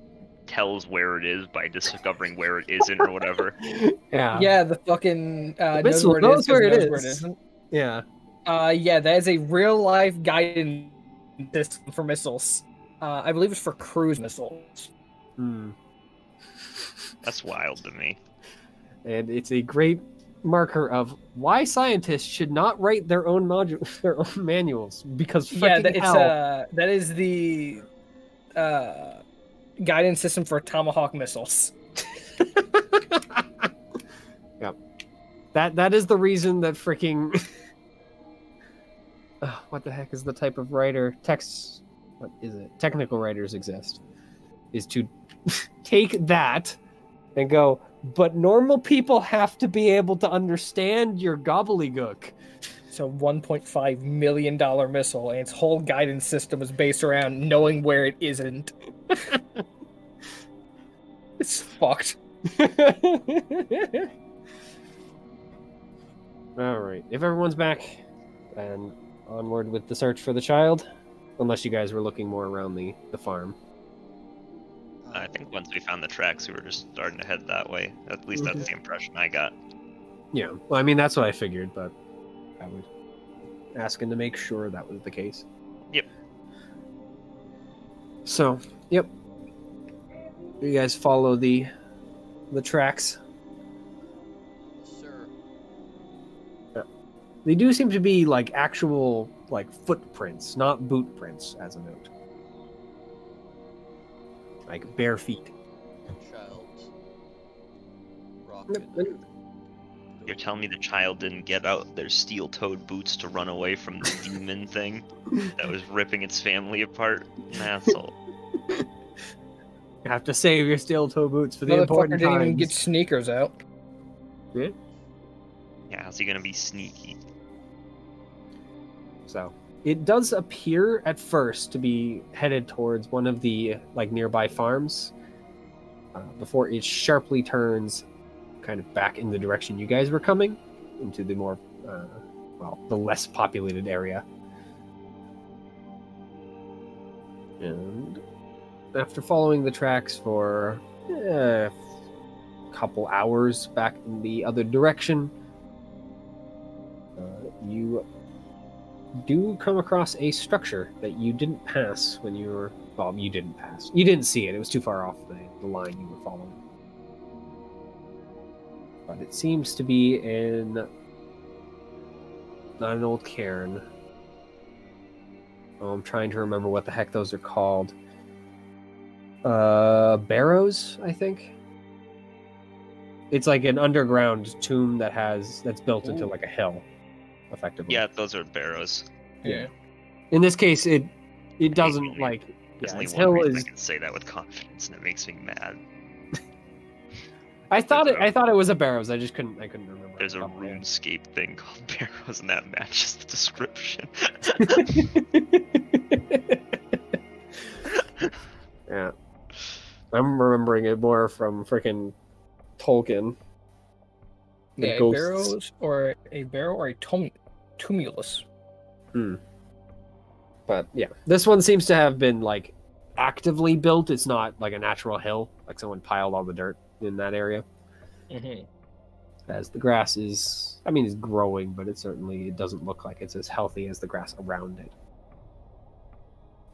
tells where it is by discovering where it isn't or whatever. Yeah. Yeah, the fucking The knows missile where it is. knows 'cause where it it knows is. where it isn't. Yeah. Yeah, that is a real life guidance system for missiles. I believe it's for cruise missiles. Hmm. That's wild to me. And it's a great marker of why scientists should not write their own their own manuals, because Yeah, freaking hell. that is the guidance system for Tomahawk missiles. Yep. That is the reason that freaking what the heck is the type of writer what is it? Technical writers exist. Is to take that and go, but normal people have to be able to understand your gobbledygook. It's a $1.5 million missile, and its whole guidance system is based around knowing where it isn't. It's fucked. All right. If everyone's back, and onward with the search for the child, unless you guys were looking more around the farm. I think once we found the tracks, we were just starting to head that way. At least that's the impression I got. Yeah. Well, I mean, that's what I figured, but I was asking to make sure that was the case. Yep. So, yep. You guys follow the tracks. Sir. They do seem to be like actual like footprints, not boot prints, as a note. Like bare feet. Child's rocket. You're telling me the child didn't get out their steel-toed boots to run away from the demon thing that was ripping its family apart? Asshole. You have to save your steel-toe boots for the Motherfucker important didn't even times. get sneakers out. Yeah. Yeah, how's he gonna be sneaky? So it does appear at first to be headed towards one of the like nearby farms before it sharply turns kind of back in the direction you guys were coming, into the more the less populated area. And after following the tracks for a couple hours back in the other direction, you do come across a structure that you didn't pass when you were... Well, you didn't pass. You didn't see it. It was too far off the line you were following. But it seems to be in... Not an old cairn. Oh, I'm trying to remember what the heck those are called. Barrows, I think? It's like an underground tomb that's built into like a hill, effectively. Yeah, those are barrows. Yeah. In this case, it doesn't like... There's Yeah, only its one hill reason is... I can say that with confidence, and it makes me mad. I thought it was a Barrows. I couldn't remember. There's a RuneScape thing called Barrows, and that matches the description. Yeah. I'm remembering it more from freaking Tolkien. The Yeah, ghosts. a barrow or a tumulus. But yeah, this one seems to have been like actively built. It's not like a natural hill, like someone piled all the dirt in that area. Mm-hmm. As the grass is, I mean, it's growing, but it doesn't look like it's as healthy as the grass around it.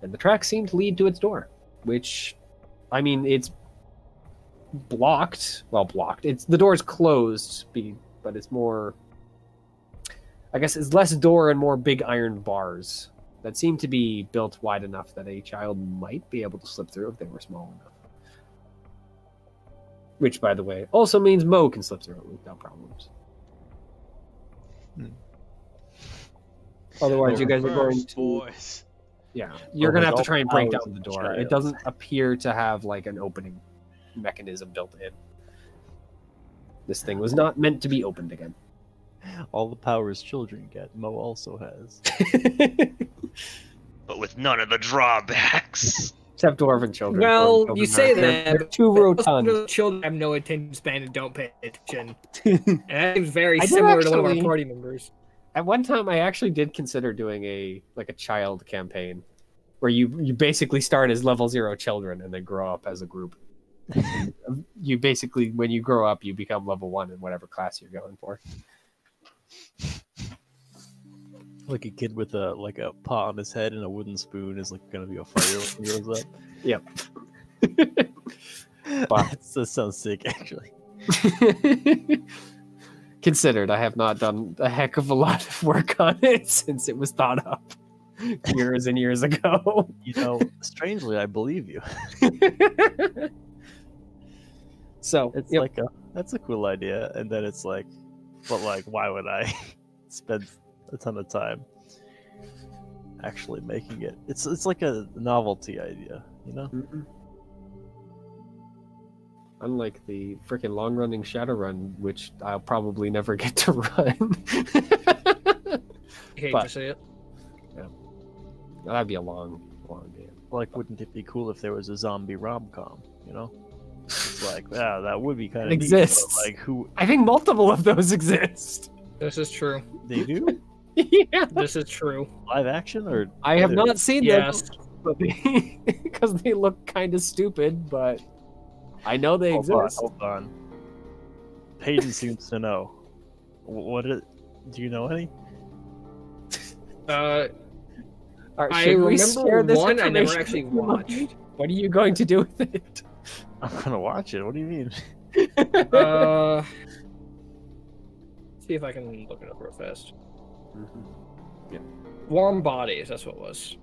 And the tracks seem to lead to its door, which, I mean, it's blocked. Well, blocked. The door's closed, but it's more, I guess it's less door and more big iron bars that seem to be built wide enough that a child might be able to slip through if they were small enough. Which, by the way, also means Mo can slip through it with no problems. Otherwise, you guys are going to... Boys. Yeah, you're going to have to try and break powers down the of door. child. It doesn't appear to have like an opening mechanism built in. This thing was not meant to be opened again. All the powers children get, Mo also has. But with none of the drawbacks. Except dwarven children. Well, Dwarven you children say they're that, but too most rotund. of the children have no attention span and don't pay attention. And that seems very I did similar to one of our actually- party members. At one time, I actually did consider doing a child campaign, where you basically start as level 0 children and then grow up as a group. You basically, when you grow up, you become level 1 in whatever class you're going for. Like a kid with a pot on his head and a wooden spoon is like gonna be a fighter when he grows up. Yep. That sounds sick, actually. Considered, I have not done a heck of a lot of work on it since it was thought up years and years ago. You know, strangely, I believe you. So It's yep. that's a cool idea, and then it's like, but like, why would I spend a ton of time actually making it? It's like a novelty idea, you know? Mm-mm. Unlike the freaking long-running Shadowrun, which I'll probably never get to run. Hate But- to say it. That'd be a long game. Like, wouldn't it be cool if there was a zombie rom-com, you know? It's like, yeah, that would be kind of It exists. Like, who I think multiple of those exist. This is true. they do? Yeah. This is true. Live action or I have other- not seen Yes. them, but because they look kind of stupid, but I know they exist. Hold on. Peyton seems to know. Do you know any? All right, I should we remember share this one I never information actually with you? watched. What are you going to do with it? I'm gonna watch it. What do you mean? See if I can look it up real fast. Mhm. Warm Bodies, that's what it was.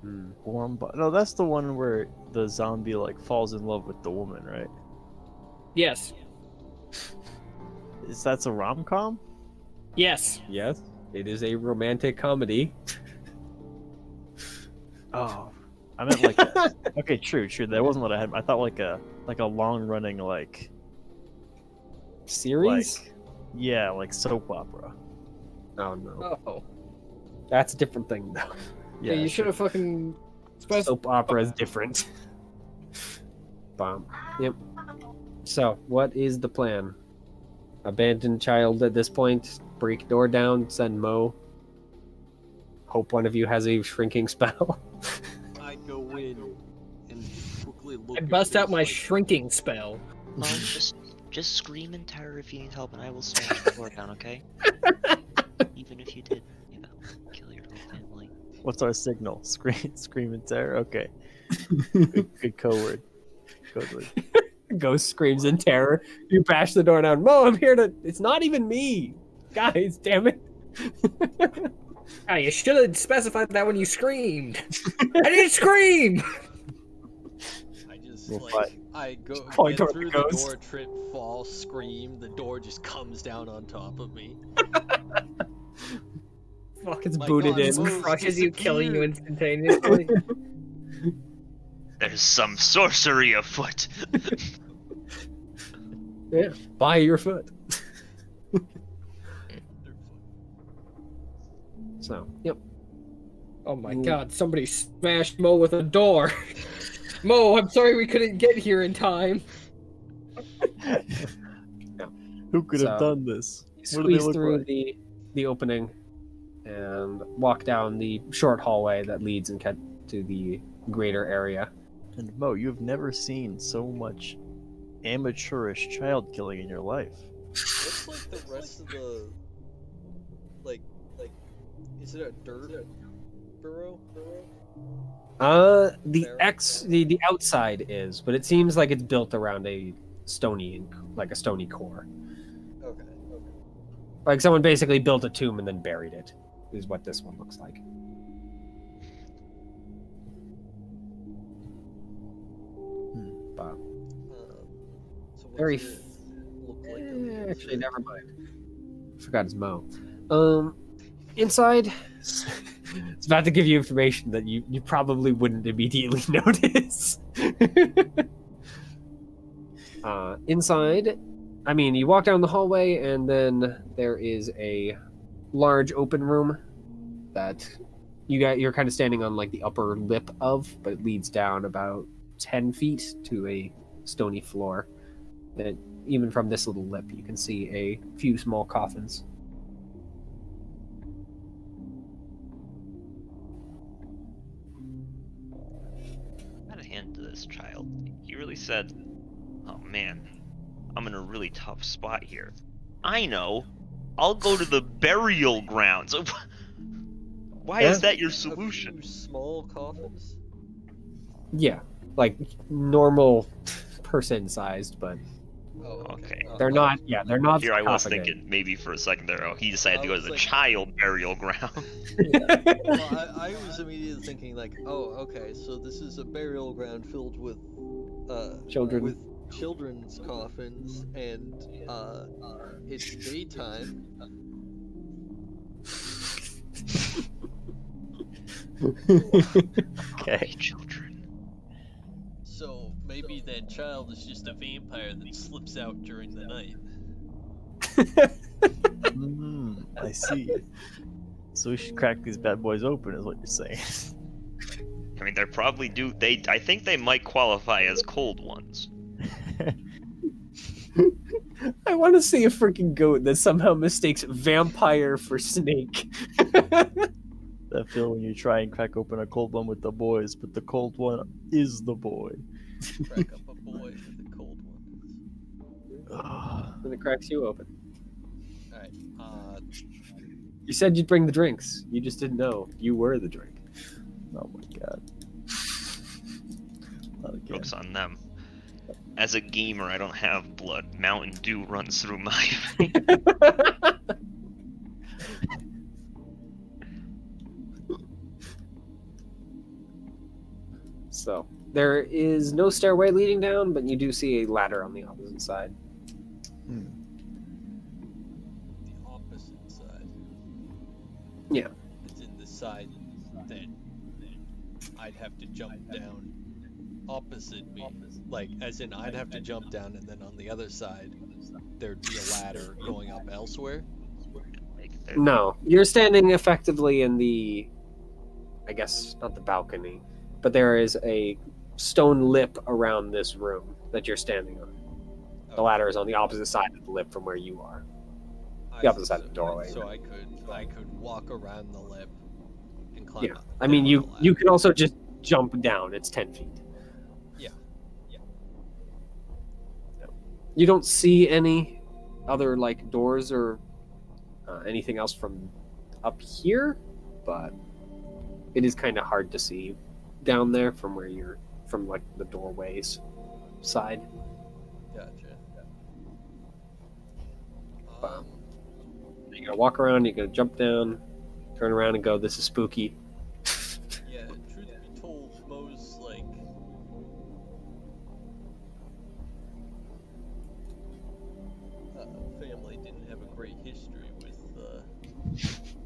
No, that's the one where the zombie like falls in love with the woman, right? Yes. That's a rom-com? Yes. Yes, it is a romantic comedy. Oh, I meant like okay, true. That wasn't what I had. I thought like a long-running like Series? yeah, like soap opera. Oh no, Oh. that's a different thing though. Yeah, you should have fucking Soap opera is different. Bomb. Yep. So, what is the plan? Abandon child at this point. Break door down. Send Mo. Hope one of you has a shrinking spell. I'd go in and quickly look. I at bust this, out my like, shrinking spell. Well, just scream in terror if you need help, and I will smash the door down. Okay? Even if you did, kill your whole family. What's our signal? Scream in terror. Okay. Good code word. Code word. Ghost screams in terror. You bash the door down. Mo, I'm here to. It's not even me, guys. Damn it. Ah, you should have specified that when you screamed. I didn't scream. I just We'll like fight. I go Point get toward through the the ghost. door, trip, fall, scream. The door just comes down on top of me. Fuck, it's My booted God, in. Mo- Crushes you, killing you disappeared. instantaneously. There's some sorcery afoot. Yeah. By your foot. So, yep. Oh my god, somebody smashed Mo with a door. Mo, I'm sorry we couldn't get here in time. Who could have So, done this? What do they Squeeze look through like? the opening and walk down the short hallway that leads and cut to the greater area. And Mo, you've never seen so much amateurish child killing in your life. What's like the rest of the like is it a dirt burrow? The outside is, but it seems like it's built around a stony core. Okay. Like someone basically built a tomb and then buried it, is what this one looks like. Wow. So what Very does it look like? Actually, never mind. Forgot his Mo. Inside, it's about to give you information that you probably wouldn't immediately notice. Inside, I mean, you walk down the hallway, and then there is a large open room that you're kind of standing on like the upper lip of, but it leads down about 10 feet to a stony floor. That even from this little lip, you can see a few small coffins. I had a hand to this child. He really said, "Oh man, I'm in a really tough spot here. I know. I'll go to the burial grounds." Why is that your A solution? few small coffins. Yeah, like normal person-sized, but Oh, Okay. they're not. Yeah, they're not. Here I was sarcophagi. thinking maybe for a second there, oh, he decided to go I to the was like- child burial ground. Well, I was immediately thinking like, oh, okay, so this is a burial ground filled with Children. with children's coffins, and it's daytime. Okay. Children. So maybe that child is just a vampire that slips out during the night. I see. So we should crack these bad boys open, is what you're saying. I mean, they're probably do. I think they might qualify as cold ones. I want to see a freaking goat that somehow mistakes vampire for snake. That feel when you try and crack open a cold one with the boys, but the cold one is the boy. Crack up a boy with a cold one. And it cracks you open. Alright, You said you'd bring the drinks. You just didn't know you were the drink. Oh my god. Not again. Joke's on them. As a gamer, I don't have blood. Mountain Dew runs through my veins. So there is no stairway leading down, but you do see a ladder on the opposite side. the opposite side. Yeah. It's in the side that I'd have to jump down opposite me. Like, as in, I'd have to jump down, and then on the other side, there'd be a ladder going up elsewhere. No, you're standing effectively in the, I guess, not the balcony, but there is a stone lip around this room that you're standing on. The ladder is on the opposite side of the lip from where you are. The opposite side of the doorway. So I could walk around the lip and climb Yeah, up. I mean, down you the ladder. you can also just jump down. It's 10 feet. Yeah. You don't see any other like doors or anything else from up here, but it is kind of hard to see down there from where you're from, like the doorways side. Gotcha. Wow. You're gonna walk around. You're gonna jump down, turn around, and go. This is spooky. Yeah, truth be told, Mo's like family didn't have a great history with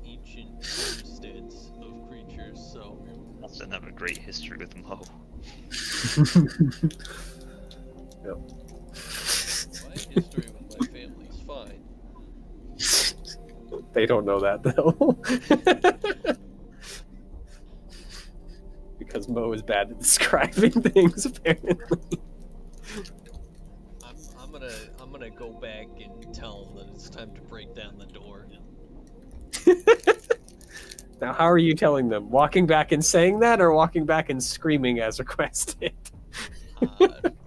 ancient homesteads of creatures, so Doesn't have a great history with Mo. my history with my family's fine. They don't know that though. Because Mo is bad at describing things, apparently. I'm gonna go back and tell them that it's time to break down the door. Now, how are you telling them? Walking back and saying that, or walking back and screaming as requested?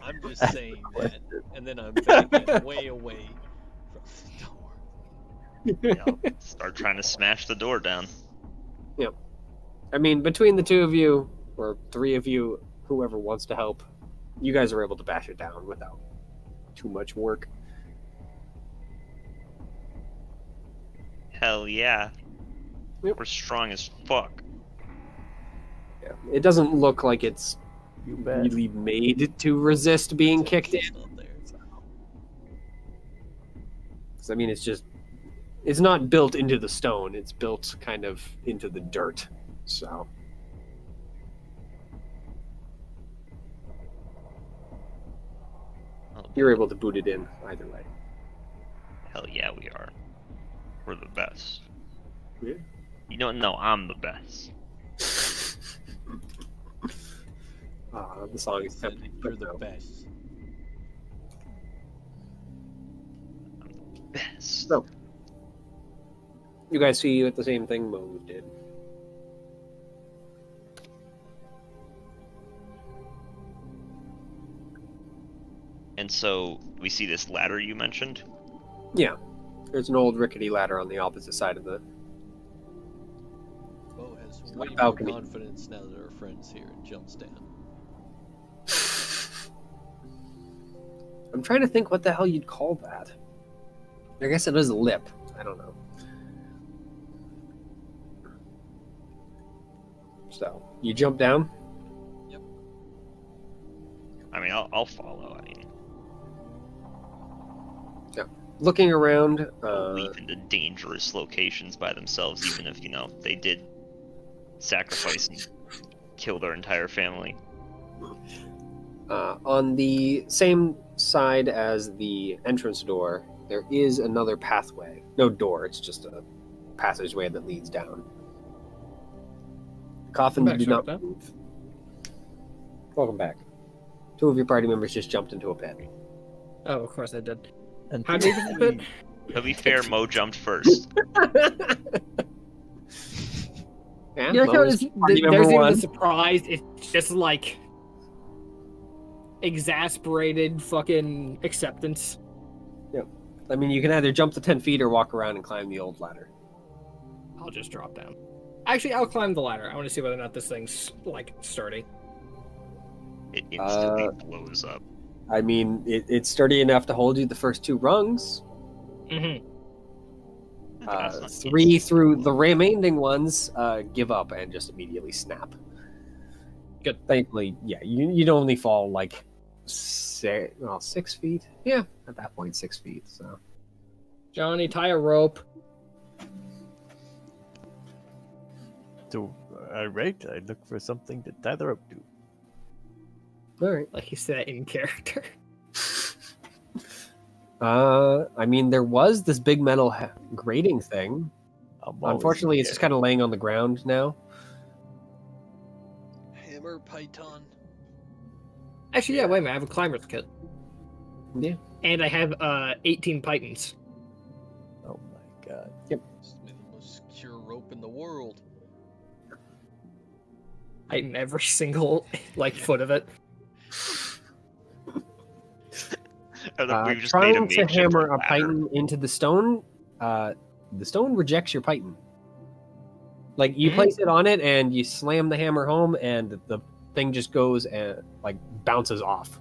I'm just saying that, and then I'm backing way away from the door. Yeah, start trying to smash the door down. I mean, between the two of you, or three of you, whoever wants to help, you guys are able to bash it down without too much work. Hell yeah. Yep. We're strong as fuck. Yeah. It doesn't look like it's You bet. really made to resist being So kicked in. it's not there. 'Cause, I mean, it's not built into the stone. It's built kind of into the dirt. So Oh, you're able to boot it in either way. hell yeah, we are. We're the best. Yeah. You don't know I'm the best. The song is Said, tempting. you're but the no. best. Best. So, you guys see what the same thing Mo did. And so we see this ladder you mentioned. Yeah. There's an old rickety ladder on the opposite side of the... Bo has It's way like a more balcony. confidence now that our friend's here and jumps down. I'm trying to think what the hell you'd call that. I guess it is a lip. I don't know. So, you jump down? I mean, I'll follow. I mean, Looking around, leap into dangerous locations by themselves, even if, you know, they did sacrifice and kill their entire family. on the same side as the entrance door, there is another pathway. No door, it's just a passageway that leads down. Coffins Back do to not that. move. Welcome back. 2 of your party members just jumped into a pit. Oh, of course I did. And How deep is the pit? To be fair, Mo jumped first. Yeah, You like how Mo's party member there's even one. a surprise. It's just like exasperated fucking acceptance. I mean, you can either jump the 10 feet or walk around and climb the old ladder. I'll just drop down. Actually, I'll climb the ladder. I want to see whether or not this thing's like sturdy. It instantly blows up. I mean, it's sturdy enough to hold you the first 2 rungs. Mm-hmm. That's not 3 through the remaining ones give up and just immediately snap. Good. Thankfully, yeah, you'd only fall like 6 feet. Yeah, at that point, 6 feet. So Johnny, tie a rope. So, alright, I look for something to tie the rope to. all right. Like he said in character. I mean, there was this big metal grating thing. I'm always Unfortunately, it's just kind of laying on the ground now. Hammer Python. Actually, yeah, wait a minute. I have a climber's kit. Yeah. And I have 18 pythons. Oh my god. This is the most secure rope in the world. Python every single like foot of it. We've just made a Trying to makeshift hammer a ladder. python into the stone rejects your python. Like, you place it on it and you slam the hammer home and the thing just goes and like bounces off.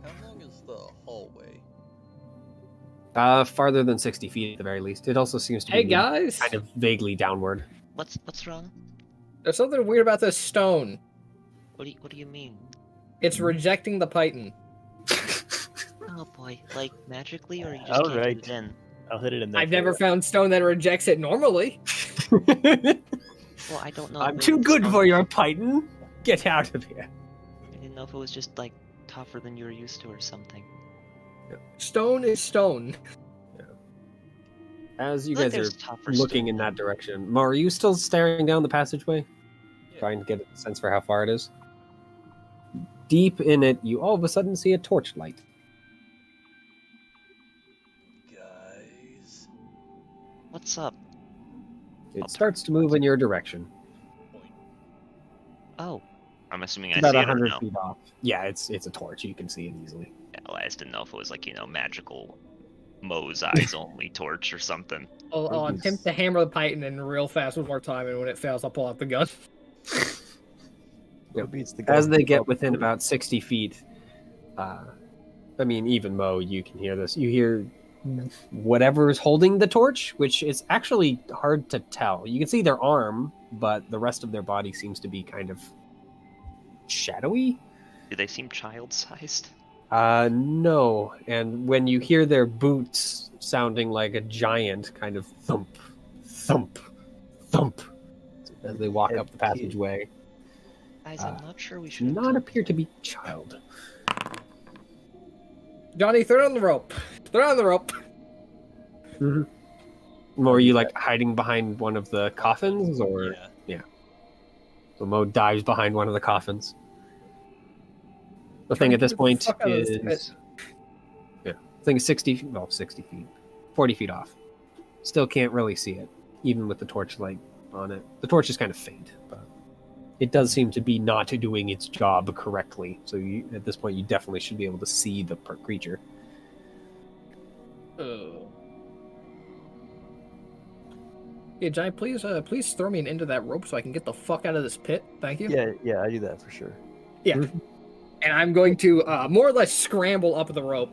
How long is the hallway? Farther than 60 feet at the very least. It also seems to be Hey guys, kind of vaguely downward. What's wrong? there's something weird about this stone. What do you mean? It's rejecting the python. Oh boy, like magically, or you just can't Alright. get it in? I'll hit it in there. I've for never you. found stone that rejects it normally. Well, I don't know. I'm if too it's good some- for your python. Get out of here. I didn't know if it was just like tougher than you were used to or something. Stone is stone. As you I feel like guys are there's tougher looking in that direction, Mo, are you still staring down the passageway? Yeah. Trying to get a sense for how far it is? Deep in it, you all of a sudden see a torchlight. Guys. What's up? It starts to move in your direction. Point. Oh, I'm assuming It's I about see it or 100 no? feet off. Yeah, it's a torch. You can see it easily. Yeah, well, I just didn't know if it was like, you know, magical Mo's eyes only torch or something. I'll attempt to hammer the python in real fast one more time, and when it fails, I'll pull out the gun. What beats the As guy they get above within the- about 60 feet, I mean, even Mo, you can hear this. You hear whatever is holding the torch, which is actually hard to tell. You can see their arm, but the rest of their body seems to be kind of shadowy. Do they seem child-sized? No. And when you hear their boots sounding like a giant kind of thump, thump, thump, as they walk up the passageway, guys, I'm not sure we should. do not appear to be child. Johnny, throw it on the rope. Throw it on the rope. Or are you like hiding behind one of the coffins, or Yeah. so Mo dives behind one of the coffins? The thing at this Get the point fuck out of this is... Yeah. The thing is 60 feet. 40 feet off. Still can't really see it, even with the torchlight on it. The torch is kind of faint, but it does seem to be not doing its job correctly. So at this point, you definitely should be able to see the creature. Yeah, Giant, please throw me into that rope so I can get the fuck out of this pit. Thank you. Yeah, I do that for sure. Yeah. And I'm going to more or less scramble up the rope.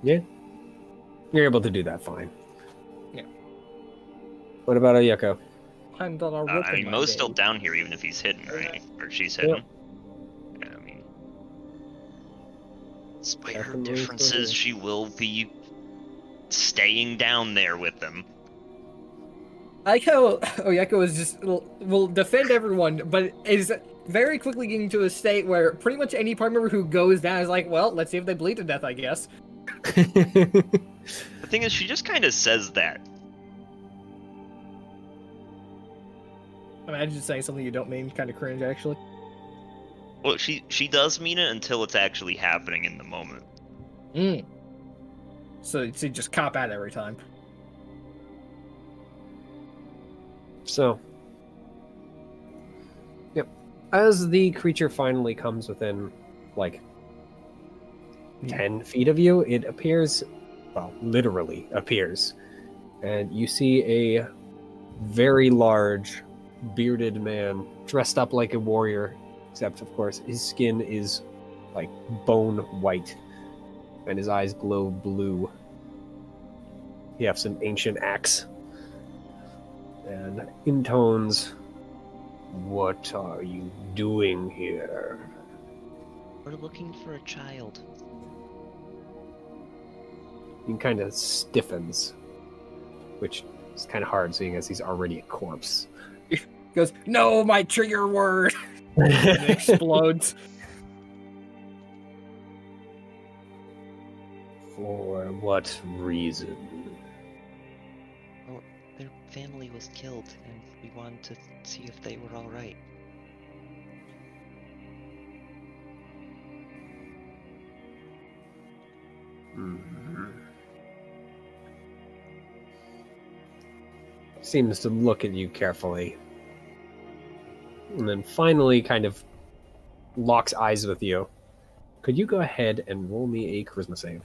Yeah. You're able to do that fine. Yeah. What about Oyeko? I'm done a rope. I mean, Mo's still down here even if he's hidden, right? Or she's hidden. Yeah, I mean... Despite her Definitely differences, still she will be staying down there with them. I like how Oyeko is just will defend everyone, but is very quickly getting to a state where pretty much any part member who goes down is like, well, let's see if they bleed to death, I guess. The thing is, she just kind of says that. Imagine saying something you don't mean, kind of cringe, actually. Well, she does mean it until it's actually happening in the moment. So you just cop out every time. So, yep. As the creature finally comes within, like, 10 feet of you, it appears, well, literally appears. And you see a very large, bearded man dressed up like a warrior, except, of course, his skin is, like, bone white, and his eyes glow blue. He has an ancient axe. And intones, "What are you doing here?" We're looking for a child. He kind of stiffens, which is kind of hard seeing as he's already a corpse. He goes, "No, my trigger word!" And it explodes. For what reason? Well, their family was killed, and we wanted to see if they were all right. Seems to look at you carefully. And then finally kind of locks eyes with you. Could you go ahead and roll me a charisma save?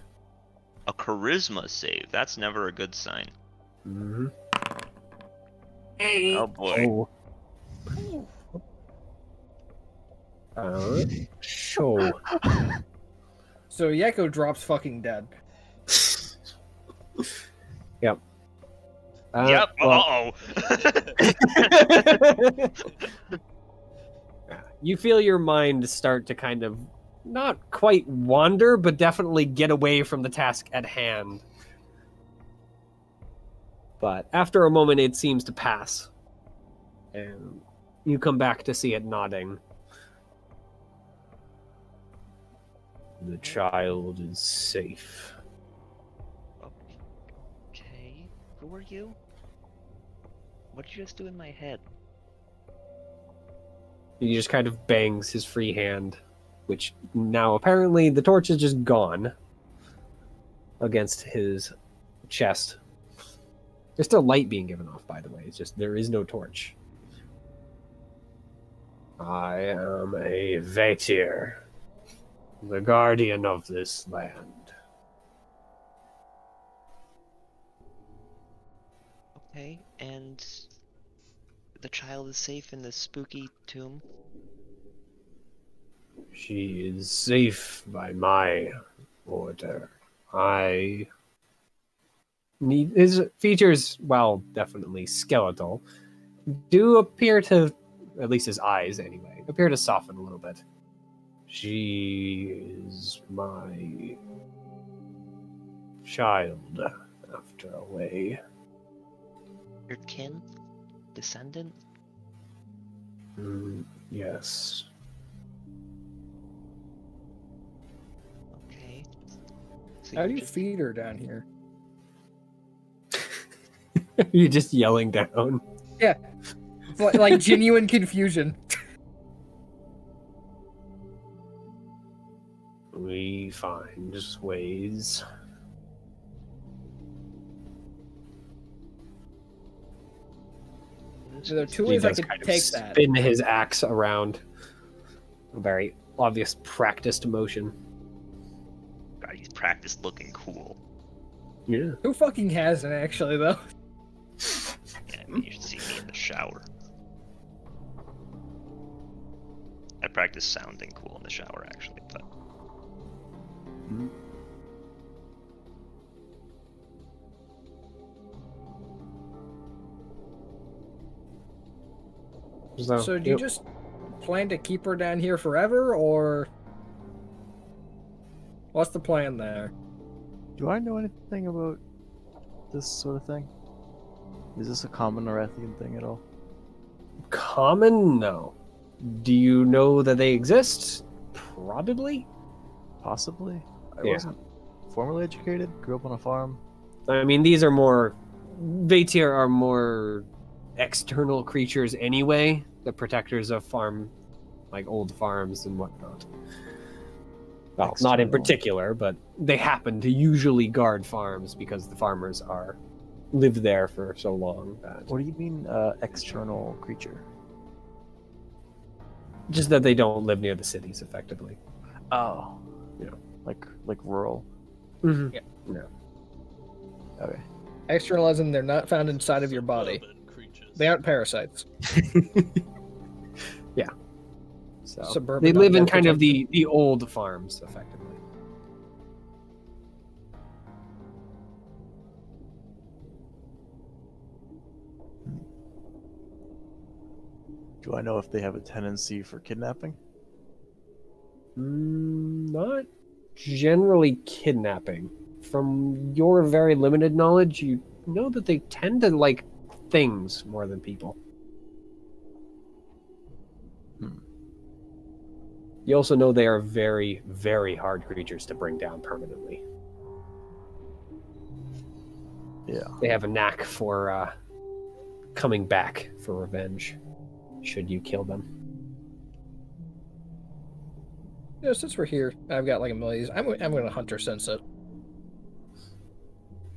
A charisma save. That's never a good sign. Mm-hmm. Oh boy. Sure. So Yeko drops fucking dead. Yep. Yep. Well, Uh-oh. you feel your mind start to kind of not quite wander, but definitely get away from the task at hand. But after a moment, it seems to pass. And you come back to see it nodding. The child is safe. Okay, who are you? What did you just do in my head? He just kind of bangs his free hand, which now apparently the torch is just gone against his chest. There's still light being given off, by the way. It's just there is no torch. I am a Vatir, the guardian of this land. Okay, and the child is safe in this spooky tomb? She is safe by my order. I need his features, while definitely skeletal, do appear to, at least his eyes anyway, appear to soften a little bit. She is my child, after a way. Your kin? Descendant? Yes. Okay. So How you're do you just- feed her down here? You're just yelling down. Yeah. Like genuine confusion. We find ways. So there are two He ways I does could kind of take that. spin his axe around. A very obvious practiced motion. God, he's practiced looking cool. Yeah. Who fucking hasn't, actually, though? Yeah, I mean, you should see me in the shower. I practice sounding cool in the shower, actually, but... So do you just plan to keep her down here forever, or... What's the plan there? Do I know anything about this sort of thing? Is this a common Arathian thing at all? Common? No. Do you know that they exist? Probably. Possibly. I Yeah. wasn't formally educated. Grew up on a farm. I mean, these are more... Vatir are more external creatures anyway. The protectors of farm, like old farms and whatnot. Well, not in External. particular, but they happen to usually guard farms because the farmers are lived there for so long that What do you mean, external creature? just that they don't live near the cities effectively. Oh. Yeah. Like rural. Mm-hmm. Yeah. Yeah. Okay. Externalism, they're not found inside of your body. Suburban creatures. They aren't parasites. Yeah. So Suburban, they not live in well kind of protected. the old farms effectively. Do I know if they have a tendency for kidnapping? Not generally kidnapping. From your very limited knowledge, you know that they tend to like things more than people. You also know they are very, very hard creatures to bring down permanently. Yeah. They have a knack for coming back for revenge, should you kill them. Yeah, since we're here, I've got like a million. I'm going to hunter sense it.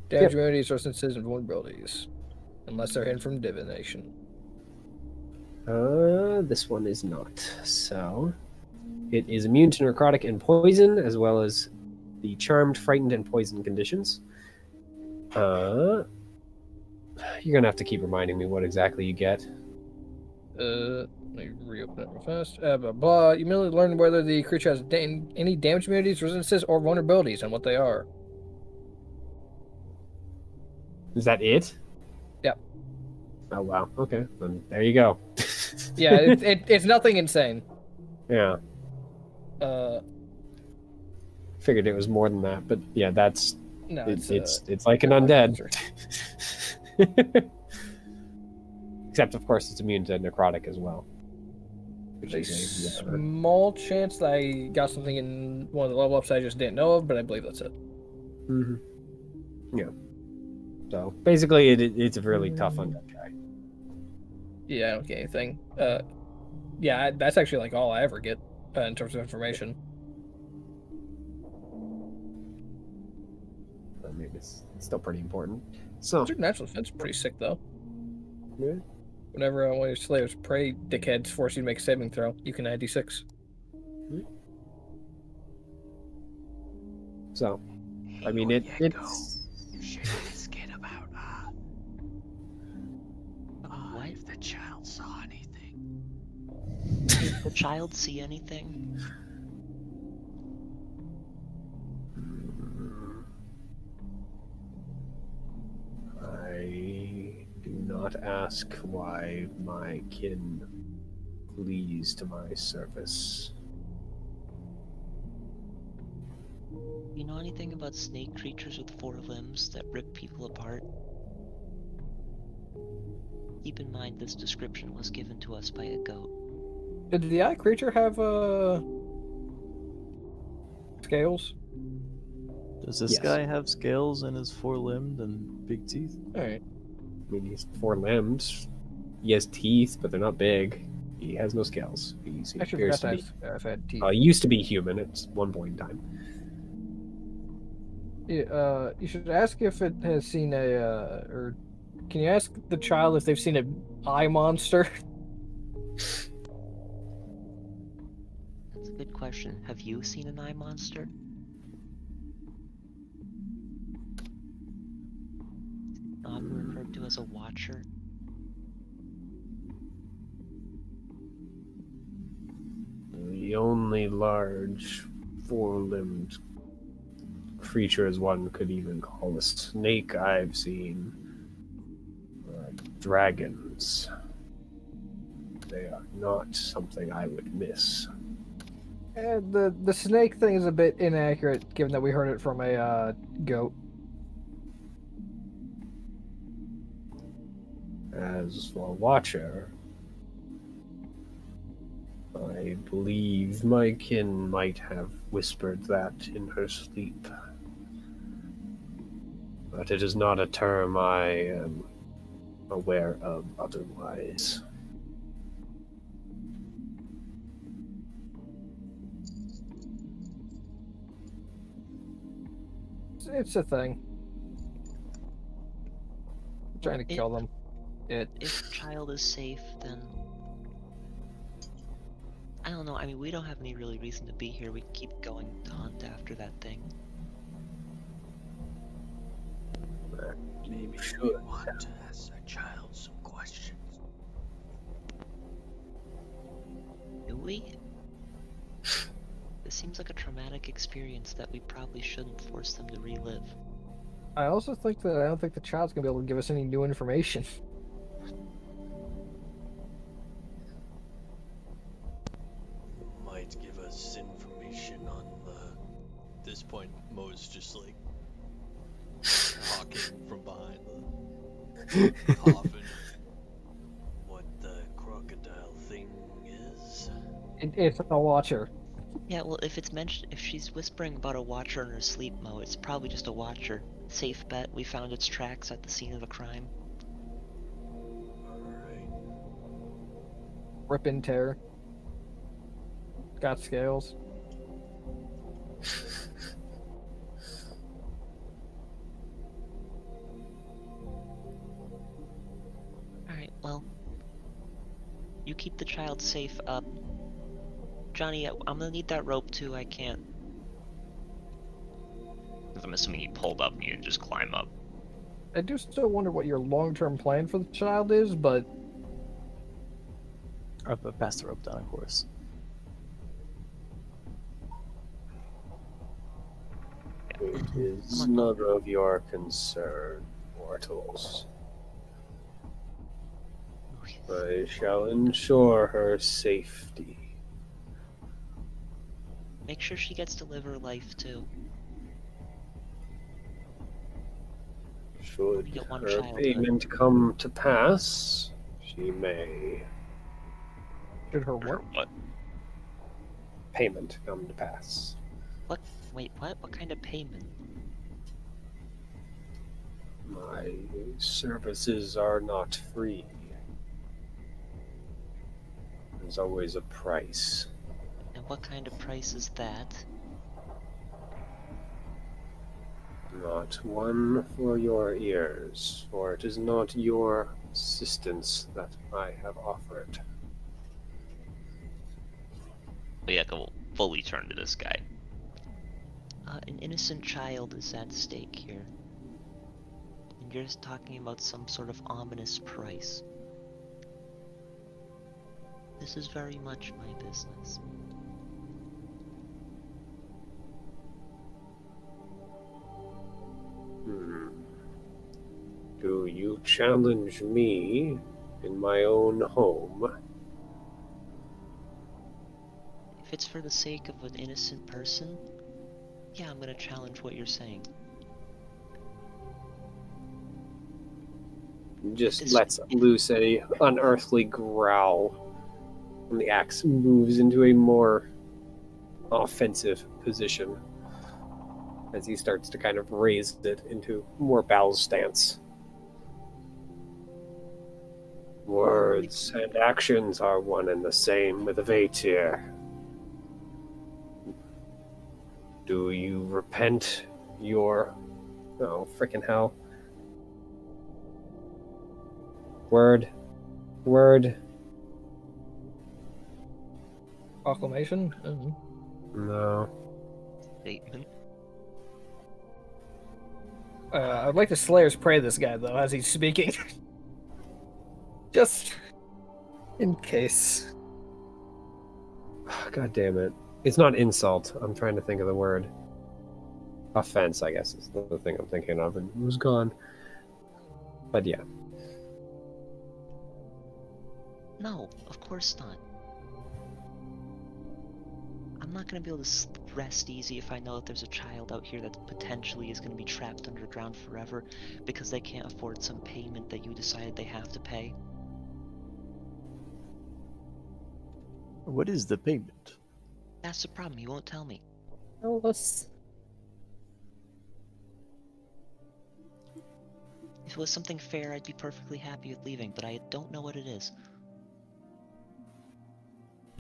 Damage immunities, resistances, and vulnerabilities. Unless they're hidden from divination. This one is not. So, it is immune to necrotic and poison, as well as the charmed, frightened, and poisoned conditions. You're gonna have to keep reminding me what exactly you get. Let me reopen it real fast. Blah, blah. You merely learn whether the creature has any damage immunities, resistances, or vulnerabilities, and what they are. Is that it? Yep. Oh wow. Okay. Then there you go. Yeah, it's nothing insane. Yeah. Uh, Figured it was more than that, but yeah, that's no, it's like an undead. Except of course it's immune to necrotic as well. Which There's a is small chance that I got something in one of the level ups I just didn't know of, but I believe that's it. Yeah. So basically, it's a really tough undead guy. Yeah, I don't get anything. Yeah, that's actually like all I ever get in terms of information. I mean, it's still pretty important. So Supernatural defense is pretty sick though. yeah. Whenever one of your slaves prey dickheads force you to make a saving throw, you can add d6. So I mean, it's You should ask it about if the child saw anything. Did the child see anything? I do not ask why my kin flees to my service. You know anything about snake creatures with 4 limbs that rip people apart? Keep in mind this description was given to us by a goat. Did the eye creature have scales? Does this Yes. guy have scales and is 4-limbed and big teeth? All right. I mean, he's 4 limbs. He has teeth, but they're not big. He has no scales. He Actually, appears forgot to to be. ask if I had teeth. He used to be human at one point in time. You should ask if it has seen or can you ask the child if they've seen an eye monster? That's a good question. Have you seen an eye monster? Often referred to as a watcher. The only large, four-limbed creature, as one could even call a snake, I've seen are dragons. They are not something I would miss. The snake thing is a bit inaccurate, given that we heard it from a goat. As for Watcher, I believe my kin might have whispered that in her sleep. But it is not a term I am aware of otherwise. It's a thing. I'm trying to kill them. If the child is safe, then I don't know. I mean, we don't have any really reason to be here. We can keep going to hunt after that thing. Maybe we want to ask our child some questions. Do we? This seems like a traumatic experience that we probably shouldn't force them to relive. I also think that I don't think the child's gonna be able to give us any new information. Might give us information on at this point, Mo's just like talking from behind the coffin. What the crocodile thing is? It's a watcher. Yeah, well, if it's mentioned, if she's whispering about a watcher in her sleep, Mo, it's probably just a watcher. Safe bet. We found its tracks at the scene of the crime. Alright. Rip and tear. Got scales. Alright, well, you keep the child safe. Johnny, I'm gonna need that rope too. I can't. I'm assuming he pulled up and you just climb up. I do still wonder what your long-term plan for the child is, but Or pass the rope down, of course. It is none of your concern, mortals. I shall ensure her safety. Make sure she gets to live her life too. Should get one her childhood. payment come to pass, she may. should her work? What? Payment come to pass. What? Wait, what? What kind of payment? My services are not free. There's always a price. And what kind of price is that? Not one for your ears, for it is not your assistance that I have offered. But yeah, go fully turn to this guy. An innocent child is at stake here. And you're just talking about some sort of ominous price. This is very much my business. Do you challenge me in my own home? If it's for the sake of an innocent person, yeah, I'm gonna challenge what you're saying. Just This- lets loose a unearthly growl when the axe moves into a more offensive position as he starts to kind of raise it into more battle stance. Words and actions are one and the same with a Vatir. Do you repent your... Oh, freaking hell. Word. Proclamation? No. Statement. I'd like to Slayer's Pray this guy, though, as he's speaking. Just in case. God damn it. It's not insult. I'm trying to think of the word. Offense, I guess, is the thing I'm thinking of, and it was gone. But yeah. No, of course not. I'm not gonna be able to rest easy if I know that there's a child out here that potentially is gonna be trapped underground forever because they can't afford some payment that you decided they have to pay. What is the payment? That's the problem, you won't tell me. Well, let's... If it was something fair, I'd be perfectly happy with leaving, but I don't know what it is.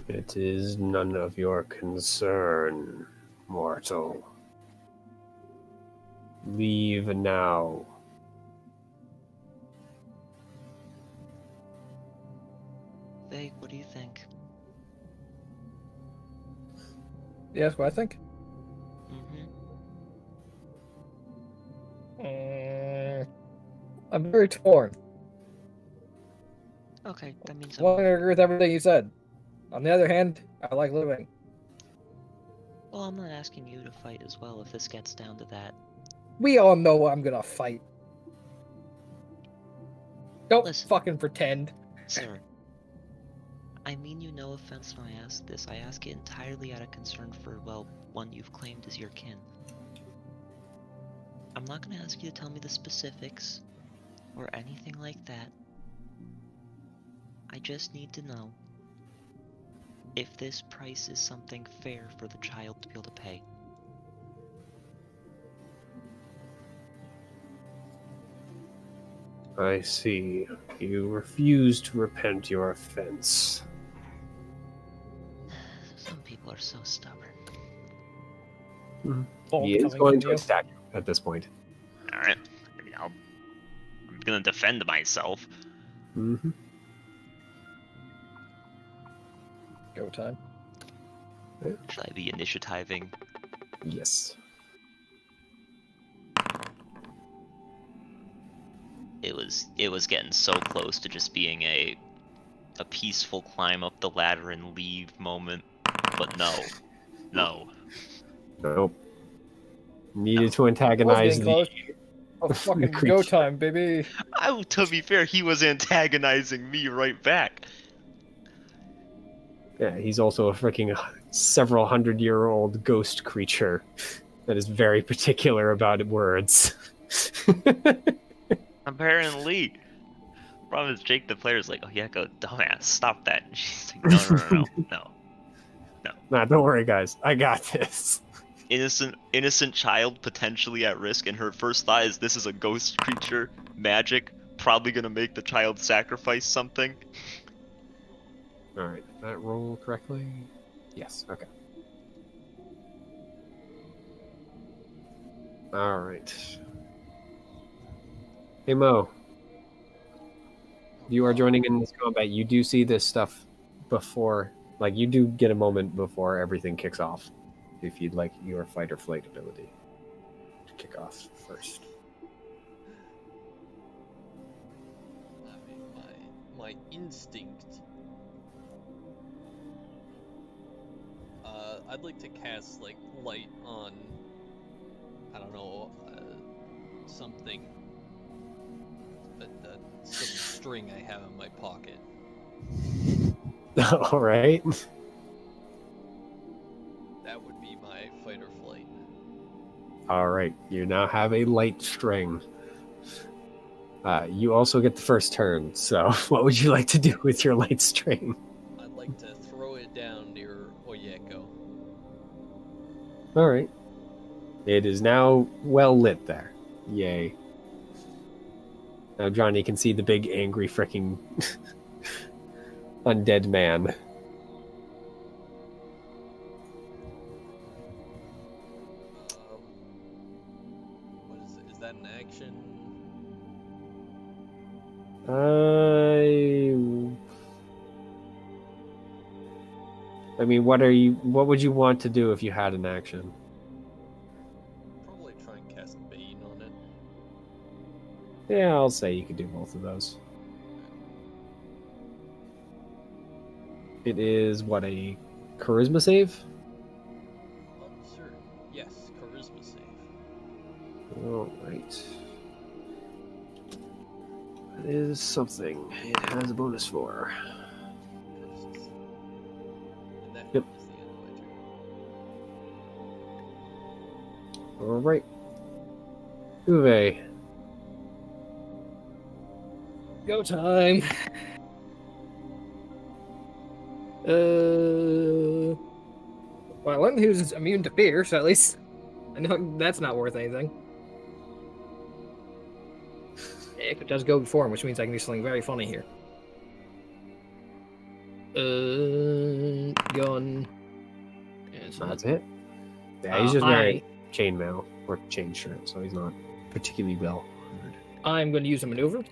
It is none of your concern, mortal. Leave now. Vague, what do you think? Yes, what I think? Mm-hmm. I'm very torn. Okay, that means Well, I agree with everything you said. On the other hand, I like living. Well, I'm not asking you to fight as well if this gets down to that. We all know I'm gonna fight. Don't Listen. fucking pretend. Sir, I mean you no offense when I ask this. I ask it entirely out of concern for, well, one you've claimed as your kin. I'm not gonna ask you to tell me the specifics or anything like that. I just need to know if this price is something fair for the child to be able to pay. I see. You refuse to repent your offense. Some people are so stubborn. He is going to attack you at this point. Alright. I mean, I'm gonna defend myself. Mm-hmm. Go time. Should I be initiativing? Yes. It was getting so close to just being a peaceful climb up the ladder and leave moment, but no. Nope. Needed to antagonize the... Oh, fucking creature. go time, baby. To be fair, he was antagonizing me right back. Yeah, he's also a freaking several hundred-year-old ghost creature that is very particular about words. Apparently. Problem is, Jake the player is like, oh yeah, go dumbass, stop that. And she's like, no. Nah, don't worry, guys. I got this. Innocent child potentially at risk, and her first thought is this is a ghost creature, magic, probably gonna make the child sacrifice something. Alright, did that roll correctly? Yes, okay. Alright. Hey Mo. You are joining in this combat. You do see this stuff before, like, you do get a moment before everything kicks off. If you'd like your fight or flight ability to kick off first. I mean, my instinct. I'd like to cast like light on, I don't know, something, some string I have in my pocket. All right. That would be my fight or flight. All right. You now have a light string. You also get the first turn. So, what would you like to do with your light string? I'd like to throw it down near Oyeko. All right. It is now well lit there. Yay. Now Johnny can see the big angry freaking undead man. What is that an action? I mean, what would you want to do if you had an action? Probably try and cast Bane on it. Yeah, I'll say you could do both of those. It is what, a charisma save? Uncertain. Yes, charisma save. Alright. That is something it has a bonus for. Proficiency. And that Yep. is the end of my turn. Alright. Uwe. Go time. Well, I learned he was immune to fear, so at least I know that's not worth anything. It does go before him, which means I can do something very funny here. Gun. And so That's it. Yeah, he's just I- wearing chainmail or chain shirt, so he's not particularly well armored. I'm going to use a maneuver.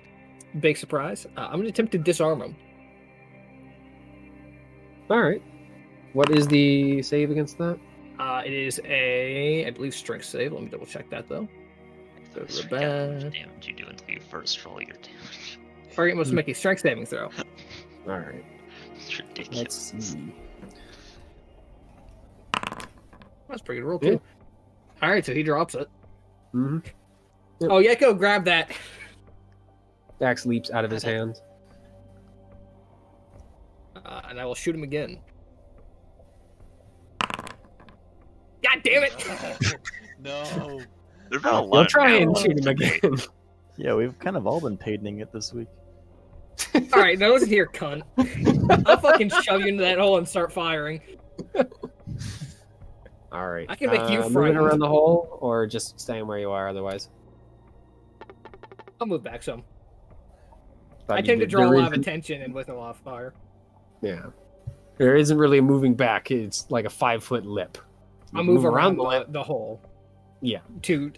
Big surprise. I'm going to attempt to disarm him. Alright. What is the save against that? It is a, I believe, strength save. Let me double check that though. I forget how much damage you do until you first roll your damage. Target must make a strength saving throw. Alright. It's ridiculous. Let's see. That's a pretty good roll Yeah. too. All right, so he drops it. Mm-hmm. Yep. Oh, Yeko, grab that. Dax leaps out of his hands. And I will shoot him again. God damn it! No. There've been a lot We'll of try and damage shoot him today. again. Yeah, we've kind of all been painting it this week. All right, now listen here, cunt. I'll fucking shove you into that hole and start firing. Alright. I can make you moving frightened. around the hole, or just staying where you are otherwise? I'll move back some. But I you tend to did- draw a there lot of isn't- attention and with a lot of fire. Yeah. There isn't really a moving back. It's like a 5-foot lip. I'll move around the lip. the hole. Yeah.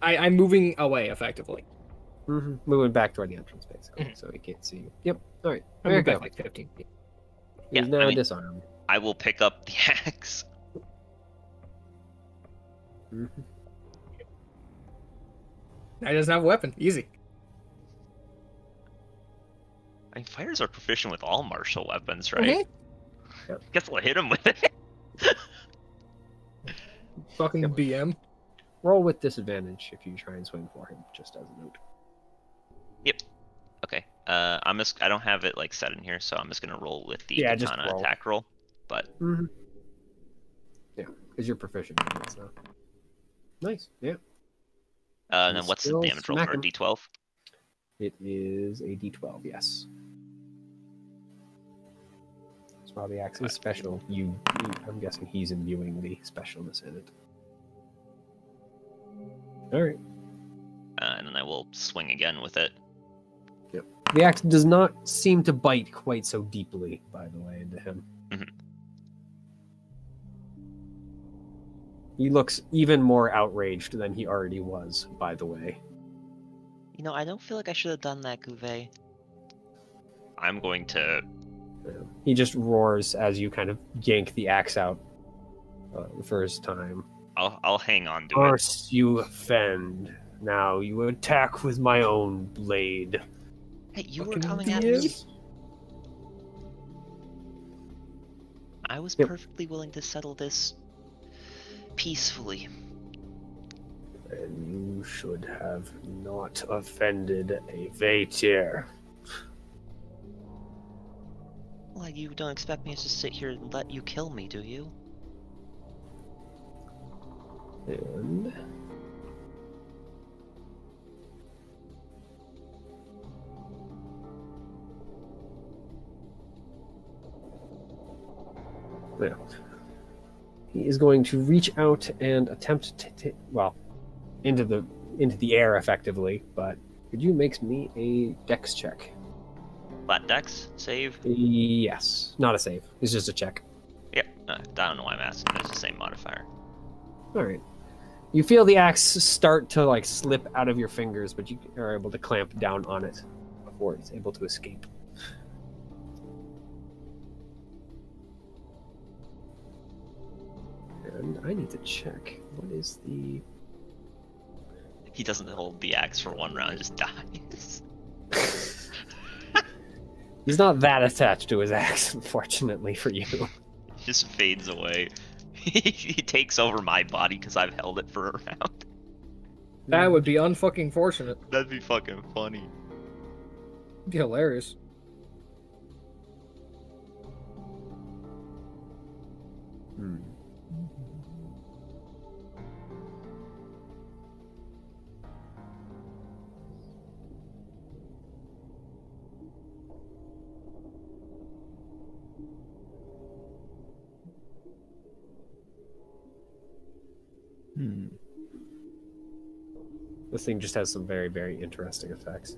I'm moving away effectively. Mm-hmm. Moving back toward the entrance, basically, Mhm. so he can't see you. Yep. Alright. I There move you back go. like 15 feet. He's Yeah, now I mean- disarmed. I will pick up the axe. Mm-hmm. Now he doesn't have a weapon. Easy. I mean, fighters are proficient with all martial weapons, right? Yep. Guess I'll hit him with it. Fucking BM. Roll with disadvantage if you try and swing for him, just as a note. Okay. I don't have it like set in here, so I'm just gonna roll with the Yeah, just katana roll. attack roll. But Mm-hmm. Yeah, because you're proficient in it, so. Nice, yeah. and then And what's the still damage roll smack for a him. D12? It is a d12, yes. So while the axe is special, I'm guessing he's imbuing the specialness in it. Alright. And then I will swing again with it. The axe does not seem to bite quite so deeply, by the way, into him. Mhm. He looks even more outraged than he already was, by the way. You know, I don't feel like I should have done that, Gouvet. I'm going to. He just roars as you kind of yank the axe out the first time. I'll hang on to it. First you offend, now you attack with my own blade. Hey, you were Fucking coming at me. BS. I was Yep. perfectly willing to settle this peacefully. And you should have not offended a Vatir. Like, you don't expect me to just sit here and let you kill me, do you? And yeah. He is going to reach out and attempt to into the air effectively, but could you make me a dex check? Flat dex save. Yes, not a save. It's just a check. Yeah, I don't know why I'm asking. It's the same modifier. All right. You feel the axe start to like slip out of your fingers, but you are able to clamp down on it before it's able to escape. And I need to check. What is the... He doesn't hold the axe for one round, just dies. He's not that attached to his axe, unfortunately for you. He just fades away. He takes over my body because I've held it for a round. That would be unfucking fortunate. That'd be fucking funny. It'd be hilarious. Hmm. This thing just has some very, very interesting effects.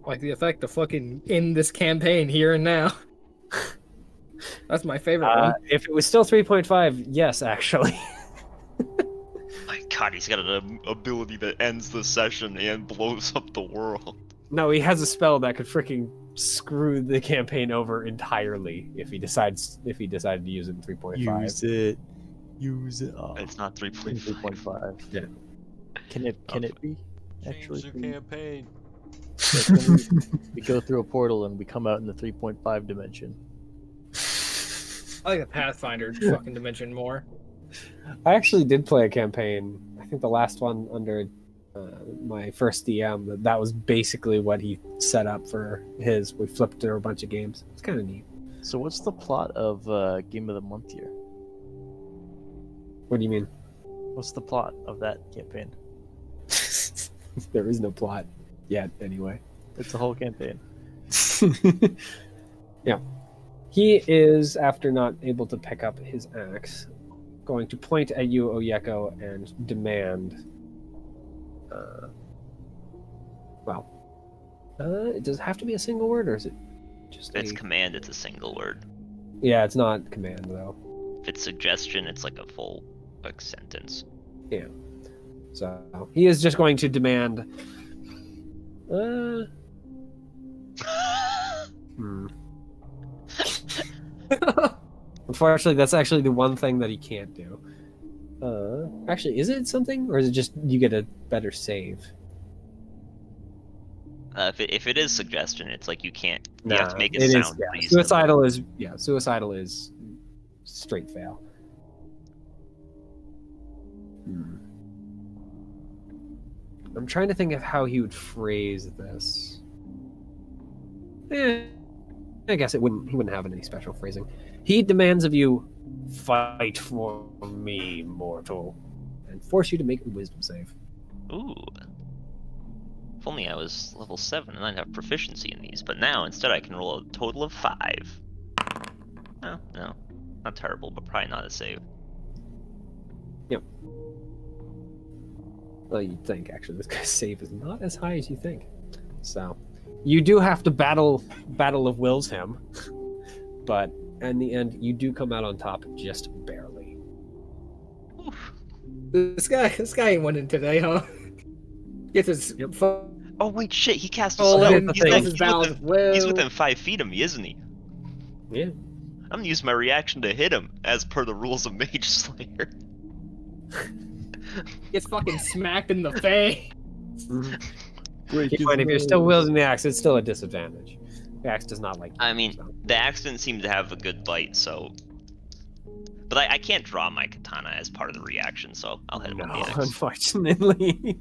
Like the effect of fucking in this campaign here and now. That's my favorite one. If it was still 3.5, yes, actually. My god, he's got an ability that ends the session and blows up the world. No, he has a spell that could freaking screw the campaign over entirely if he decided to use it in 3.5. Use it. Oh, It's not 3.5. 3.5. Yeah. Can it be? Actually, Change the campaign. we go through a portal and we come out in the 3.5 dimension. I like the Pathfinder fucking dimension more. I actually did play a campaign. I think the last one under my first DM. That was basically what he set up for his. We flipped through a bunch of games. It's kind of neat. So what's the plot of Game of the Month here? What do you mean? What's the plot of that campaign? There is no plot yet, anyway. It's a whole campaign. Yeah. He is, after not able to pick up his axe, going to point at you, Oyeko, and demand... does it have to be a single word, or is it just If it's command, it's a single word. Yeah, it's not command, though. If it's suggestion, it's like a full sentence. Yeah. So, he is just going to demand... Unfortunately, that's actually the one thing that he can't do. Actually, is it something, or is it just you get a better save? If it is suggestion, it's like you can't. You Nah, have to make it is, sound yeah. reasonable. Suicidal is straight fail. I'm trying to think of how he would phrase this. I guess it wouldn't. He wouldn't have any special phrasing. He demands of you, fight for me, mortal, and force you to make a wisdom save. Ooh. If only I was level 7 and I'd have proficiency in these, but now instead I can roll a total of 5. Oh, no. Not terrible, but probably not a save. Yep. Well, you'd think, actually, this guy's save is not as high as you think. So, you do have to battle of wills him, but in the end, you do come out on top just barely. Oof. This guy ain't winning today, huh? Gets his Oh, wait, shit, he cast a Oh, spell. and He's, his he's balance within, will. he's within 5 feet of me, isn't he? Yeah. I'm gonna use my reaction to hit him, as per the rules of Mage Slayer. Gets fucking smacked in the face. Keep in mind, if you're still wielding the axe, it's still a disadvantage. The axe does not like you. I mean, so. the axe didn't seem to have a good bite, so... But I can't draw my katana as part of the reaction, so I'll hit him with the axe. Unfortunately.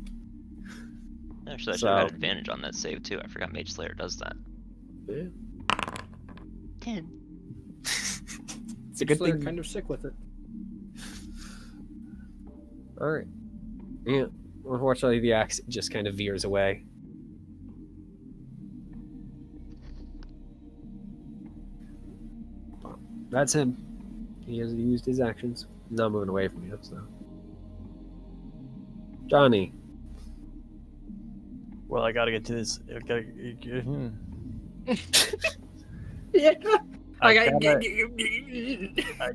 Actually, I should have had advantage on that save, too. I forgot Mage Slayer does that. Yeah. 10. It's a good Slayer thing. kind of sick with it. Alright. Yeah. Unfortunately, the axe just kind of veers away. That's him. He has used his actions. He's not moving away from you, so. Johnny. Well, I gotta get to this. Yeah. I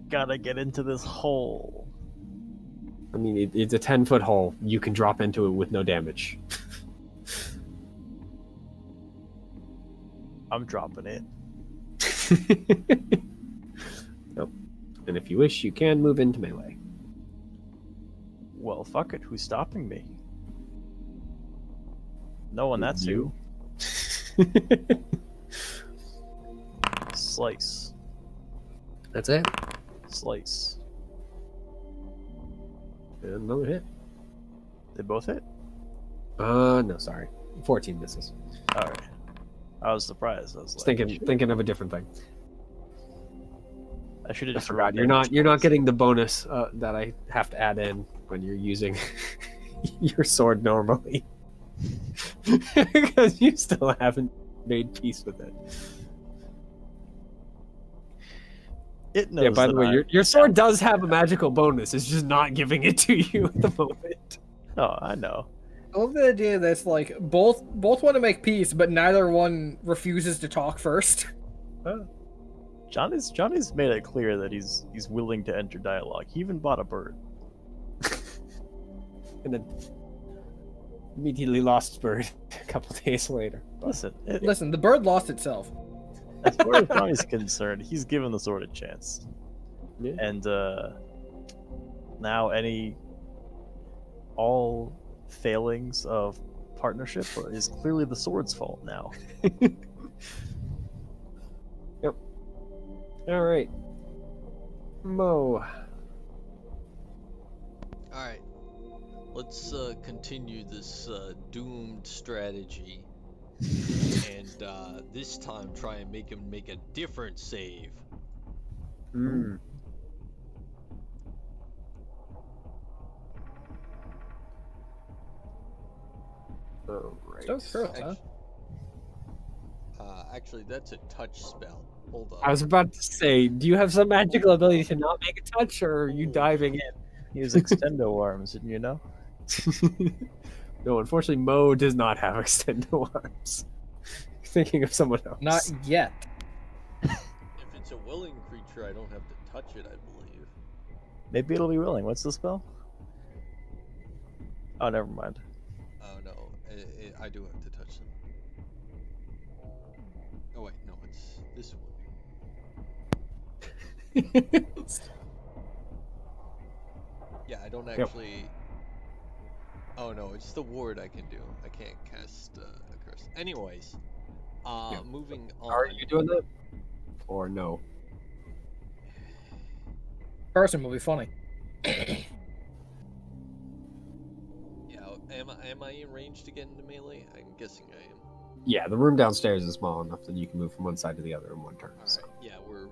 gotta get into this hole. I mean, it's a 10-foot hole. You can drop into it with no damage. I'm dropping it. Nope. And if you wish, you can move into melee. Well, fuck it. Who's stopping me? No one. That's You. who. Slice. That's it. Slice. And another hit. They both hit? No, sorry. 14 misses. Alright. I was surprised. I was like, Thinking of a different thing. I should have I just forgot. rolled You're not damage. getting the bonus that I have to add in when you're using your sword normally. Because you still haven't made peace with it. It knows Yeah, by the that way, your sword does have a magical bonus. It's just not giving it to you at the moment. Oh, I know. I love the idea that's like both want to make peace, but neither one refuses to talk first. Johnny's made it clear that he's willing to enter dialogue. He even bought a bird. And then immediately lost bird a couple days later. Listen, Listen, the bird lost itself. as far as Johnny's concerned, he's given the sword a chance. Yeah. And now all failings of partnership is clearly the sword's fault now. Yep. All right. Mo. Alright. Let's continue this doomed strategy. And this time try and make him make a different save. Mm. All right. So true, huh? Actually, that's a touch spell. Hold on. I was about to say, do you have some magical ability to not make a touch, or are you diving Use extendo arms, didn't you know? in? No, unfortunately, Mo does not have extendo arms. Thinking of someone else. Not yet. If it's a willing creature, I don't have to touch it, I believe. Maybe it'll be willing. What's the spell? Oh, never mind. Oh no, I do have to touch them. Oh wait, no, it's this one. Yeah, I don't actually. Oh no, it's the ward I can do. I can't cast a curse. Anyways, moving on. Are you doing that? Or no? Person will be funny. Yeah, am I in range to get into melee? I'm guessing I am. Yeah, the room downstairs is small enough that you can move from one side to the other in one turn. All So. right. Yeah, we're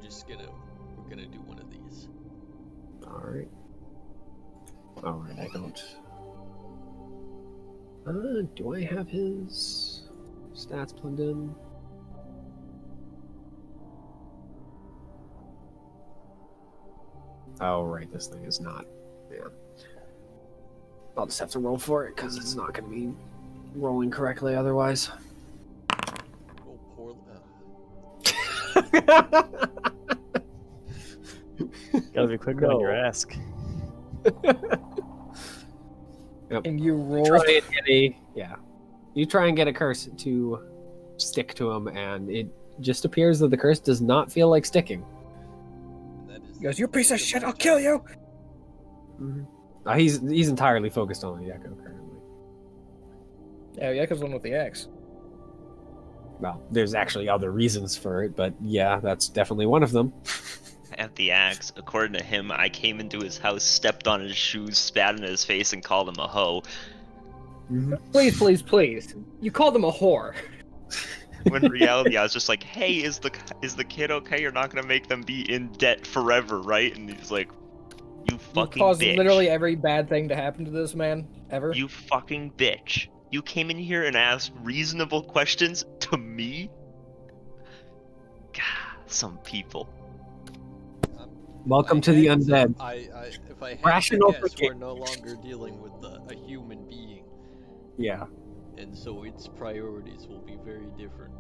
just gonna do one of these. All right. All right, I don't. Do I have his stats plugged in? Oh, right, this thing is not. Yeah. I'll just have to roll for it because it's not going to be rolling correctly otherwise. Oh, poor. Gotta be quicker on your ask. Yep. And you roll. You try and get a curse to stick to him, and it just appears that the curse does not feel like sticking. He goes, "You piece of shit! I'll kill you!" Mm-hmm. He's entirely focused on the echo currently. Yeah, Yakko's one with the axe. Well, there's actually other reasons for it, but yeah, that's definitely one of them. At the axe, according to him, I came into his house, stepped on his shoes, spat in his face, and called him a hoe. Please, please, please! You called him a whore. When in reality, I was just like, "Hey, is the kid okay? You're not gonna make them be in debt forever, right?" And he's like, "You You fucking caused bitch! literally every bad thing to happen to this man ever. You fucking bitch! You came in here and asked reasonable questions to me? God, some people." Welcome to the undead. If I had Rational to guess, thinking. we're no longer dealing with a human being. Yeah. and so its priorities will be very different.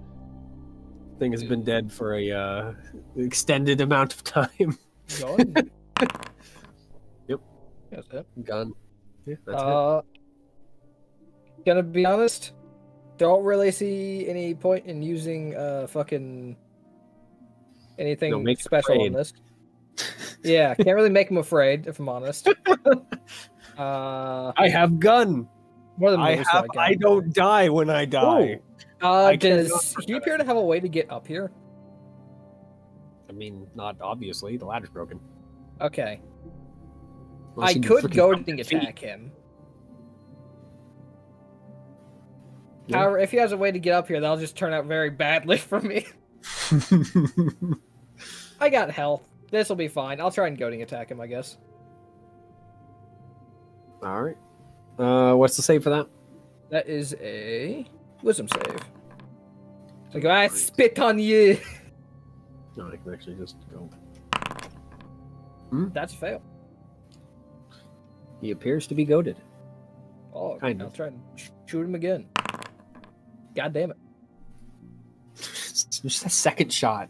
Thing has been dead for a extended amount of time. Gone. Yep. That's it. Gone. Yeah, that's it. Gonna be honest, don't really see any point in using fucking anything No, make him special afraid. on this. Yeah, can't really make him afraid, if I'm honest. I have gun. More than I most have. likely. I don't die when I die. I cannot Does he appear to have a way to get up here? I mean, not obviously. The ladder's broken. Okay. Unless I he could freaking go jumped and his feet. attack him. Yeah. However, if he has a way to get up here, that'll just turn out very badly for me. I got health. This will be fine. I'll try and goading attack him, I guess. All right. What's the save for that? That is a wisdom save. So I go, I spit on you. No, I can actually just go. That's a fail. He appears to be goaded. Oh, Kind I'll of. try and shoot him again. God damn it. Just a second shot.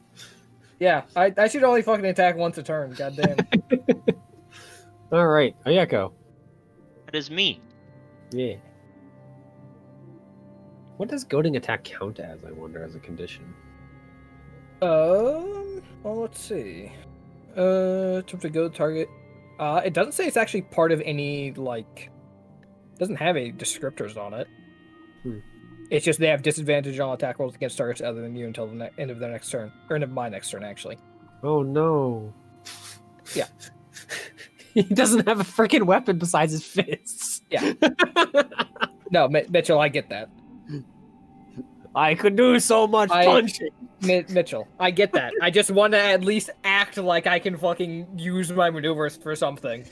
Yeah, I should only fucking attack once a turn. God damn. All right, Oyeko. That is me. Yeah. What does goading attack count as? I wonder, as a condition. Well, let's see. Attempt to go target. It doesn't say it's actually part of any like. Doesn't have any descriptors on it. It's just they have disadvantage on attack rolls against targets other than you until the end of their next turn, or end of my next turn, actually. Oh no. Yeah. He doesn't have a freaking weapon besides his fists. Yeah. No, Mitchell, I get that. I could do so much punching. Mitchell, I get that. I just want to at least act like I can fucking use my maneuvers for something.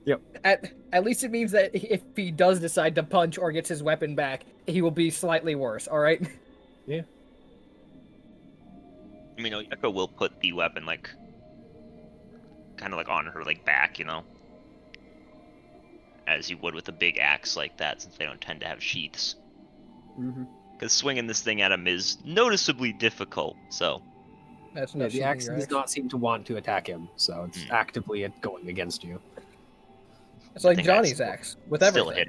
Yep. At least it means that if he does decide to punch or gets his weapon back, he will be slightly worse, alright? Yeah. I mean, Oyeko will put the weapon, like, kind of like on her, like, back, you know? As you would with a big axe like that, since they don't tend to have sheaths. Because swinging this thing at him is noticeably difficult, so... That's Yeah, the axe does not seem to want to attack him, so it's actively going against you. It's like I think Johnny's that's- axe, with Still everything. hit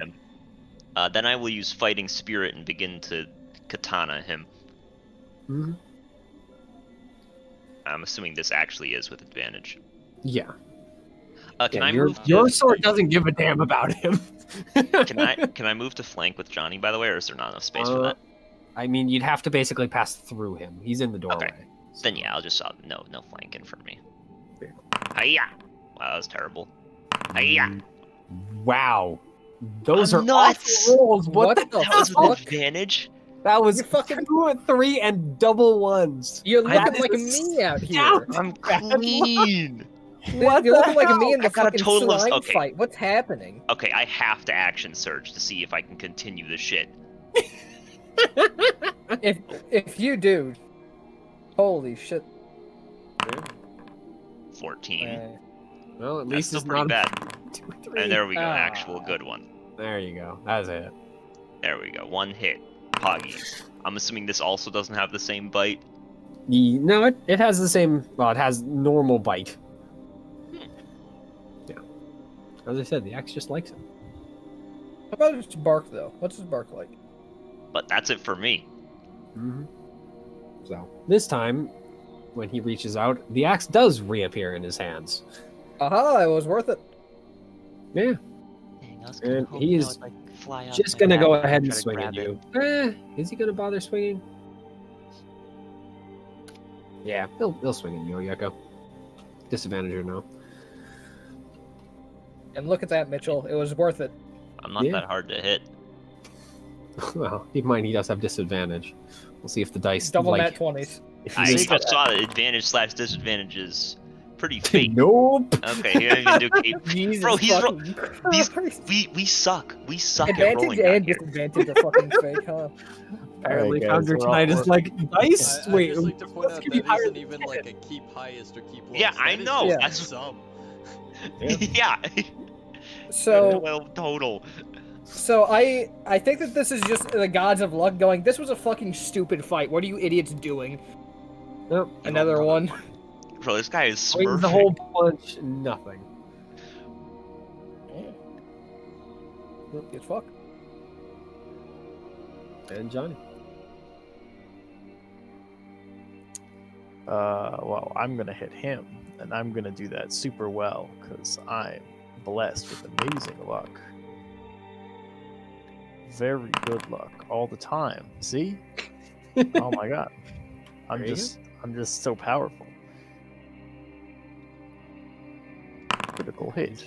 him. Then I will use Fighting Spirit and begin to katana him. I'm assuming this actually is with advantage. Yeah. Can I your, move? your sword doesn't give a damn about him. Can I move to flank with Johnny, by the way, or is there not enough space for that? I mean, you'd have to basically pass through him. He's in the doorway. Okay. Then yeah, I'll just no flanking for me. Hiya! Wow, that was terrible. Hiya! Wow. Those are nuts! awful rolls. What the That was hell? with advantage. That was You're fucking- 2 and 3 and double ones. You're That looking like is me out here. astounding. I'm clean. What You're the looking like hell? me in the I got a fucking total of- slime okay. fight. What's happening? Okay, I have to action surge to see if I can continue this shit. If you do, holy shit. 14. Well, at That's least still it's pretty not bad. 2 or 3. And there we go, an Ah. actual good one. There you go. That's it. There we go, 1 hit. Poggies. I'm assuming this also doesn't have the same bite. No, it has the same. Well, it has normal bite. Yeah. As I said, the axe just likes him. How about its bark, though? What's his bark like? But that's it for me. So this time, when he reaches out, the axe does reappear in his hands. Aha, it was worth it. Yeah. Dang, I was kinda And hoping he I is would, like, fly off Just my gonna back go and ahead and try to swing at grab it. you. Is he gonna bother swinging? Yeah, he'll swing at you, Oyeko. Disadvantage or no? And look at that, Mitchell. It was worth it. I'm not Yeah. that hard to hit. Well, keep in mind he does have disadvantage. We'll see if the dice Double like. nat 20s. If I he saw makes it- that advantage/disadvantage is pretty fake. Nope. Okay, he doesn't even do cape. Jesus Bro, he's fucking Christ. We suck. We suck at Advantage rolling down and here. disadvantage are fucking fake, huh? Apparently, Alright, guys, Foundry we're all tonight is for- like dice. I Wait, just like to point what's out gonna be that higher isn't than even 10? like a keep highest or keep lowest. Yeah, I That is know, just that's- some. Yeah. So, Well, total. So I think that this is just the gods of luck going, this was a fucking stupid fight. What are you idiots doing? Nope. Another one. Bro, this guy is Swings smurfing. the whole punch, nothing. Yeah. Good fuck. And Johnny. Well, I'm gonna hit him, and I'm gonna do that super well because I'm blessed with amazing luck. Very good luck all the time. See? Oh my god, I'm just so powerful. Critical hit.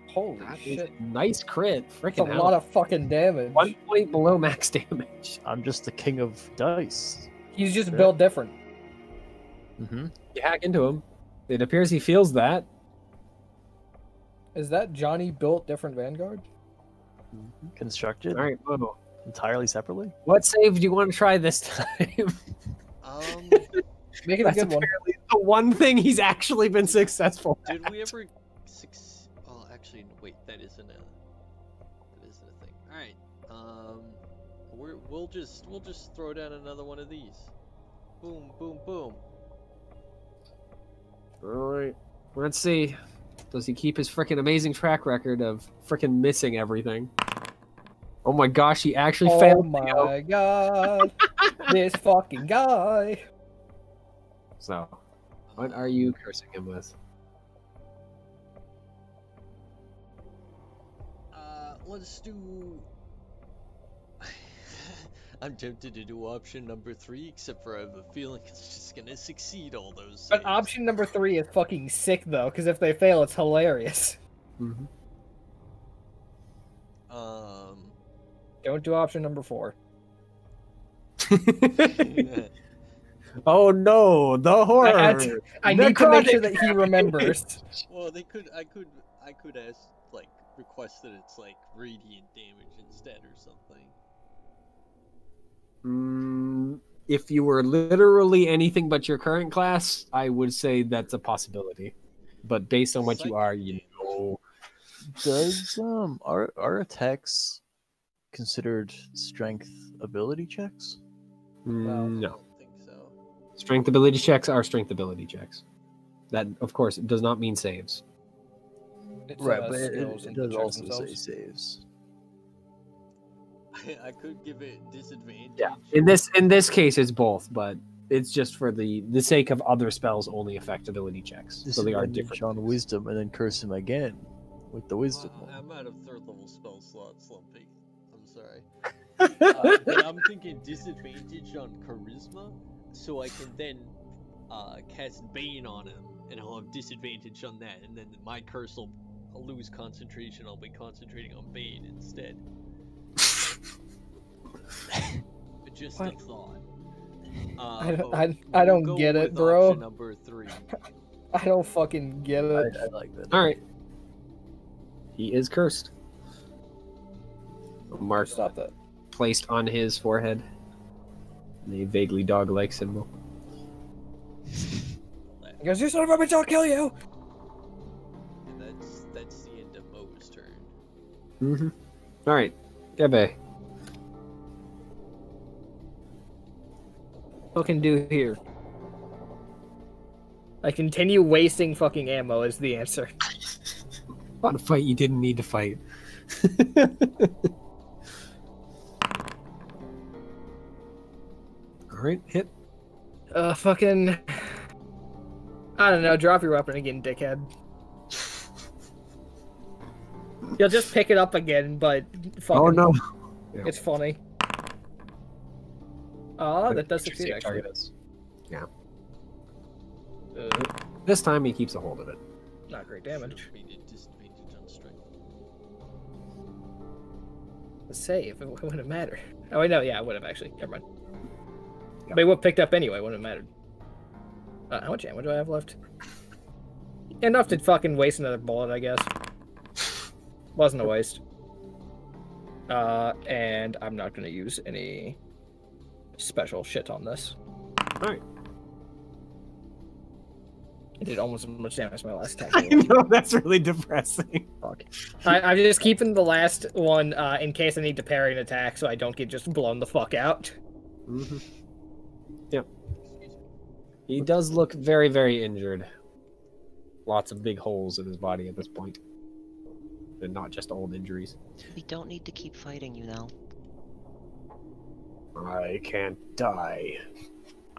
Holy That is shit. nice crit. That's Freaking a hell. lot of fucking damage. 1 point below max damage. I'm just the king of dice. He's just Yeah. built different. Mm-hmm. You hack into him. It appears he feels that. Is that Johnny built different Vanguard? Constructed All right, whoa. entirely separately. What save do you want to try this time? Make it a That's good one. apparently the one thing he's actually been successful at. Did we ever Oh, actually, wait. That isn't a thing. All right. We'll just throw down another one of these. Boom, boom, boom. All right. Let's see. Does he keep his freaking amazing track record of freaking missing everything? Oh my gosh, he actually Oh failed. my god. This fucking guy. So, what are you cursing him with? Let's do. I'm tempted to do option number 3, except for I have a feeling it's just gonna succeed all those. But saves. option number 3 is fucking sick though, because if they fail, it's hilarious. Mm-hmm. Don't do option number 4. Oh no, the horror! I need to make sure Necrotic that he remembers. Well, I could ask, like, request that it's like radiant damage instead or something. If you were literally anything but your current class, I would say that's a possibility. But based on what you are, you know. Does are attacks considered strength ability checks? I No. don't think so. Strength ability checks are strength ability checks. That, of course, does not mean saves. It's, Right, but skills it and does checks also say themselves. saves. I could give it disadvantage. Yeah. In this case, it's both, but it's just for the sake of other spells only affect ability checks, so they are Disadvantage different. on wisdom, and then curse him again with the wisdom one. I'm out of 3rd level spell slots, Slumpy. I'm sorry. But I'm thinking disadvantage on charisma, so I can then cast Bane on him, and I'll have disadvantage on that, and then my curse will lose concentration. I'll be concentrating on Bane instead. Just a thought. I don't get it, bro. Option number 3. I don't fucking get it. I like that. All right. He is cursed. A mark Stop that. placed on his forehead. The vaguely dog-like symbol. He goes, "You son of a bitch, I'll kill you!" And that's the end of Mo's turn. Mm-hmm. All right. Gebe. Fucking do here. I continue wasting fucking ammo is the answer. What a fight you didn't need to fight. All right, hit. Fucking... I don't know, drop your weapon again, dickhead. You'll just pick it up again, but fucking... Oh no. It's funny. That does succeed, Save actually. target is. Yeah. This time he keeps a hold of it. Not great damage. Should've made it disadvantage on strength. The save, it wouldn't matter. Oh, wait, no, yeah, it would have actually. Never mind. Yeah. But what picked up anyway, wouldn't have mattered. How much ammo do I have left? Enough to fucking waste another bullet, I guess. Wasn't a waste. And I'm not going to use any special shit on this. All right. It did almost as much damage as my last attack. I know, that's really depressing. Fuck. I'm just keeping the last one in case I need to parry an attack so I don't get just blown the fuck out. Mm-hmm. Yep. He does look very, very injured. Lots of big holes in his body at this point. And not just old injuries. We don't need to keep fighting you now. I can't die.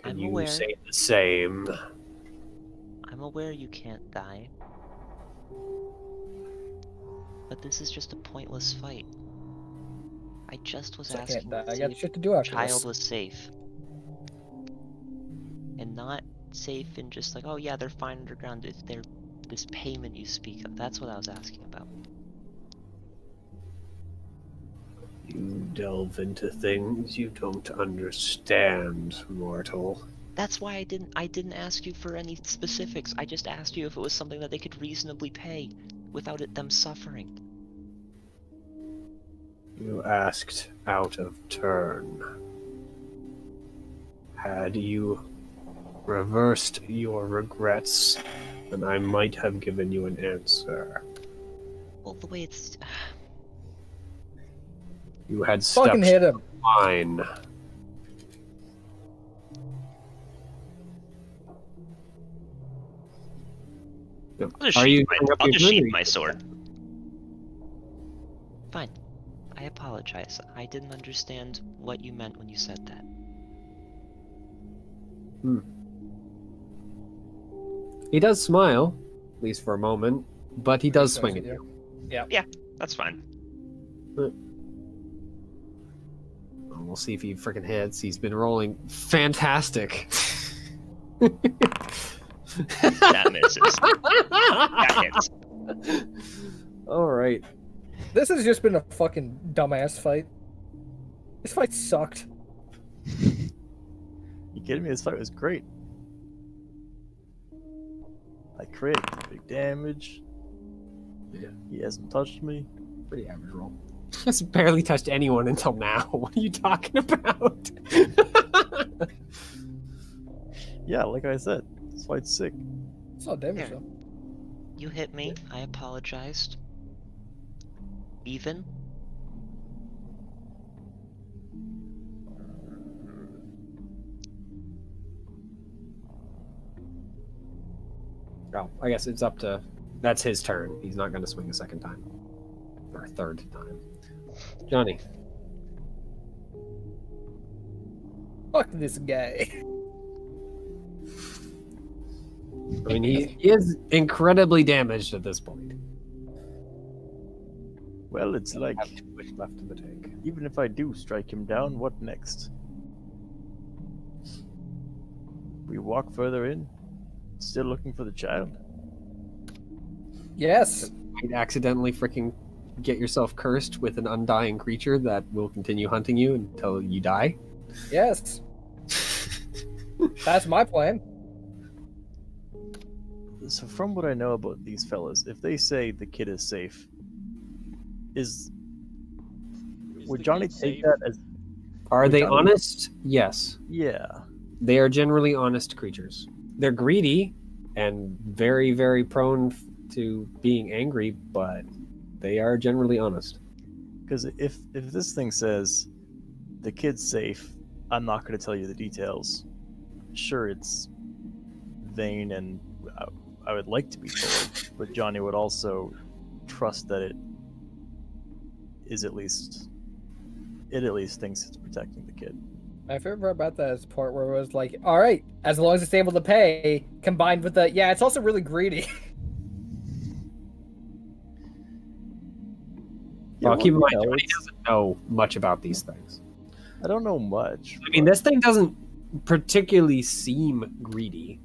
And I'm you aware. say the same. I'm aware you can't die. But this is just a pointless fight. I just was asking I if got the shit to do after child this. was safe. And not safe in just like, oh yeah, they're fine underground. If they're this payment you speak of, that's what I was asking about. You delve into things you don't understand, mortal. That's why I didn't ask you for any specifics. I just asked you if it was something that they could reasonably pay without them suffering. You asked out of turn. Had you reversed your regrets, then I might have given you an answer. Well, the way it's... You had Fucking stepped hit him. line. I'll just sheath my sword. Fine. I apologize. I didn't understand what you meant when you said that. He does smile, at least for a moment, but he does swing at you. Yeah. That's fine. We'll see if he freaking hits. He's been rolling fantastic. That misses. That hits. All right. This has just been a fucking dumbass fight. This fight sucked. You kidding me? This fight was great. I crit, big damage. Yeah. He hasn't touched me. Pretty average roll. He hasn't barely touched anyone until now. What are you talking about? Yeah, like I said, this fight's sick. It's not damage Here. though. You hit me. I apologized. Even? Oh, I guess it's up to... That's his turn. He's not going to swing a second time. Or a third time. Johnny. Fuck this guy. I mean, he is incredibly damaged at this point. Well, it's like, Have too much left in the tank. even if I do strike him down, what next? We walk further in, still looking for the child? Yes. You'd accidentally freaking get yourself cursed with an undying creature that will continue hunting you until you die. Yes. That's my plan. So from what I know about these fellas, if they say the kid is safe, would the Johnny kid take safe? that as... Are they Johnny- honest? Yes. Yeah. They are generally honest creatures. They're greedy and very, very prone to being angry, but they are generally honest. Because if this thing says, the kid's safe, I'm not going to tell you the details. Sure, it's vain and I would like to be told, but Johnny would also trust that it at least thinks it's protecting the kid. My favorite part about that is the part where it was like, all right, as long as it's able to pay, combined with the, yeah, it's also really greedy. Well, keep in mind, no, Johnny doesn't know much about these things. I don't know much. I mean, this thing doesn't particularly seem greedy.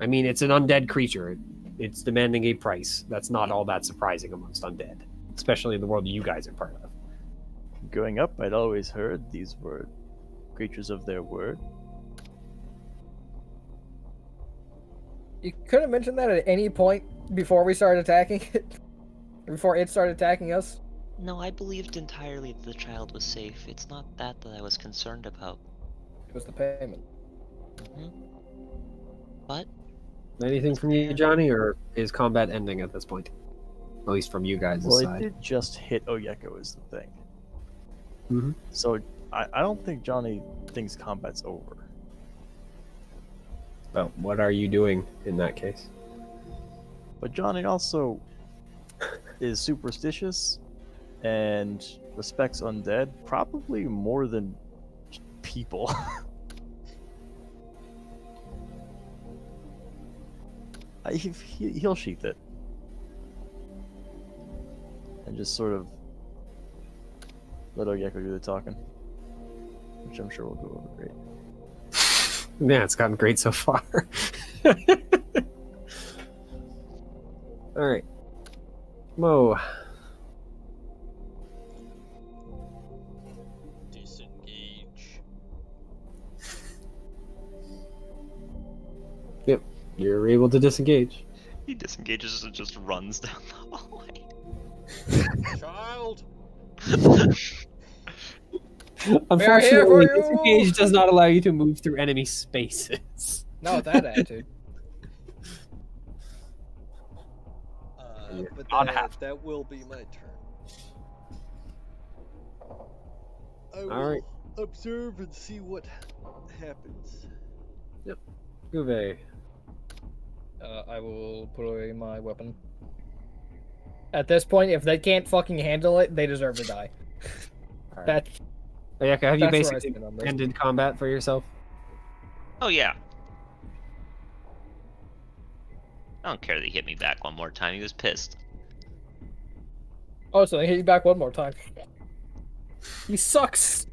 I mean, it's an undead creature. It's demanding a price. That's not all that surprising amongst undead, especially in the world you guys are part of. Growing up, I'd always heard these were creatures of their word. You could have mentioned that at any point before we started attacking it. Before it started attacking us. No, I believed entirely that the child was safe. It's not that I was concerned about. It was the payment. But Anything from you, Johnny, or is combat ending at this point? At least from you guys' Well, side. it did just hit Oyeko is the thing. Mm-hmm. So I don't think Johnny thinks combat's over. Well, what are you doing in that case? But Johnny also is superstitious and respects undead probably more than people. He'll sheath it. And just sort of let Oyeko do the talking. Which I'm sure will go over great. Yeah, it's gotten great so far. Alright. Mo. Disengage. Yep, you're able to disengage. He disengages and just runs down the hallway. Child! Unfortunately, for you! disengage does not allow you to move through enemy spaces. Not with that attitude. But on that will be my turn. I will Alright. observe and see what happens. Guve. I will put away my weapon. At this point, if they can't fucking handle it, they deserve to die. Alright. That, Oyeko, have you that's where I basically stand on this. ended combat for yourself? Oh yeah. I don't care that he hit me back one more time. He was pissed. Oh, so they hit you back one more time. He sucks.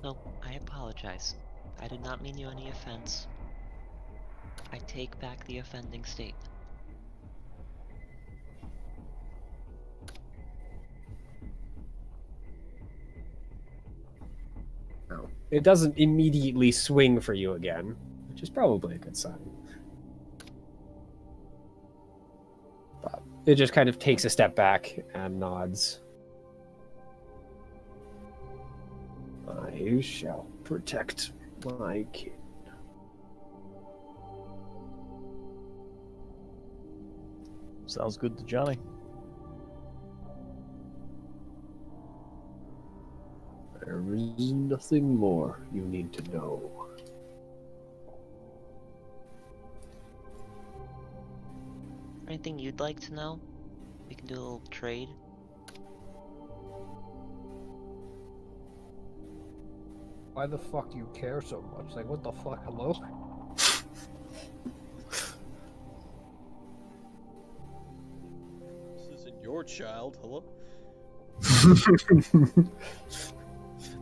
No, I apologize. I did not mean you any offense. I take back the offending statement. No. It doesn't immediately swing for you again, which is probably a good sign. But it just kind of takes a step back and nods. I shall protect my kid. Sounds good to Johnny. There is nothing more you need to know. Anything you'd like to know? We can do a little trade. Why the fuck do you care so much? Like, what the fuck? Hello? This isn't your child, hello?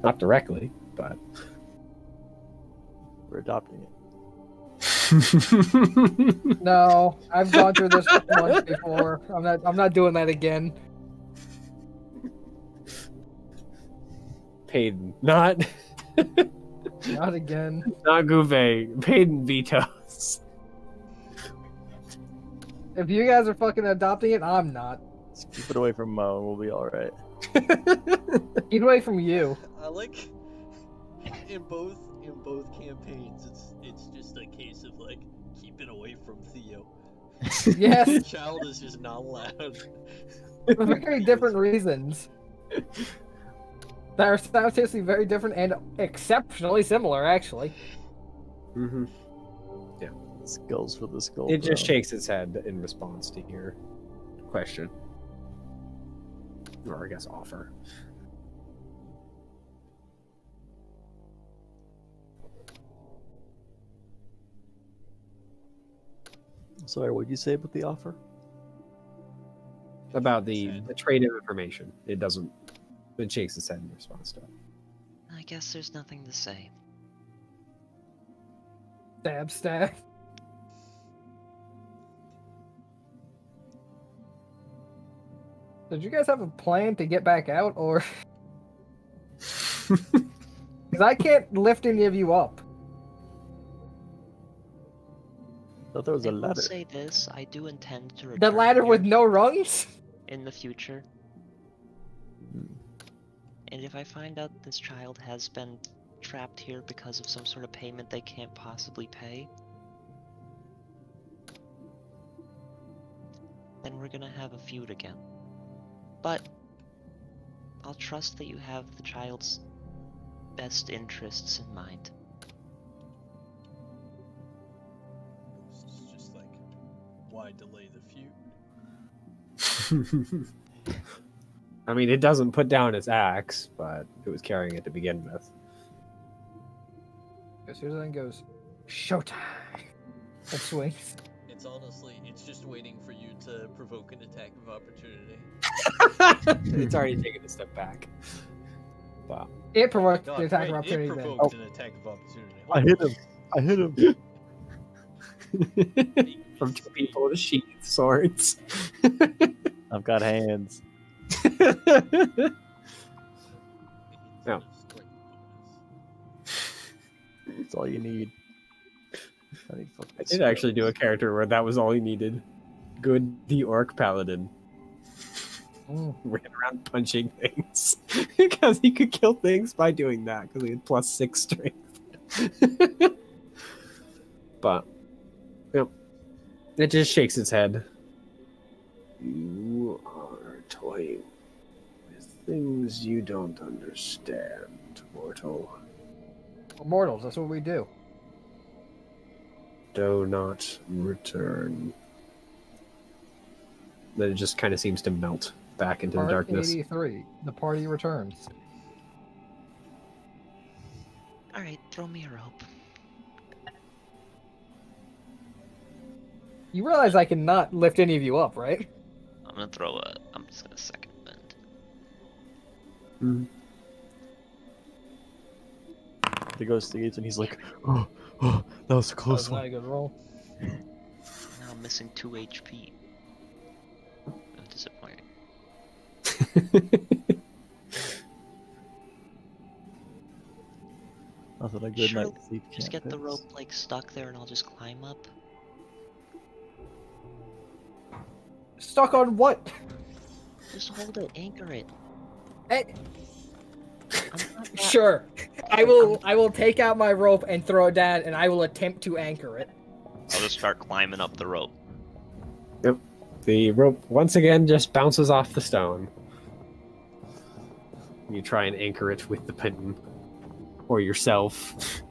Not directly, but We're adopting it. No, I've gone through this once before. I'm not doing that again. Payden. Not Not again. not Guve. Payden vetoes. If you guys are fucking adopting it, I'm not. Just keep it away from Mo and we'll be alright. Keep away from you. I like in both campaigns it's just a case of like keep it away from Theo. Yes, Child is just not allowed. for very different reasons. That are simultaneously very different and exceptionally similar, actually. Mm-hmm. Skulls for the skull. It just bro. shakes its head in response to your question. Or I guess offer. Sorry, what did you say about the offer? About the trade of information. It doesn't. It shakes its head in response to it. I guess there's nothing to say. Stab, stab. Did you guys have a plan to get back out, or? Because I can't lift any of you up. Thought there was I a will letter. say this, I do intend to The return ladder here with no rungs? in the future. And if I find out this child has been trapped here because of some sort of payment they can't possibly pay, then we're gonna have a feud again. But I'll trust that you have the child's best interests in mind. It's just like, why delay the feud? I mean, it doesn't put down its axe, but it was carrying it to begin with. Susan goes, showtime. And swings. It's honestly, it's just waiting for you to provoke an attack of opportunity. It's already taken a step back. Wow. It provoked God, the attack of right, opportunity. it Then. provoked an attack of opportunity. I hit him. From two people with sheath swords. I've got hands. No. That's all you need. I did actually do a character where that was all he needed. Good, the orc paladin. Ran around punching things because he could kill things by doing that because he had +6 strength. But yep, it just shakes its head. You are toying with things you don't understand, mortal. Mortals, that's what we do. Do not return. Then it just kind of seems to melt back into the darkness. 83. The party returns. Alright, throw me a rope. You realize I cannot lift any of you up, right? I'm just gonna second bend. The ghost again, and he's like, oh, that was a That close was not one. a good roll. Now I'm missing 2 HP. Disappointing. That's not a good Sure, night to sleep. Just get the campus. rope like stuck there and I'll just climb up. Stuck on what? Just hold it, anchor it. Eh, I'm not that- sure. I will take out my rope and throw it down, and I will attempt to anchor it. I'll just start climbing up the rope. Yep. The rope once again just bounces off the stone. You try and anchor it with the pin, or yourself.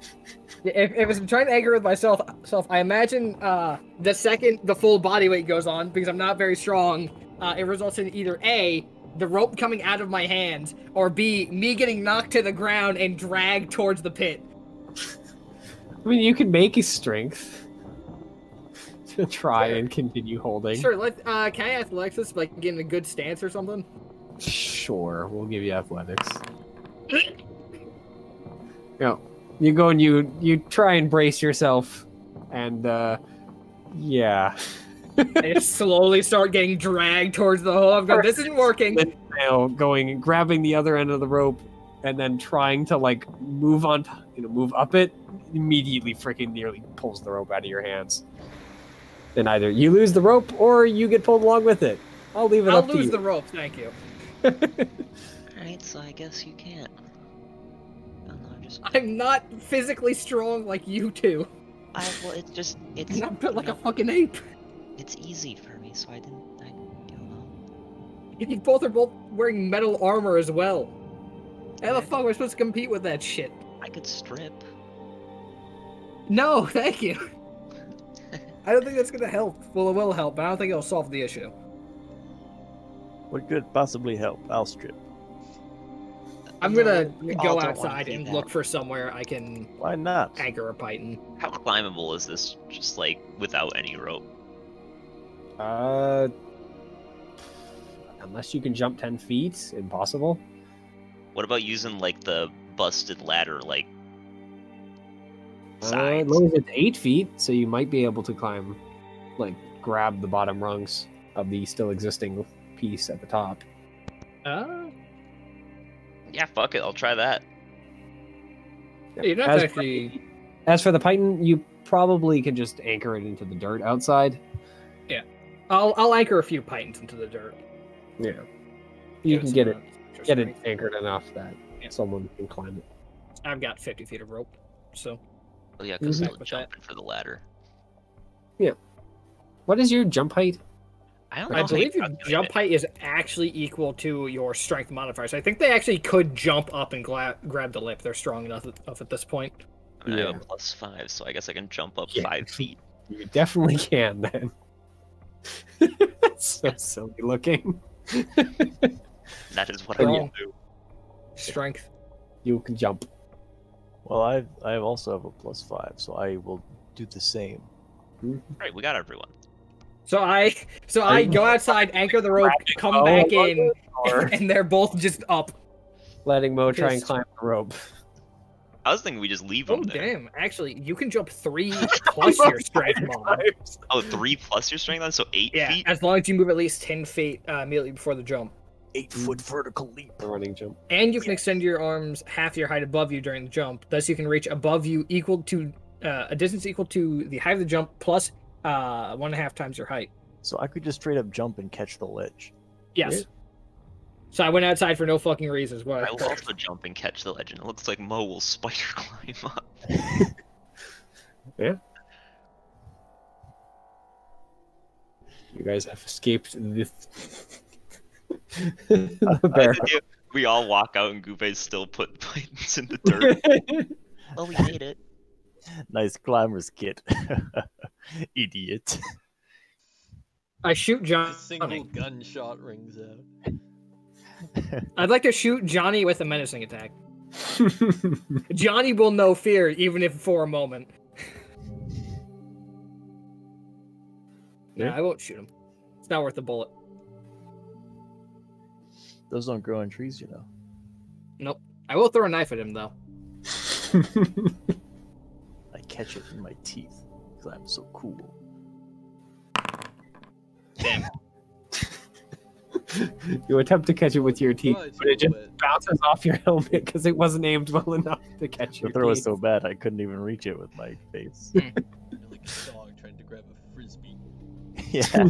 If I'm trying to anchor with myself, I imagine the second the full body weight goes on, because I'm not very strong, it results in either A, the rope coming out of my hands, or B, me getting knocked to the ground and dragged towards the pit. I mean, you can make a strength to try and continue holding. Sure, can I ask Alexis, like, get in a good stance or something? Sure, we'll give you athletics. No, you go and you try and brace yourself, and yeah. I just slowly start getting dragged towards the hole. I'm going, this isn't working. Then now going and grabbing the other end of the rope, and then trying to like move up it. Immediately, freaking nearly pulls the rope out of your hands. Then either you lose the rope or you get pulled along with it. I'll leave it I'll up to you. lose the rope, thank you. Alright, so I guess you can't. I don't know, I'm not physically strong like you two. well, it's And I'm built like you a know, fucking ape. it's easy for me, so I don't know. You both are both wearing metal armor as well. How the fuck are we supposed to compete with that shit? I could strip. No, thank you. I don't think that's gonna help. Well, it will help, but I don't think it'll solve the issue. What could possibly help? I'll strip. I'm No, gonna we all go don't wanna outside see and that. look for somewhere I can Why not? anchor a python. How climbable is this? Just like without any rope. Unless you can jump 10 feet, impossible. What about using like the busted ladder, like As sides? long as it's 8 feet, so you might be able to climb, like grab the bottom rungs of the still existing piece at the top. Yeah, fuck it, I'll try that. You're not As for- actually. As for the python, you probably can just anchor it into the dirt outside. I'll anchor a few pythons into the dirt. Yeah, you can get it Just get it strength. anchored enough that Yeah. someone can climb it. I've got 50 feet of rope, so. Oh yeah, because Mhm. still jumping for the ladder. What is your jump height? I don't know. I how believe you your calculate jump it. height is actually equal to your strength modifier. So I think they actually could jump up and grab the lip. They're strong enough at this point. I mean, I have Yeah. a +5, so I guess I can jump up Yeah. 5 feet. You definitely can then. So silly looking. That is what Oh, I yeah. will do. Strength. You can jump. Well, I also have a +5, so I will do the same. Right, we got everyone. So I go outside, anchor the rope, come back in, Or and they're both just up. letting Mo try and Pissed. climb the rope. I was thinking we just leave Oh them there. damn! Actually, you can jump 3 plus your strength mod. Oh, 3 plus your strength then, so 8 Yeah, feet. as long as you move at least 10 feet immediately before the jump. 8-foot vertical leap. The running jump. And you can extend your arms half your height above you during the jump. Thus, you can reach above you equal to a distance equal to the height of the jump plus 1.5 times your height. So I could just straight up jump and catch the ledge. Yes. Yeah. So I went outside for no fucking reasons. What? I will also jump and catch the legend. It looks like Mo will spider climb up. Yeah. You guys have escaped the the bear. We all walk out and Gupe's still put Titans in the dirt. Well, we made it. Nice climber's kit. Idiot. I shoot A Johnny. single gunshot rings out. I'd like to shoot Johnny with a menacing attack. Johnny will know fear, even if for a moment. Yeah. I won't shoot him. It's not worth a bullet. Those don't grow on trees, you know. Nope. I will throw a knife at him, though. I catch it in my teeth because I'm so cool. Damn. You attempt to catch it with your teeth, Surprise, but it just but- bounces off your helmet because it wasn't aimed well enough to catch The your throw was teeth. so bad I couldn't even reach it with my face. You're like a dog trying to grab a frisbee. Yeah.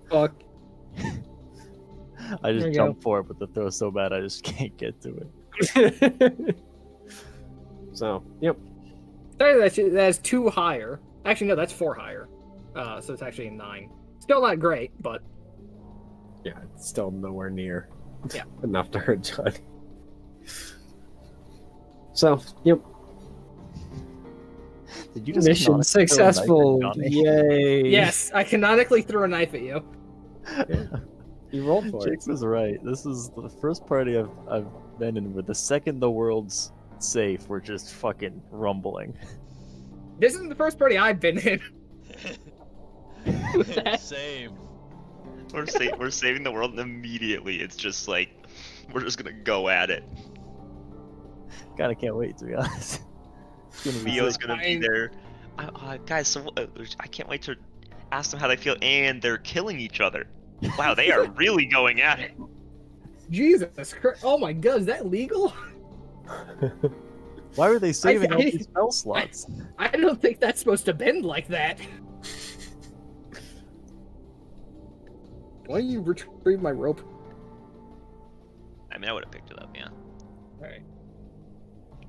Fuck. I There just you jumped for it, but the throw's so bad I just can't get to it. So, yep. That's 2 higher. Actually, no, that's 4 higher. So it's actually a 9. Still not great, but Yeah, it's still nowhere near Yeah. enough to hurt Johnny. So, yep. Did you just Mission canonically throw a knife at successful. Johnny? Yay. yes, I canonically threw a knife at you. You rolled for it. Jake was right. This is the first party I've been in where the second the world's safe, we're just fucking rumbling. This isn't the first party I've been in. Same. We're saving the world, and immediately it's just like we're just gonna go at it. Kinda can't wait, to be honest. It's gonna be Theo's sick. gonna be there. Guys, so I can't wait to ask them how they feel, and they're killing each other. Wow, they are really going at it. Jesus Christ. Oh my god, is that legal? Why are they saving all I- these spell slots? I don't think that's supposed to bend like that. Why don't you retrieve my rope? I mean, I would have picked it up, yeah. Alright.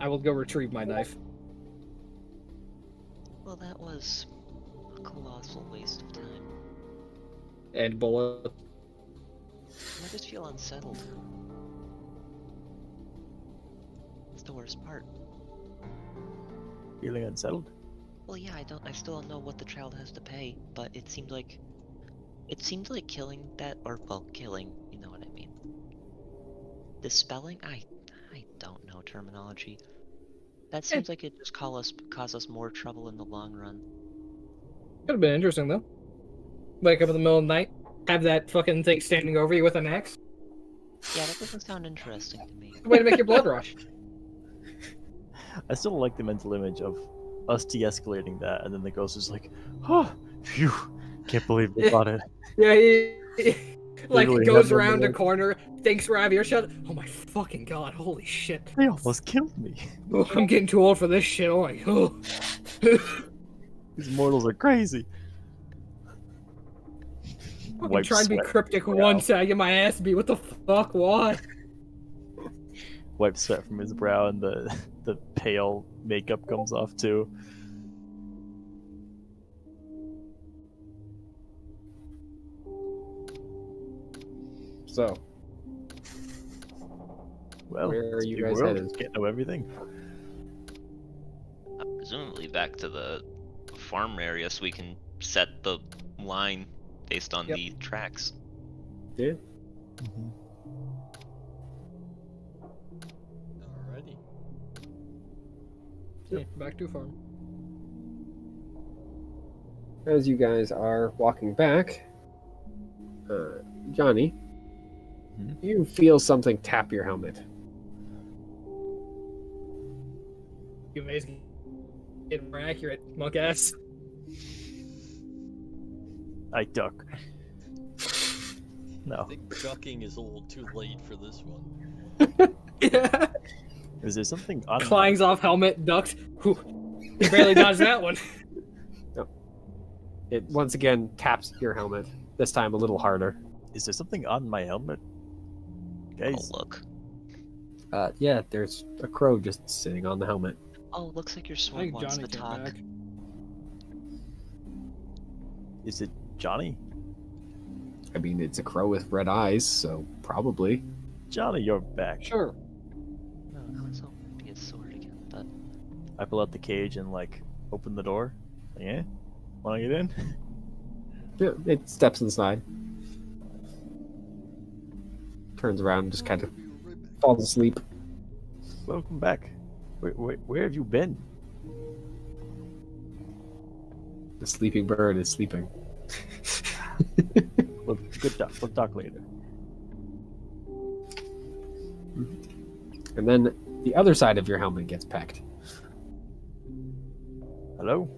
I will go retrieve my knife. Well, that was a colossal waste of time. And bullet. I just feel unsettled. It's the worst part. Feeling unsettled? Well, yeah, I still don't know what the child has to pay, but it seemed like killing that, or well, killing, you know what I mean. Dispelling? I don't know terminology. That seems like it just cause us more trouble in the long run. Could have been interesting though. Wake up in the middle of the night, have that fucking thing standing over you with an axe. Yeah, that doesn't sound interesting to me. Way to make your blood rush. I still like the mental image of us de-escalating that, and then the ghost is like, "Oh, phew! Can't believe we got it." Yeah, like Literally goes have them around a there. corner, thinks we're out of earshot. Oh my fucking god, holy shit. They almost killed me. Oh, I'm getting too old for this shit. Oh my oh. These mortals are crazy. I'm Wipe trying to be sweat cryptic from once, I get my ass beat. What the fuck? Why? wipes sweat from his brow, and the pale makeup comes off too. So, Well, where are it's a you big guys world, headed? can't know everything. Presumably back to the farm area so we can set the line based on Yep. the tracks. Yeah. Alrighty. Yeah, back to farm. As you guys are walking back, Johnny, you feel something tap your helmet. You may get more accurate, monk ass. I duck. I No. think ducking is a little too late for this one. Is there something on Clangs off helmet, ducked. Whew. You barely dodged that one. It once again taps your helmet, this time a little harder. Is there something on my helmet? Oh, Guys, look. Yeah, there's a crow just sitting on the helmet. Oh, looks like your I sword think wants Johnny to came talk. back. is it Johnny? I mean, it's a crow with red eyes, so probably. Johnny, you're back. Sure. No, I was hoping it'd be a sword again, but I pull out the cage and like open the door. Yeah? Wanna get in? Yeah, it steps inside. Turns around and just kind of falls asleep. Welcome back. Where have you been? The sleeping bird is sleeping. Well, good talk. We'll talk later. And then the other side of your helmet gets pecked. Hello?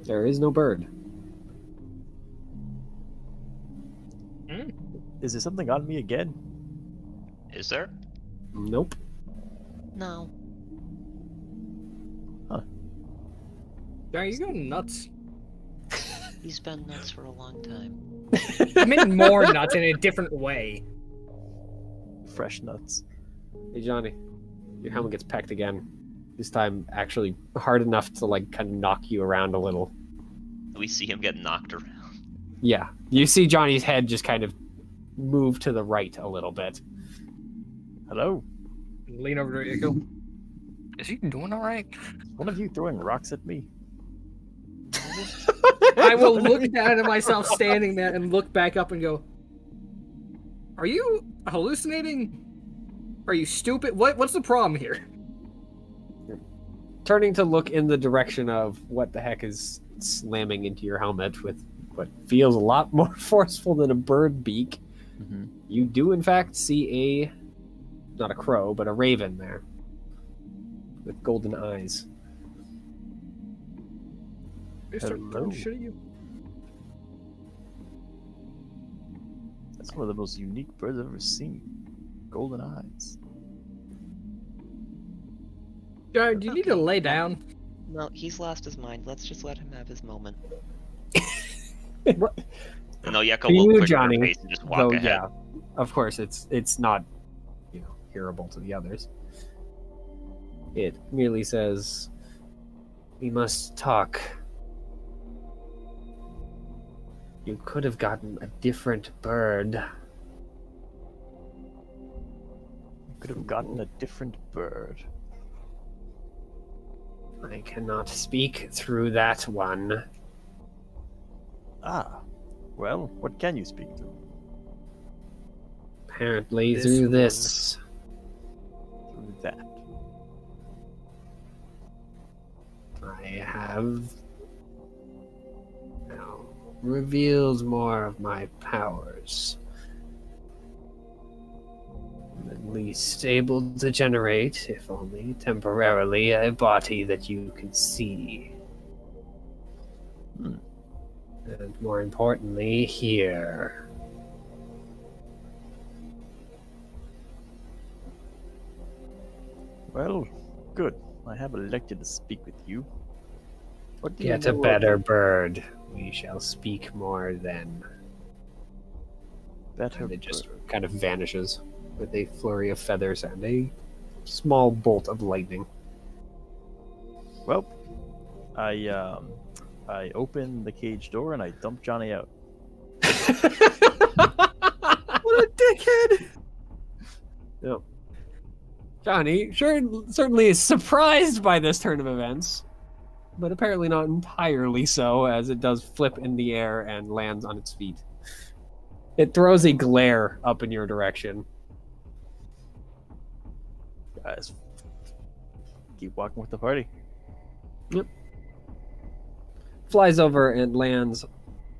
There is no bird. Is there something on me again? Is there? Nope. no. Are you going nuts? He's been nuts for a long time. I mean more nuts in a different way. Fresh nuts. Hey, Johnny. Your helmet gets pecked again. This time, actually hard enough to, like, kind of knock you around a little. We see him get knocked around. Yeah. You see Johnny's head just kind of move to the right a little bit. Hello? Lean over to Echo. Is he doing all right? One of you throwing rocks at me? I will look down at myself standing there and look back up and go, are you hallucinating? Are you stupid? What's the problem here? Turning to look in the direction of what the heck is slamming into your helmet with what feels a lot more forceful than a bird beak, you do in fact see not a crow, but a raven there with golden eyes. Hello. Should you? That's one of the most unique birds I've ever seen. Golden eyes. Jared, do you need to lay down? No, he's lost his mind. Let's just let him have his moment. And Oyeko For will you, click Johnny, her face and just walk though, ahead. yeah, of course, it's not, hearable to the others. It merely says, "We must talk. You could have gotten a different bird." Could have gotten a different bird. I cannot speak through that one. Ah. Well, what can you speak to? Apparently This through one. this. Through that. I have now revealed more of my powers. I'm at least able to generate, if only temporarily, a body that you can see. And more importantly, hear. Well, good. I have elected to speak with you. What do you Get a know better bird. We shall speak more then. Better And it just bird. kind of vanishes. with a flurry of feathers and a small bolt of lightning. Well, I open the cage door and I dump Johnny out. What a dickhead! Yep. Johnny certainly is surprised by this turn of events, but apparently not entirely so, as it does flip in the air and lands on its feet. It throws a glare up in your direction. Guys, keep walking with the party. Yep. Flies over and lands,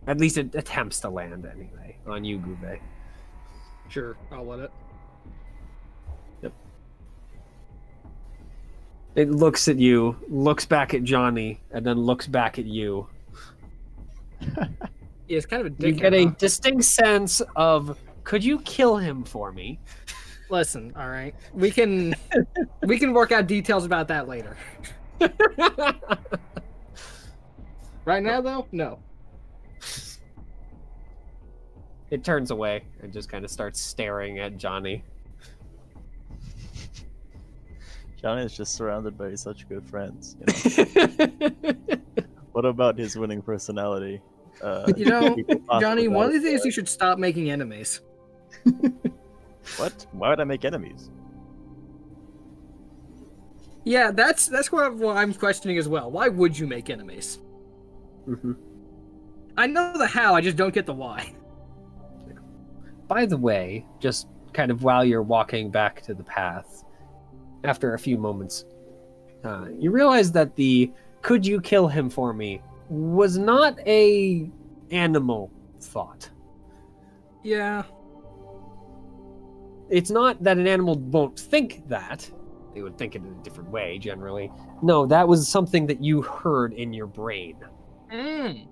at least it attempts to land anyway, on you, Gube. Sure, I'll let it. It looks at you, looks back at Johnny, and then looks back at you. Yeah, it's kind of a dickhead. You get a huh? distinct sense of, could you kill him for me? Listen, all right, we can work out details about that later. Right now, though, no. It turns away and just kind of starts staring at Johnny. Johnny is just surrounded by such good friends. You know? What about his winning personality? You know, Johnny, one of the things you should stop making enemies. What? Why would I make enemies? Yeah, that's what I'm questioning as well. Why would you make enemies? Mm-hmm. I know the how, I just don't get the why. By the way, just kind of while you're walking back to the path, after a few moments, you realize that the "could you kill him for me" was not a animal thought. Yeah. It's not that an animal won't think that. They would think it in a different way, generally. No, that was something that you heard in your brain. Mm.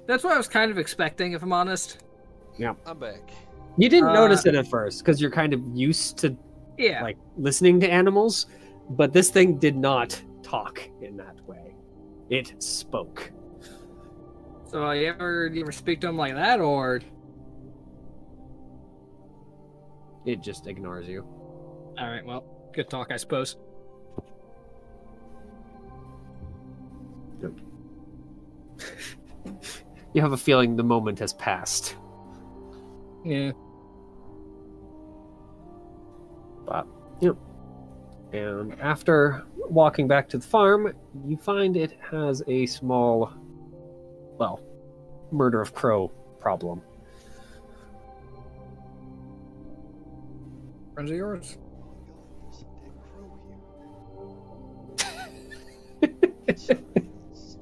That's what I was kind of expecting, if I'm honest. Yeah. I'm back. You didn't notice it at first, because you're kind of used to Yeah. listening to animals, but this thing did not talk in that way. It spoke. So you ever speak to him like that, or? It just ignores you. All right, well, good talk, I suppose. You have a feeling the moment has passed. Yeah. But, and after walking back to the farm, you find it has a small, murder of crow problem. Friends of yours? There's a dead crow here. Sorry, it's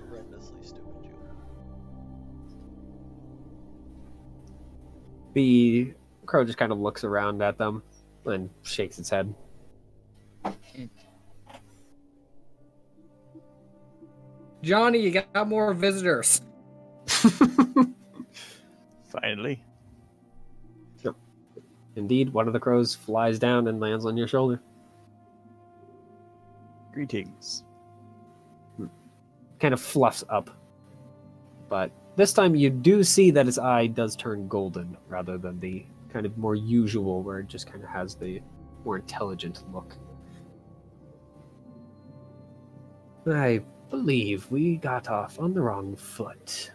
horrendously stupid joke. The crow just kind of looks around at them and shakes its head. Johnny, you got more visitors. Finally. Indeed, one of the crows flies down and lands on your shoulder. Greetings. Kind of fluffs up. But this time you do see that its eye does turn golden, rather than the kind of more usual where it just kind of has the more intelligent look. I believe we got off on the wrong foot.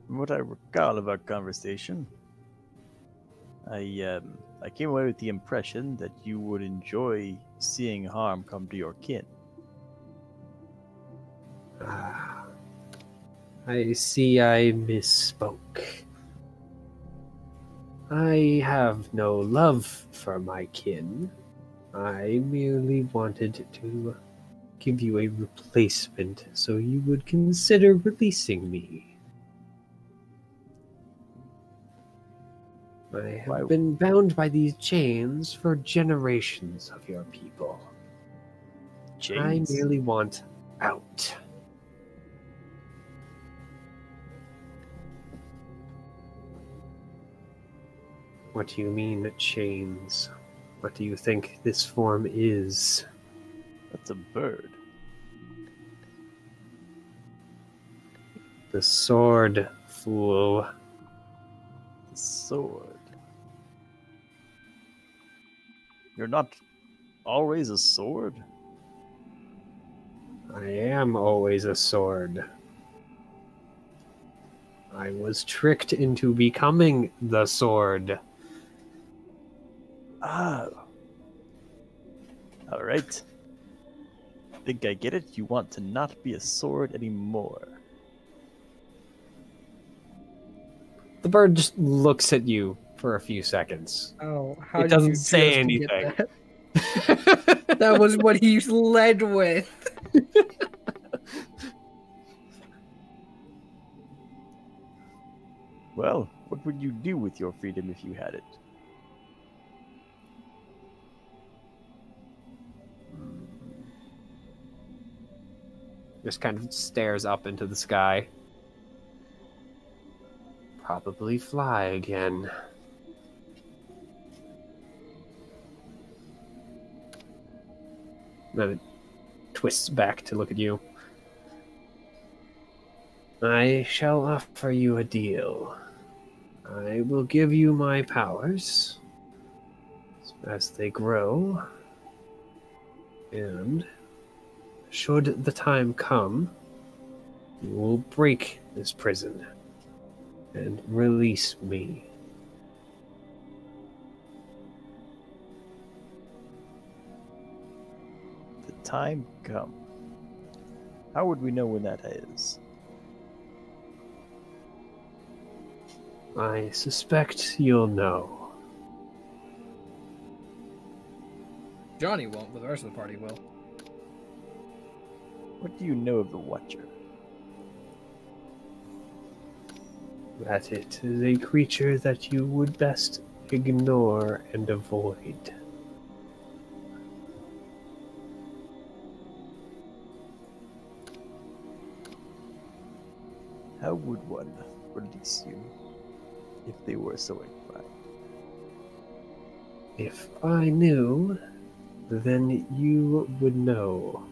From what I recall of our conversation, I came away with the impression that you would enjoy seeing harm come to your kin. I see I misspoke. I have no love for my kin. I merely wanted to give you a replacement so you would consider releasing me. I have been bound by these chains for generations of your people. Chains? I merely want out. What do you mean, chains? What do you think this form is? That's a bird. The sword, fool. The sword. You're not always a sword? I am always a sword. I was tricked into becoming the sword. Ah. Alright. Think I get it? You want to not be a sword anymore. The bird just looks at you for a few seconds. Oh, how It did doesn't you say just anything. get that? That was what he led with. Well, what would you do with your freedom if you had it? Just kind of stares up into the sky. Probably fly again. Then it twists back to look at you. I shall offer you a deal. I will give you my powers as they grow, and should the time come, you will break this prison and release me. The time come. How would we know when that is? I suspect you'll know. Johnny won't, but the rest of the party will. What do you know of the Watcher? That it is a creature that you would best ignore and avoid. How would one release you if they were so inclined? If I knew, then you would know.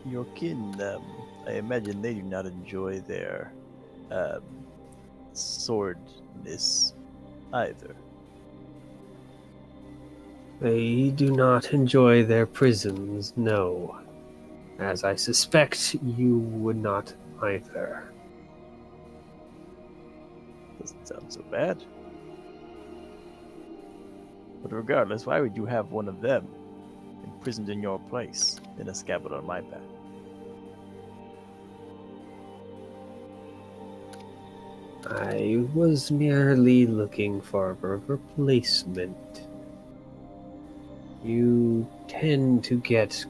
Your kin, I imagine they do not enjoy their swordness either. They do not enjoy their prisons, no. As I suspect you would not either. Doesn't sound so bad. But regardless, why would you have one of them imprisoned in your place in a scabbard on my back? I was merely looking for a replacement. You tend to get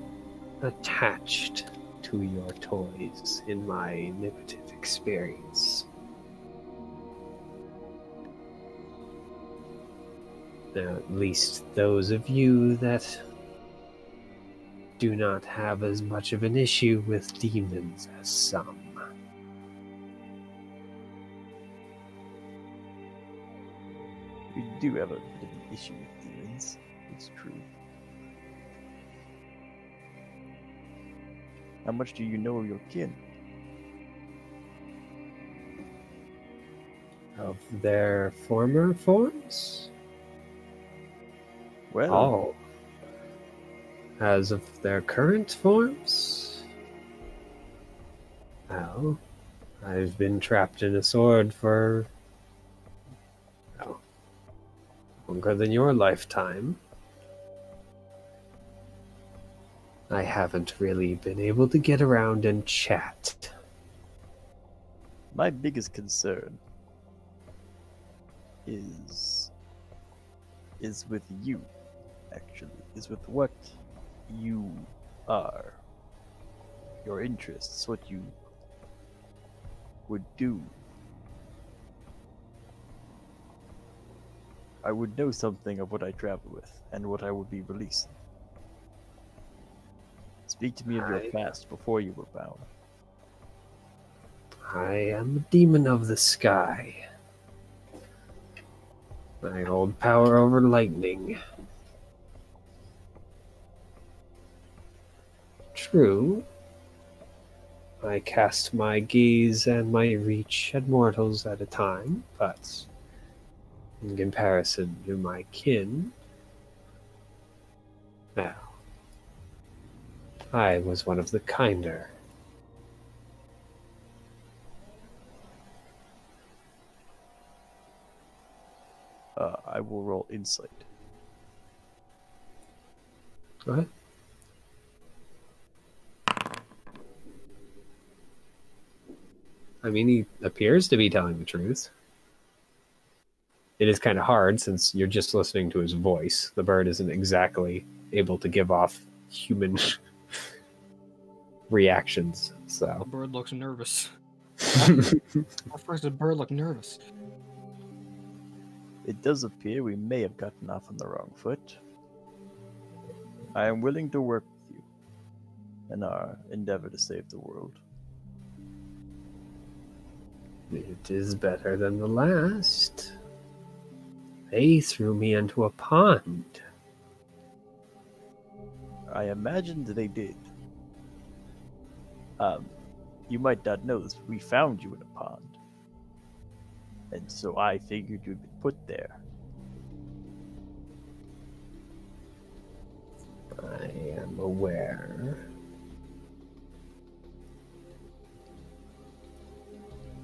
attached to your toys in my limited experience. Now, at least those of you that do not have as much of an issue with demons as some. We do have a bit of an issue with demons. It's true. How much do you know of your kin? Of their former forms? Well, Oh. As of their current forms? Well, I've been trapped in a sword for longer than your lifetime. I haven't really been able to get around and chat. my biggest concern is with you, actually. Is with what you are. Your interests, what you would do. I would know something of what I travel with, and what I would be releasing. Speak to me of your past before you were bound. I am a demon of the sky. I hold power over lightning. True, I cast my gaze and my reach at mortals at a time, but in comparison to my kin, well, I was one of the kinder. I will roll insight. What? I mean, he appears to be telling the truth. It is kind of hard since you're just listening to his voice. The bird isn't exactly able to give off human reactions, The so. bird looks nervous. At first, the bird looked nervous. It does appear we may have gotten off on the wrong foot. I am willing to work with you in our endeavor to save the world. It is better than the last. They threw me into a pond. I imagined they did. You might not know this, but we found you in a pond. And so I figured you'd been put there. I am aware.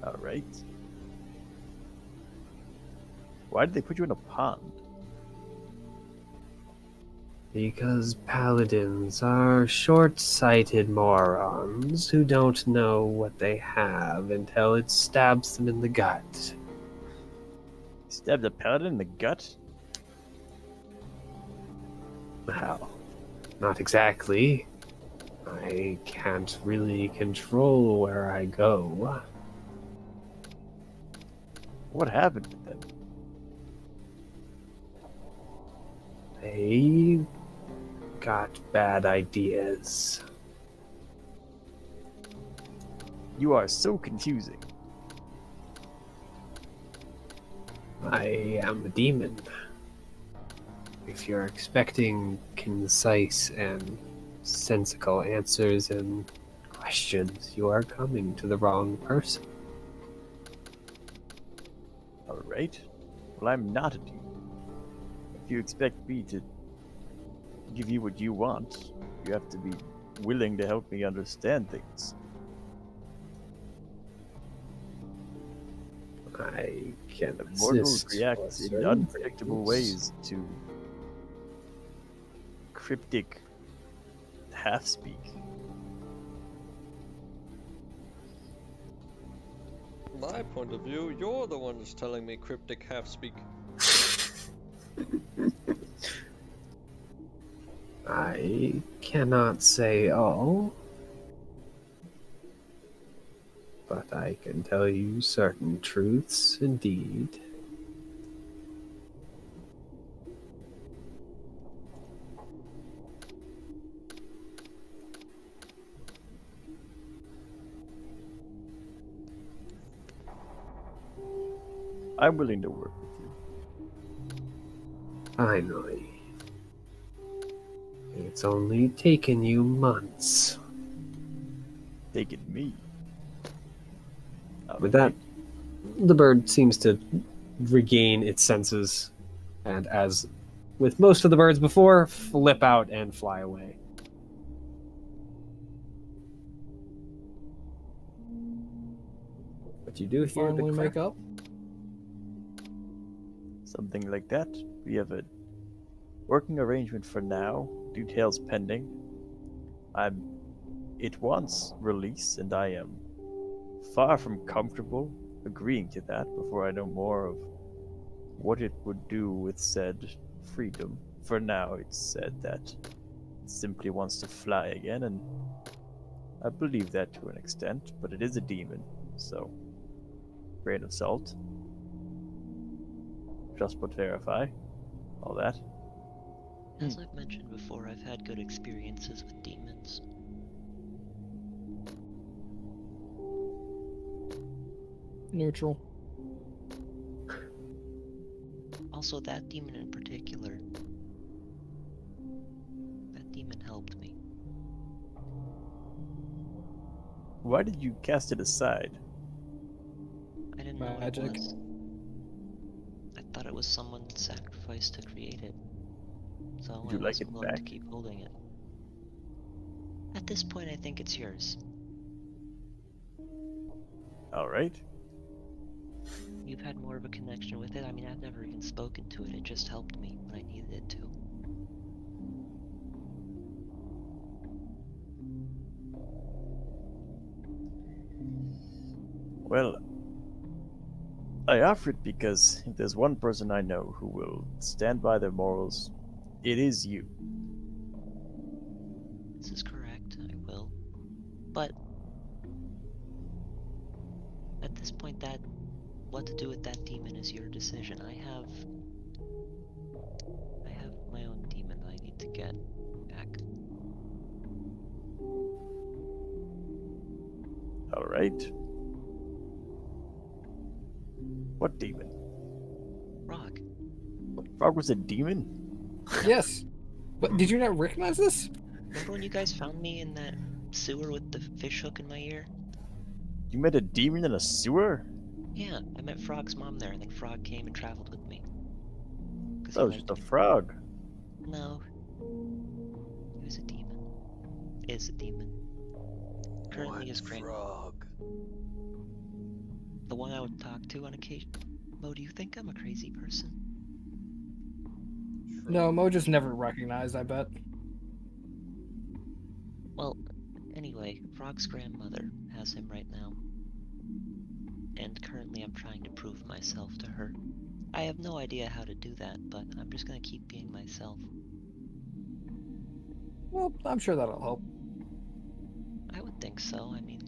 Alright. Why did they put you in a pond? Because paladins are short-sighted morons who don't know what they have until it stabs them in the gut. Stabbed a paladin in the gut? Well, not exactly. I can't really control where I go. What happened to them? They got bad ideas. You are so confusing. I am a demon. If you're expecting concise and sensical answers and questions, you are coming to the wrong person. Alright. Well, I'm not a demon. If you expect me to give you what you want, you have to be willing to help me understand things. I can Mortals assist react for in certain unpredictable things. ways to cryptic half-speak. My point of view, you're the one that's telling me cryptic half-speak. I cannot say all, but I can tell you certain truths indeed. I'm willing to work with you. Finally. It's only taken you months. Taking me. With that, the bird seems to regain its senses, and as with most of the birds before, flip out and fly away. What you do here to Finally make up. Something like that. We have a working arrangement for now. Details pending. It wants release, and I am far from comfortable agreeing to that before I know more of what it would do with said freedom. For now, it's said that it simply wants to fly again, and I believe that to an extent, but it is a demon, so grain of salt. Just but verify. All that. As I've mentioned before, I've had good experiences with demons. Neutral. Also, that demon in particular. That demon helped me. Why did you cast it aside? I didn't know what it Magic. was. I thought it was someone's sacrifice to create it. So Would you I like wasn't it willing to back? keep holding it. At this point, I think it's yours. Alright. You've had more of a connection with it. I mean, I've never even spoken to it. It just helped me when I needed it to. Well, I offer it because if there's one person I know who will stand by their morals, it is you. This is correct. I will. But at this point, that what to do with that demon is your decision. I have my own demon that I need to get back. Alright. What demon? Frog. Frog was a demon? Yes. But did you not recognize this? Remember when you guys found me in that sewer with the fish hook in my ear? You met a demon in a sewer? Yeah, I met Frog's mom there, and then Frog came and traveled with me. 'Cause That he was just a liked me. frog. No. He was a demon. Is a demon. Currently What his grand... frog? The one I would talk to on occasion. Mo, do you think I'm a crazy person? No, Mo just never recognized, I bet. Well, anyway, Frog's grandmother has him right now. And currently I'm trying to prove myself to her. I have no idea how to do that, but I'm just gonna keep being myself. Well, I'm sure that'll help. I would think so. I mean,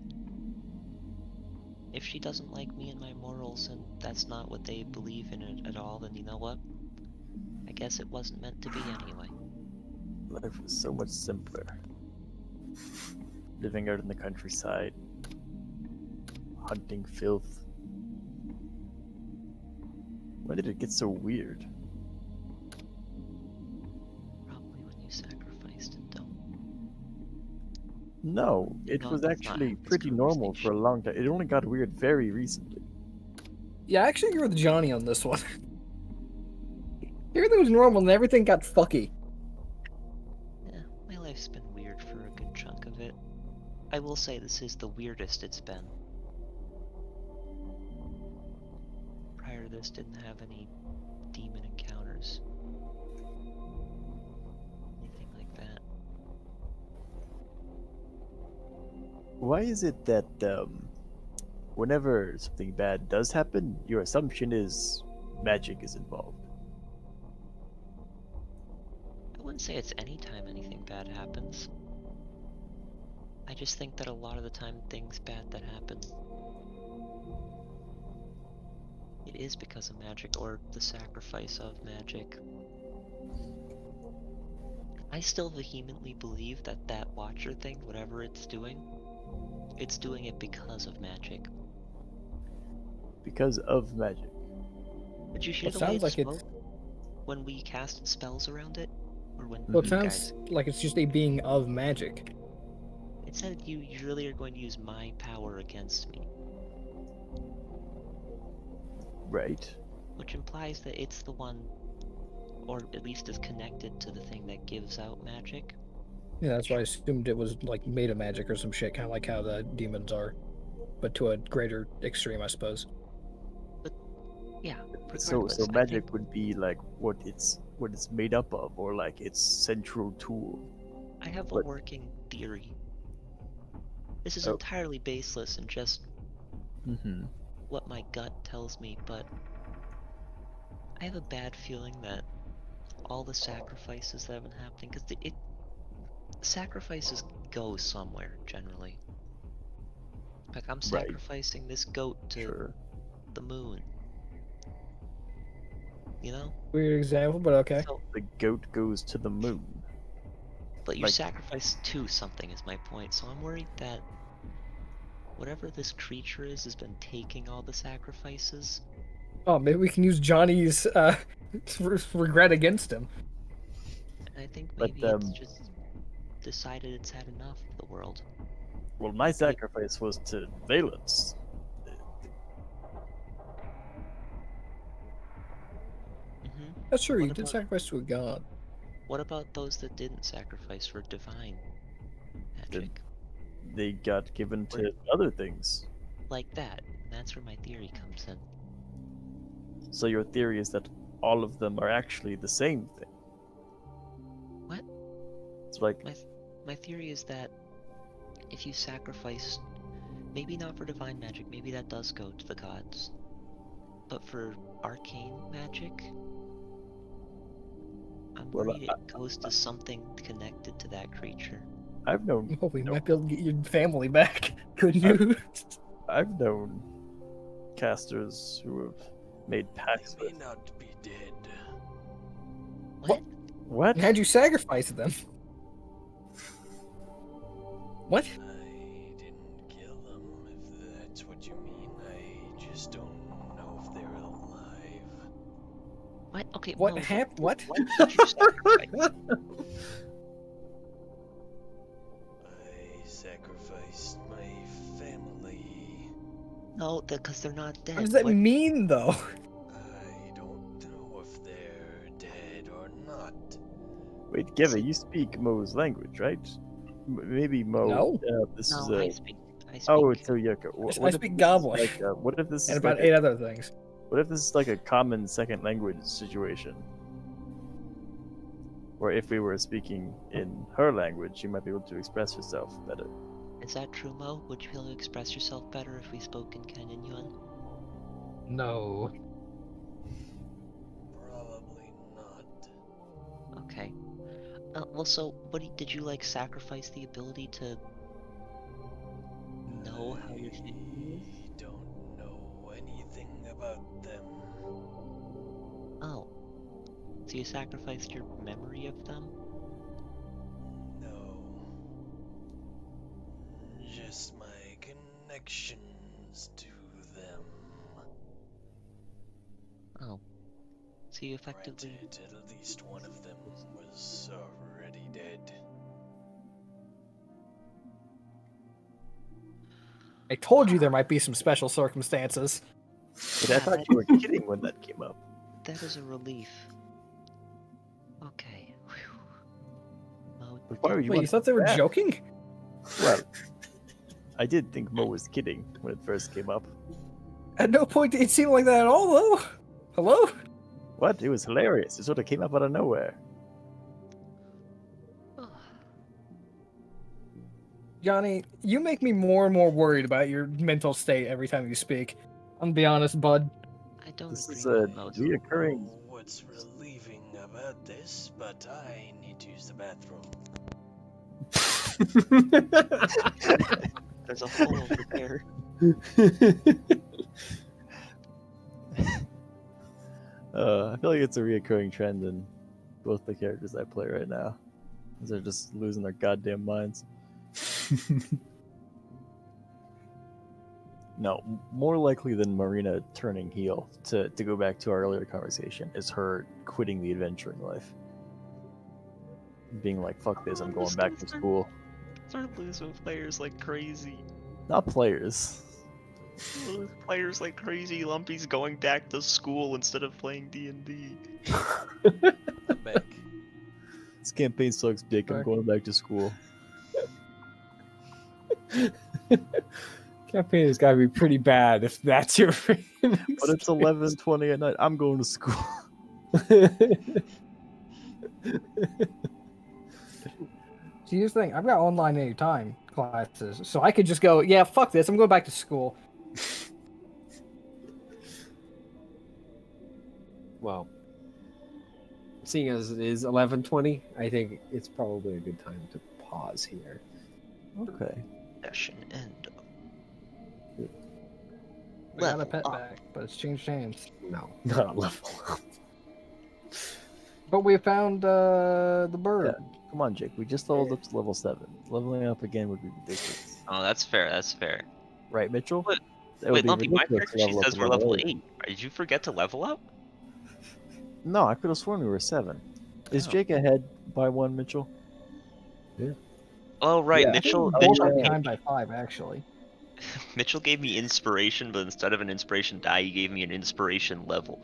if she doesn't like me and my morals and that's not what they believe in it at all, then you know what? I guess it wasn't meant to be anyway. Life was so much simpler. Living out in the countryside, hunting filth. When did it get so weird? Probably when you sacrificed and don't. No, it No, was that's not actually how this pretty normal for a conversation- long time. It only got weird very recently. Yeah, I actually agree with Johnny on this one. Everything was normal and everything got fucky. Yeah, my life's been weird for a good chunk of it. I will say this is the weirdest it's been. Prior to this, didn't have any demon encounters. Anything like that. Why is it that whenever something bad does happen, your assumption is magic is involved? I wouldn't say it's any time anything bad happens. I just think that a lot of the time things bad that happen, it is because of magic or the sacrifice of magic. I still vehemently believe that that Watcher thing, whatever it's doing it because of magic. Because of magic. Did you Well, hear it the way sounds it like spoke it's. when we casted spells around it? Or when Well, it you sounds guys... like it's just a being of magic. It said you really are going to use my power against me. Right. Which implies that it's the one, or at least is connected to the thing that gives out magic. Yeah, that's why I assumed it was like made of magic or some shit, kind of like how the demons are, but to a greater extreme, I suppose. Yeah, So regardless, I magic think would be like what it's made up of, or like its central tool. I have a But- working theory. This is Oh. entirely baseless and just Mm-hmm. what my gut tells me, but I have a bad feeling that all the sacrifices that have been happening, because sacrifices go somewhere generally. Like I'm sacrificing this goat to Sure. the moon. You know? Weird example, but okay. So, The goat goes to the moon. but you Like- sacrifice to something is my point. So I'm worried that whatever this creature is has been taking all the sacrifices. Oh, maybe we can use Johnny's regret against him. And I think But, maybe it's just decided it's had enough of the world. Well, my sacrifice was to Valence. Hmm. That's true. You What did about- sacrifice to a god. What about those that didn't sacrifice for divine magic? They got given to other things. Like that. And that's where my theory comes in. So your theory is that all of them are actually the same thing. What? It's like My theory is that if you sacrifice, maybe not for divine magic, maybe that does go to the gods, but for arcane magic, I'm Well, worried it goes to something connected to that creature. I've known Oh, we might be able to get your family back. Good news. I've known casters who have made pacts They may with. not be dead. What? What? How'd you sacrifice them? What? I didn't kill them, if that's what you mean. I just don't know if they're alive. What? Okay. What Mo, happened? What? What did you sacrifice? I sacrificed my family. No, because they're not dead. What does that What- mean, though? I don't know if they're dead or not. Wait, Geva, you speak Mo's language, right? Maybe Mo. No. This No, is I a. speak. Oh, it's Oyuka. I speak Goblin. What if this And is about like 8 other things. what if this is like a common second language situation? Or if we were speaking in her language, you might be able to express yourself better. Is that true, Mo? Would you be able to express yourself better if we spoke in Kenyan Yuan? No. Probably not. Okay. Well, so, did you like sacrifice the ability to know how your family is? I don't know anything about them. Oh. So you sacrificed your memory of them? No. Just my connections to them. Oh. So you effectively... Granted, at least one of them was already dead. I told you there might be some special circumstances. But I thought you were kidding when that came up. That is a relief. Okay. Whew. Mo, But why would you Wait, want you thought they were that? joking? Well, I did think Mo was kidding when it first came up. At no point did it seem like that at all, though. Hello? What? It was hilarious. It sort of came up out of nowhere. Johnny, you make me more and more worried about your mental state every time you speak. I'm gonna be honest, bud. I don't This agree is a with Mo. reoccurring. Oh, what's relieving about this, but I need to use the bathroom. There's a hole over there. I feel like it's a reoccurring trend in both the characters I play right now. They're just losing their goddamn minds. No, more likely than Marina turning heel, to go back to our earlier conversation, is her quitting the adventuring life. Being like, fuck this, I'm going back to school. Start losing players like crazy. Not players. Lose players like crazy. Lumpy's going back to school instead of playing D&D. I'm back. This campaign sucks dick, I'm Back. going back to school. Campaign has got to be pretty bad if that's your. But it's 11:20 at night, I'm going to school. See, here's the thing. I've got online anytime classes, so I could just go, yeah, fuck this. I'm going back to school. Well, seeing as it is 11:20, I think it's probably a good time to pause here. Okay. Session end. We got a Level pet up. back, but it's changed hands. No, not level up. But we found the bird. Come on, Jake. We just leveled up to level 7. Leveling up again would be ridiculous. Oh, that's fair. That's fair. Right, Mitchell? Wait, That would Wait, be Lumpy, my ridiculous to character sheet level up says to we're level 8. 8. Did you forget to level up? No, I could have sworn we were 7. Is Oh. Jake ahead by 1, Mitchell? Yeah. Oh right, Yeah. Mitchell. Four Mitchell, by gave, time by 5 actually. Mitchell gave me inspiration, but instead of an inspiration die, he gave me an inspiration level.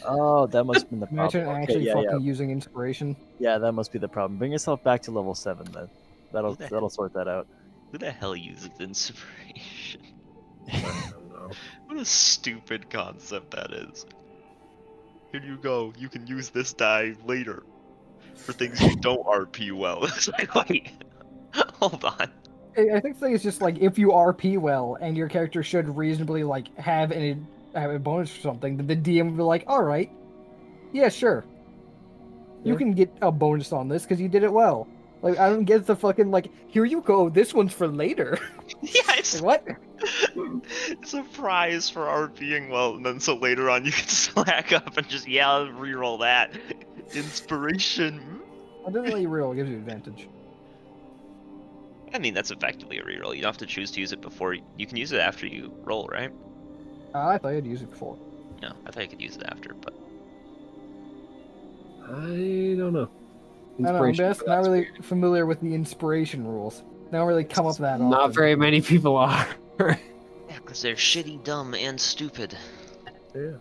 Oh, that must have been the Imagine problem. actually yeah, fucking using inspiration. yeah, that must be the problem. Bring yourself back to level 7 then. Who the That'll sort that out. Who the hell uses inspiration? I don't know. What a stupid concept that is. Here you go. You can use this die later for things you don't RP well. It's like, wait, hold on. I think the thing is just like if you RP well and your character should reasonably like have a bonus or something, then the DM will be like, all right, yeah, sure, you Yeah. can get a bonus on this because you did it well. Like I don't get the fucking like here you go, this one's for later. Yeah, it's Like, what? it's a prize for RPing well, and then so later on you can slack up and just I'll reroll that. Inspiration. It doesn't really real gives you advantage. I mean that's effectively a reroll. You don't have to choose to use it before. You can use it after you roll, right? I thought I'd use it before. No, I thought you could use it after, but I don't know. I don't know, I'm Inspiration just for not that's really weird. familiar with the inspiration rules. They don't really come up that often. Not very many people are. yeah, because they're shitty, dumb, and stupid. Yeah.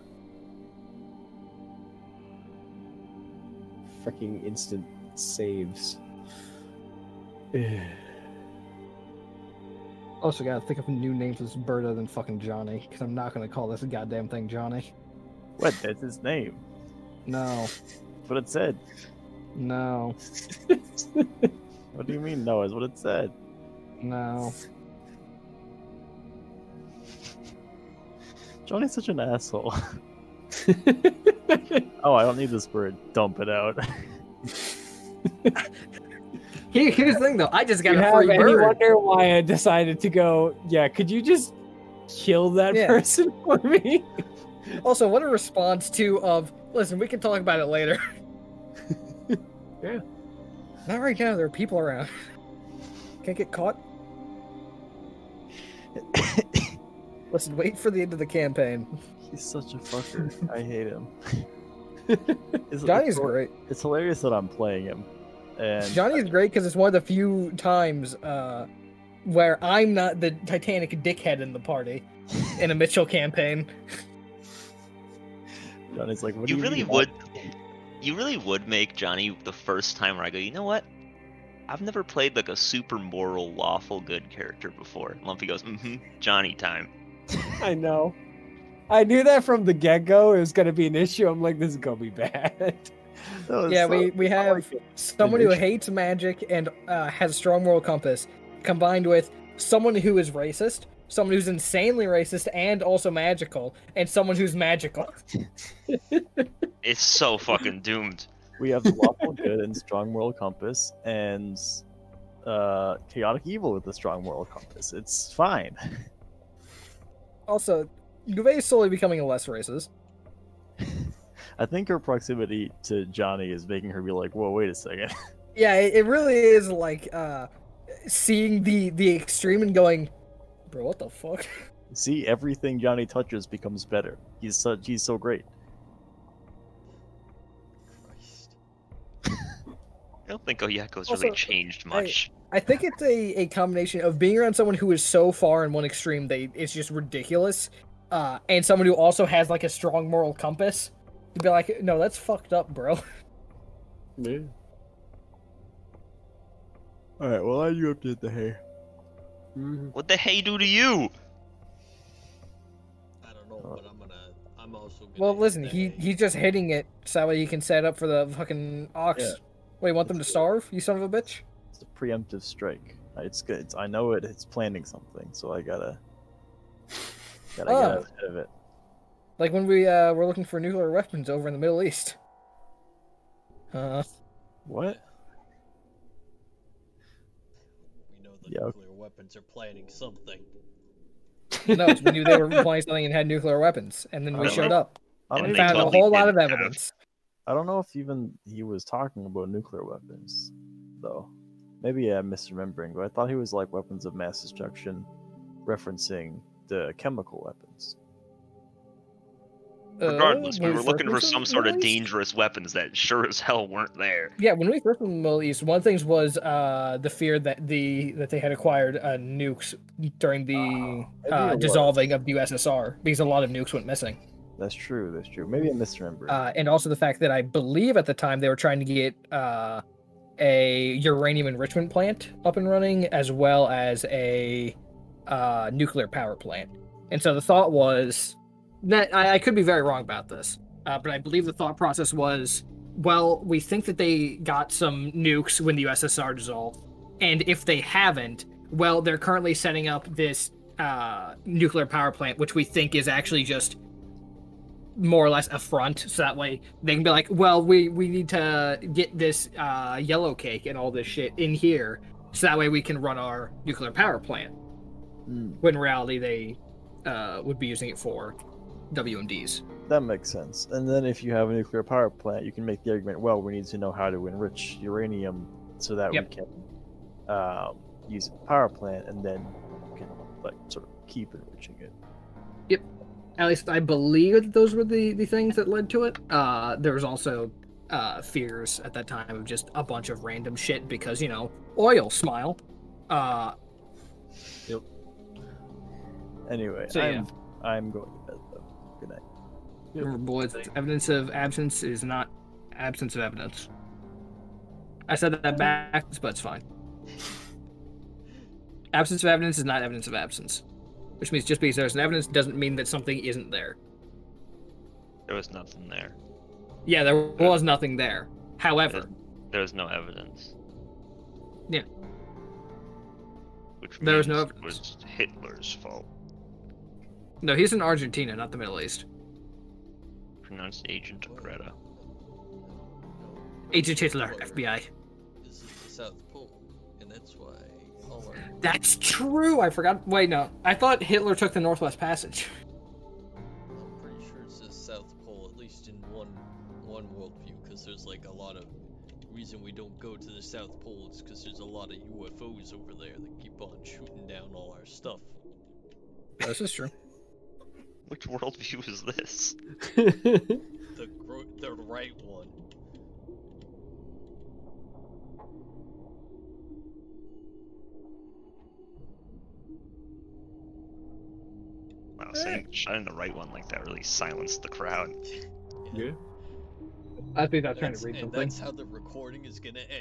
Freaking instant saves. Also, gotta think of a new name for this bird other than fucking Johnny, because I'm not gonna call this goddamn thing Johnny. What? That's his name. No, That's what it said. no, What do you mean? No, is what it said. no. Johnny's such an asshole. Oh, I don't need this bird. Dump it out. Here's the thing, though. I just got You a have free any bird. wonder why I decided to go, yeah, could you just kill that Yeah. person for me? Also, what a response to of, listen, we can talk about it later. Yeah. Not right now. There are people around. Can't get caught. Listen, wait for the end of the campaign. He's such a fucker. I hate him. Johnny's great. It's hilarious that I'm playing him. And Johnny's great because it's one of the few times where I'm not the Titanic dickhead in the party in a Mitchell campaign. Johnny's like, what do You you really mean? would. You really would make Johnny the first time where I go, you know what? I've never played like a super moral, lawful good character before. Lumpy goes, Johnny time. I know. I knew that from the get-go it was going to be an issue. I'm like, this is going to be bad. That was Yeah, so- we have someone who hates magic and has a strong moral compass, combined with someone who is racist, someone who's insanely racist and also magical, and someone who's magical. It's so fucking doomed. We have the lawful good and strong moral compass, and chaotic evil with a strong moral compass. It's fine. Also, Guve is slowly becoming a less racist. I think her proximity to Johnny is making her be like, whoa, wait a second. Yeah, it really is like seeing the extreme and going, bro, what the fuck? See, everything Johnny touches becomes better. He's so great. Christ. I don't think Oyako's Also, really changed much. I think it's a combination of being around someone who is so far in one extreme it's just ridiculous, and someone who also has like a strong moral compass to be like, no, that's fucked up, bro. Yeah. Alright, well, I do update the hay. What the hey do to you? I don't know, but I'm also gonna. Well, hit listen, the he's hay. just hitting it so that he can set up for the fucking ox. Yeah. Wait, you want them to starve? You son of a bitch. It's a preemptive strike. It's good. I know it. It's planning something, so I gotta get ahead of it. Like when we were looking for nuclear weapons over in the Middle East. What? We know the Yeah. nuclear weapons are planning something. No, we knew they were planning something and had nuclear weapons, and then we Uh-huh. showed up I don't and they found a totally whole lot of didn't have- evidence. I don't know if even he was talking about nuclear weapons, though. Maybe I'm misremembering, but I thought he was like weapons of mass destruction, referencing the chemical weapons. Regardless, we when were first looking for went to some the sort of Middle East? dangerous weapons that sure as hell weren't there. Yeah, when we first went to the Middle East, one of the things was the fear that they had acquired nukes during the maybe it was. dissolving of the USSR because a lot of nukes went missing. That's true. That's true. Maybe I misremember. And also the fact that I believe at the time they were trying to get a uranium enrichment plant up and running, as well as a nuclear power plant. And so the thought was that I could be very wrong about this, but I believe the thought process was, well, we think that they got some nukes when the USSR dissolved, and if they haven't, well, they're currently setting up this nuclear power plant, which we think is actually just more or less a front, so that way they can be like, well, we need to get this yellow cake and all this shit in here, so that way we can run our nuclear power plant. When in reality they would be using it for WMDs. That makes sense. And then if you have a nuclear power plant, you can make the argument, well, we need to know how to enrich uranium so that we can use a power plant, and then we can like sort of keep enriching it. Yep. At least I believe that those were the things that led to it. There was also fears at that time of just a bunch of random shit because, you know, oil, smile. Yep. Anyway, So, I'm going to bed though. Good night. Remember, boys, evidence of absence is not absence of evidence. I said that backwards, but it's fine. Absence of evidence is not evidence of absence. Which means just because there's an evidence doesn't mean that something isn't there. There was nothing there. Yeah, there was nothing there. However, there was no evidence. Yeah. Which There was means no it evidence. was Hitler's fault. No, he's in Argentina, not the Middle East. Pronounced Agent Greta. Agent Hitler, FBI. This is the South Pole, and that's why all our... That's true. I forgot. Wait, no. I thought Hitler took the Northwest Passage. I'm pretty sure it's the South Pole, at least in one worldview, because there's like a lot of reason we don't go to the South Pole is because there's a lot of UFOs over there that keep on shooting down all our stuff. This is true. Which worldview is this? The right one. Wow, saying shutting the right one like that really silenced the crowd. I think I'm trying to read And something. that's how the recording is gonna end.